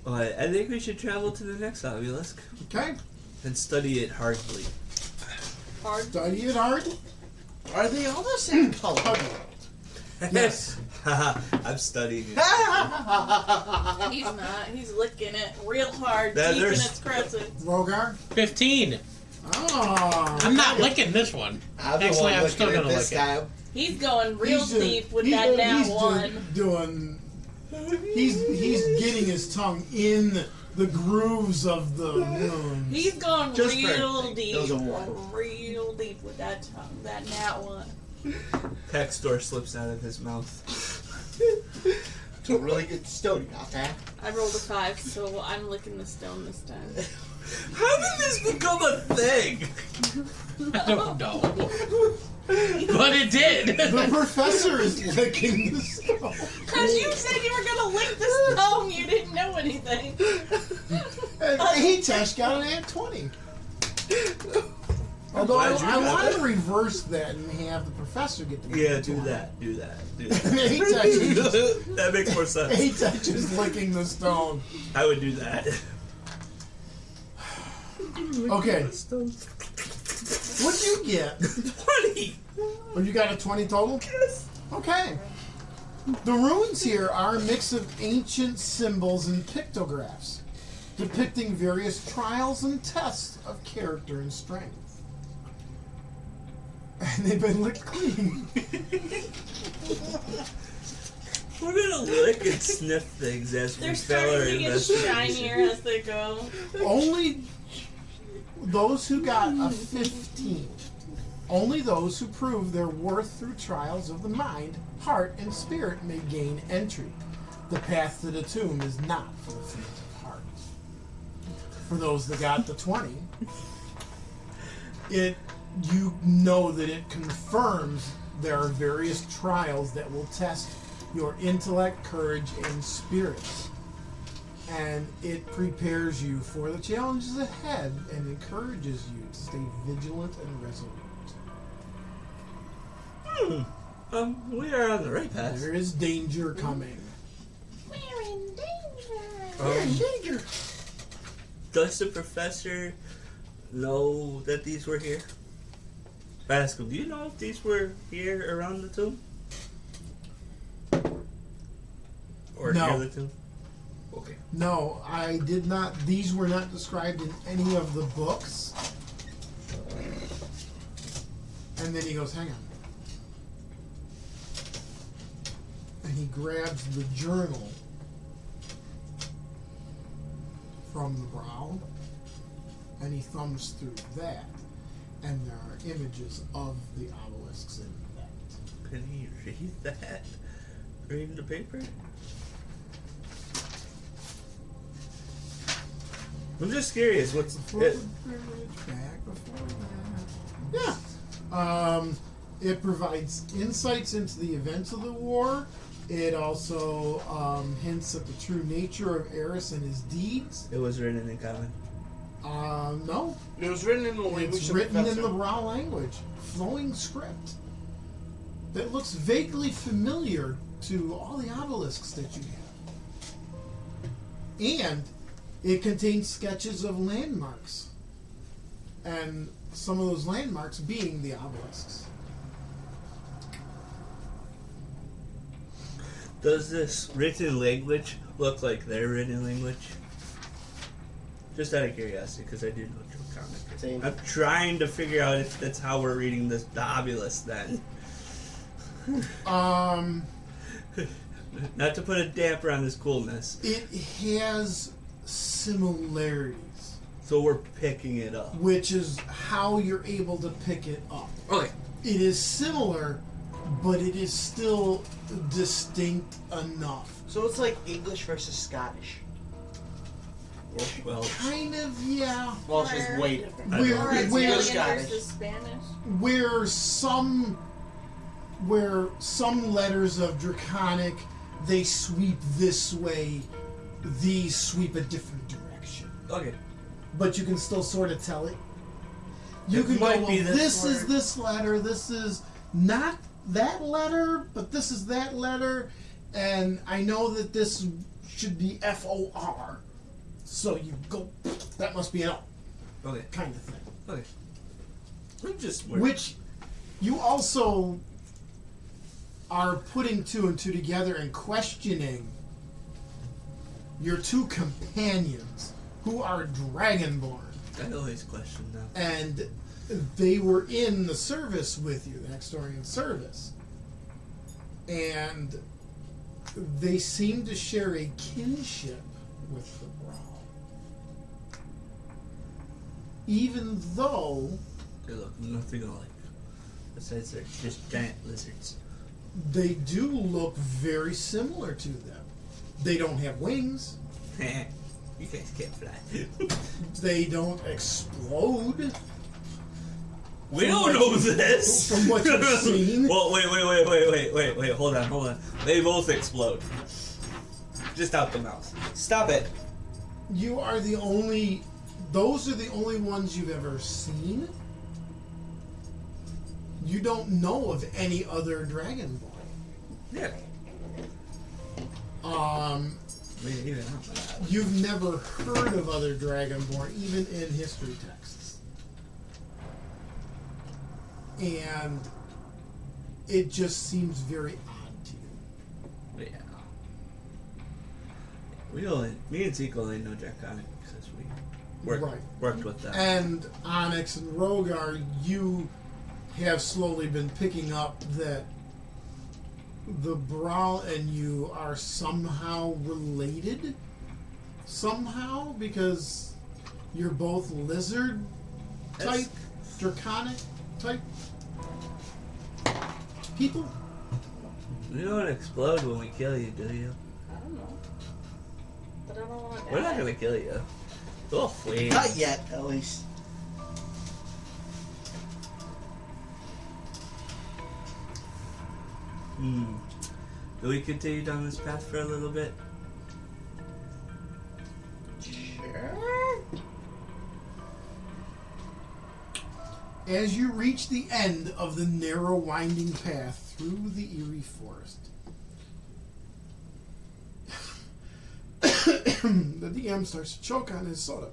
But I think we should travel to the next obelisk Okay. and study it hardly. Hard. Study it hard. Are they all the same color? Yes. Haha, I'm studying it. He's not. He's licking it real hard, That- deep in there's- its crevices. Rogar? 15. Oh. I'm not licking this one. I'm the Actually, one I'm looking still at gonna this lick it. guy. He's going real He's just- deep with he's that just- now he's one. just doing. He's getting his tongue in the grooves of the moon. He's going Just real perfect. deep. Those are one. Real deep with that tongue. That nat one. Pack store slips out of his mouth. Don't really get stony off that. I rolled a 5, so I'm licking the stone this time. How did this become a thing? I don't know. But it did. The professor is licking the stone. Because you said you were going to lick the stone. You didn't know anything. And Tesh got an at 20. Although I glad you got want it. to reverse that and have the professor get the Yeah, at do 20. that. Do that. Do And that. That makes more sense. Tesh is licking the stone. I would do that. Okay. What'd you get? 20! Well, you got a 20 total? Yes. Okay. The runes here are a mix of ancient symbols and pictographs, depicting various trials and tests of character and strength. And they've been licked clean. We're gonna lick and sniff things as we They're fail our starting to get shinier investigation. as they go. Only those who got a 15. Only those who prove their worth through trials of the mind, heart, and spirit may gain entry. The path to the tomb is not for the faint of heart. For those that got the 20, you know that it confirms there are various trials that will test your intellect, courage, and spirit. And it prepares you for the challenges ahead and encourages you to stay vigilant and resolute. We are on the right path. There is danger coming. We're in danger. Danger! Does the professor know that these were here? I ask him, do you know if these were here around the tomb? Or No. near the tomb? Okay. No, I did not. These were not described in any of the books. And then he goes, hang on. And he grabs the journal from the brow and he thumbs through that. And there are images of the obelisks in that. Can he read that? Read the paper? I'm just curious, what's Before it? the privilege, back before that. Yeah. It provides insights into the events of the war. It also hints at the true nature of Eris and his deeds. It was written in common. No. It was written in the language It's of written in Professor. the raw language, flowing script that looks vaguely familiar to all the obelisks that you have. And it contains sketches of landmarks. And some of those landmarks being the obelisks. Does this written language look like their written language? Just out of curiosity, because I did look to a comic. Same. I'm trying to figure out if that's how we're reading this the obelisk then. Not to put a damper on this coolness. It has similarities, So we're picking it up. which is how you're able to pick it up. Okay. It is similar, but it is still distinct enough. So it's like English versus Scottish. Well, Kind of, yeah. Well, it's just way different. I Where, Or It's where, English Italian Scottish. versus Spanish. where some letters of Draconic, they sweep this way, these sweep a different direction. okay. But you can still sort of tell it. You It can go, might well, be this this is word. this letter, this is not that letter, but this is that letter, and I know that this should be FOR. So you go, that must be an O, Okay. kind of thing. Okay. I'm just Which you also are putting two and two together and questioning your two companions who are Dragonborn. I always question them. And they were in the service with you, the Hextorian service. And they seem to share a kinship with the Brawl. Even though They look nothing alike. Besides, they're just giant lizards. they do look very similar to them. They don't have wings. You guys can't fly. They don't explode. We don't know this. From what you've seen. Well, wait. Hold on. They both explode. Just out the mouth. Stop it. You are the only... Those are the only ones you've ever seen. You don't know of any other Dragonborn. Yeah. We didn't even know that. You've never heard of other Dragonborn, even in history texts. And it just seems very odd to you. Yeah. Me and Zeke only know Draconic because we worked with them. And Onyx and Rogar, you have slowly been picking up that the Brawl and you are somehow related. Somehow, because you're both lizard type, draconic type people. We don't explode when we kill you, do you? I don't know. But I don't want to die. We're not gonna kill you. We'll flee. Not yet, at least. Do we continue down this path for a little bit? Sure. As you reach the end of the narrow winding path through the eerie forest, the DM starts to choke on his soda.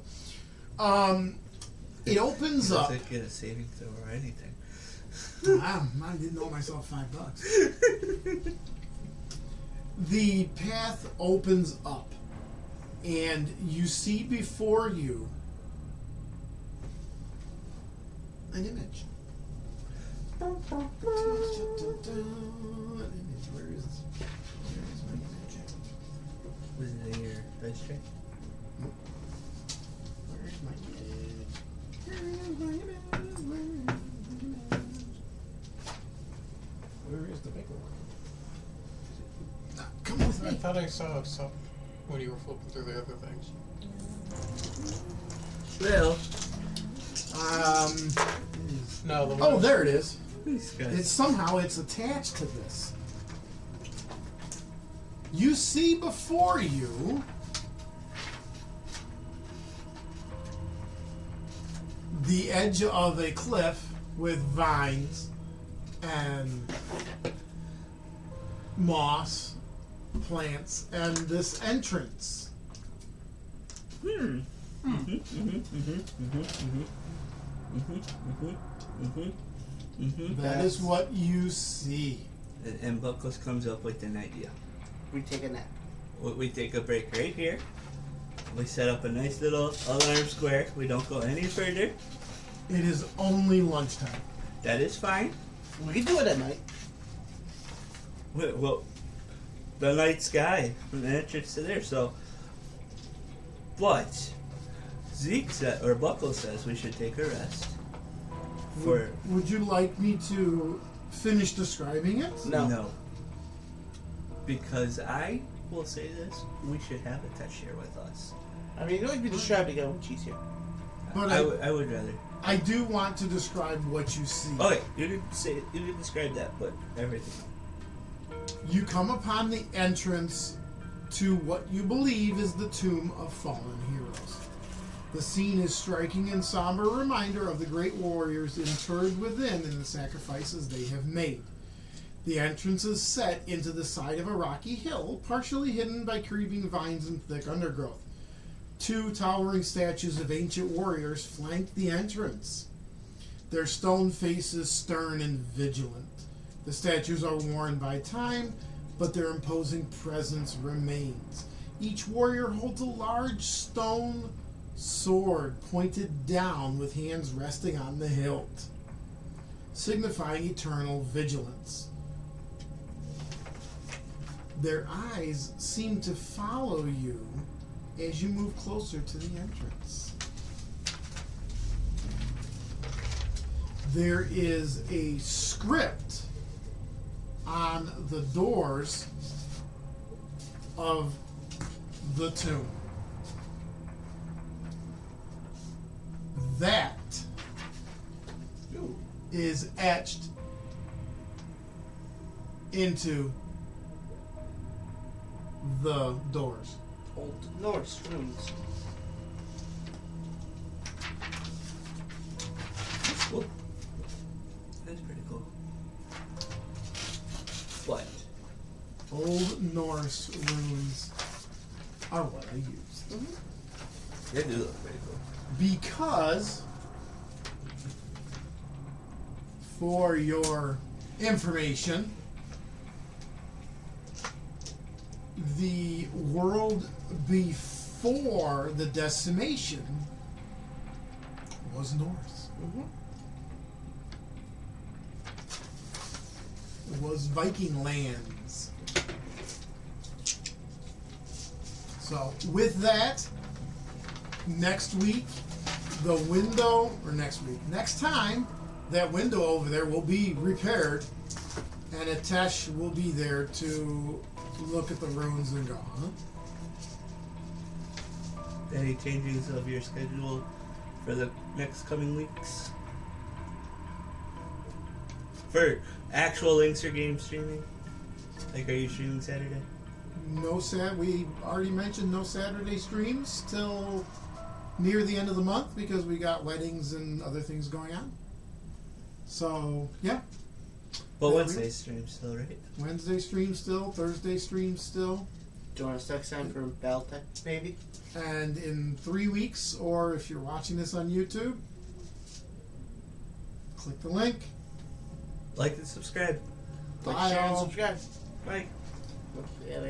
It opens up. Doesn't get a saving throw or anything. Wow, I didn't owe myself $5. The path opens up, and you see before you an image. An image. Where is my image? Was it in your dice tray? Where's my image? Where's my image? Where is the bigger one? Come with I me. thought I saw some when you were flipping through the other things. Well, No, the one. Oh, there it is. these guys. It's somehow it's attached to this. You see before you the edge of a cliff with vines and moss, plants, and this entrance. That is what you see. And Buckles comes up with an idea. We take a nap. We take a break right here. We set up a nice little alarm square. We don't go any further. It is only lunchtime. That is fine. We can do it at night. Well, the night sky from the entrance to there. So, but Zeke said, or Buckle says, we should take a rest. Would you like me to finish describing it? No. Because I will say this, we should have a test share with us. I mean, you would be described again when she's here. But I would rather. I do want to describe what you see. Okay, you can describe that, but everything. You come upon the entrance to what you believe is the tomb of fallen heroes. The scene is striking and somber reminder of the great warriors interred within and the sacrifices they have made. The entrance is set into the side of a rocky hill, partially hidden by creeping vines and thick undergrowth. 2 towering statues of ancient warriors flank the entrance. Their stone faces stern and vigilant. The statues are worn by time, but their imposing presence remains. Each warrior holds a large stone sword pointed down with hands resting on the hilt, signifying eternal vigilance. Their eyes seem to follow you as you move closer to the entrance. There is a script on the doors of the tomb. That is etched into the doors. Old Norse runes. That's cool. That's pretty cool. But Old Norse runes are what I used. they do look pretty cool. Because, for your information, the world before the decimation was Norse. It was Viking lands. So, with that, next time, that window over there will be repaired, and Atesh will be there to look at the runes and go, huh? Any changes of your schedule for the next coming weeks? For actual LingSter game streaming? Like, are you streaming Saturday? We already mentioned no Saturday streams till near the end of the month because we got weddings and other things going on. So, yeah. But Wednesday stream still, right? Wednesday stream still, Thursday stream still. Join us next time for Battletech, maybe? And in 3 weeks, or if you're watching this on YouTube, click the link. Like and subscribe. Like, Bye, share, and all. subscribe. Bye. Yeah,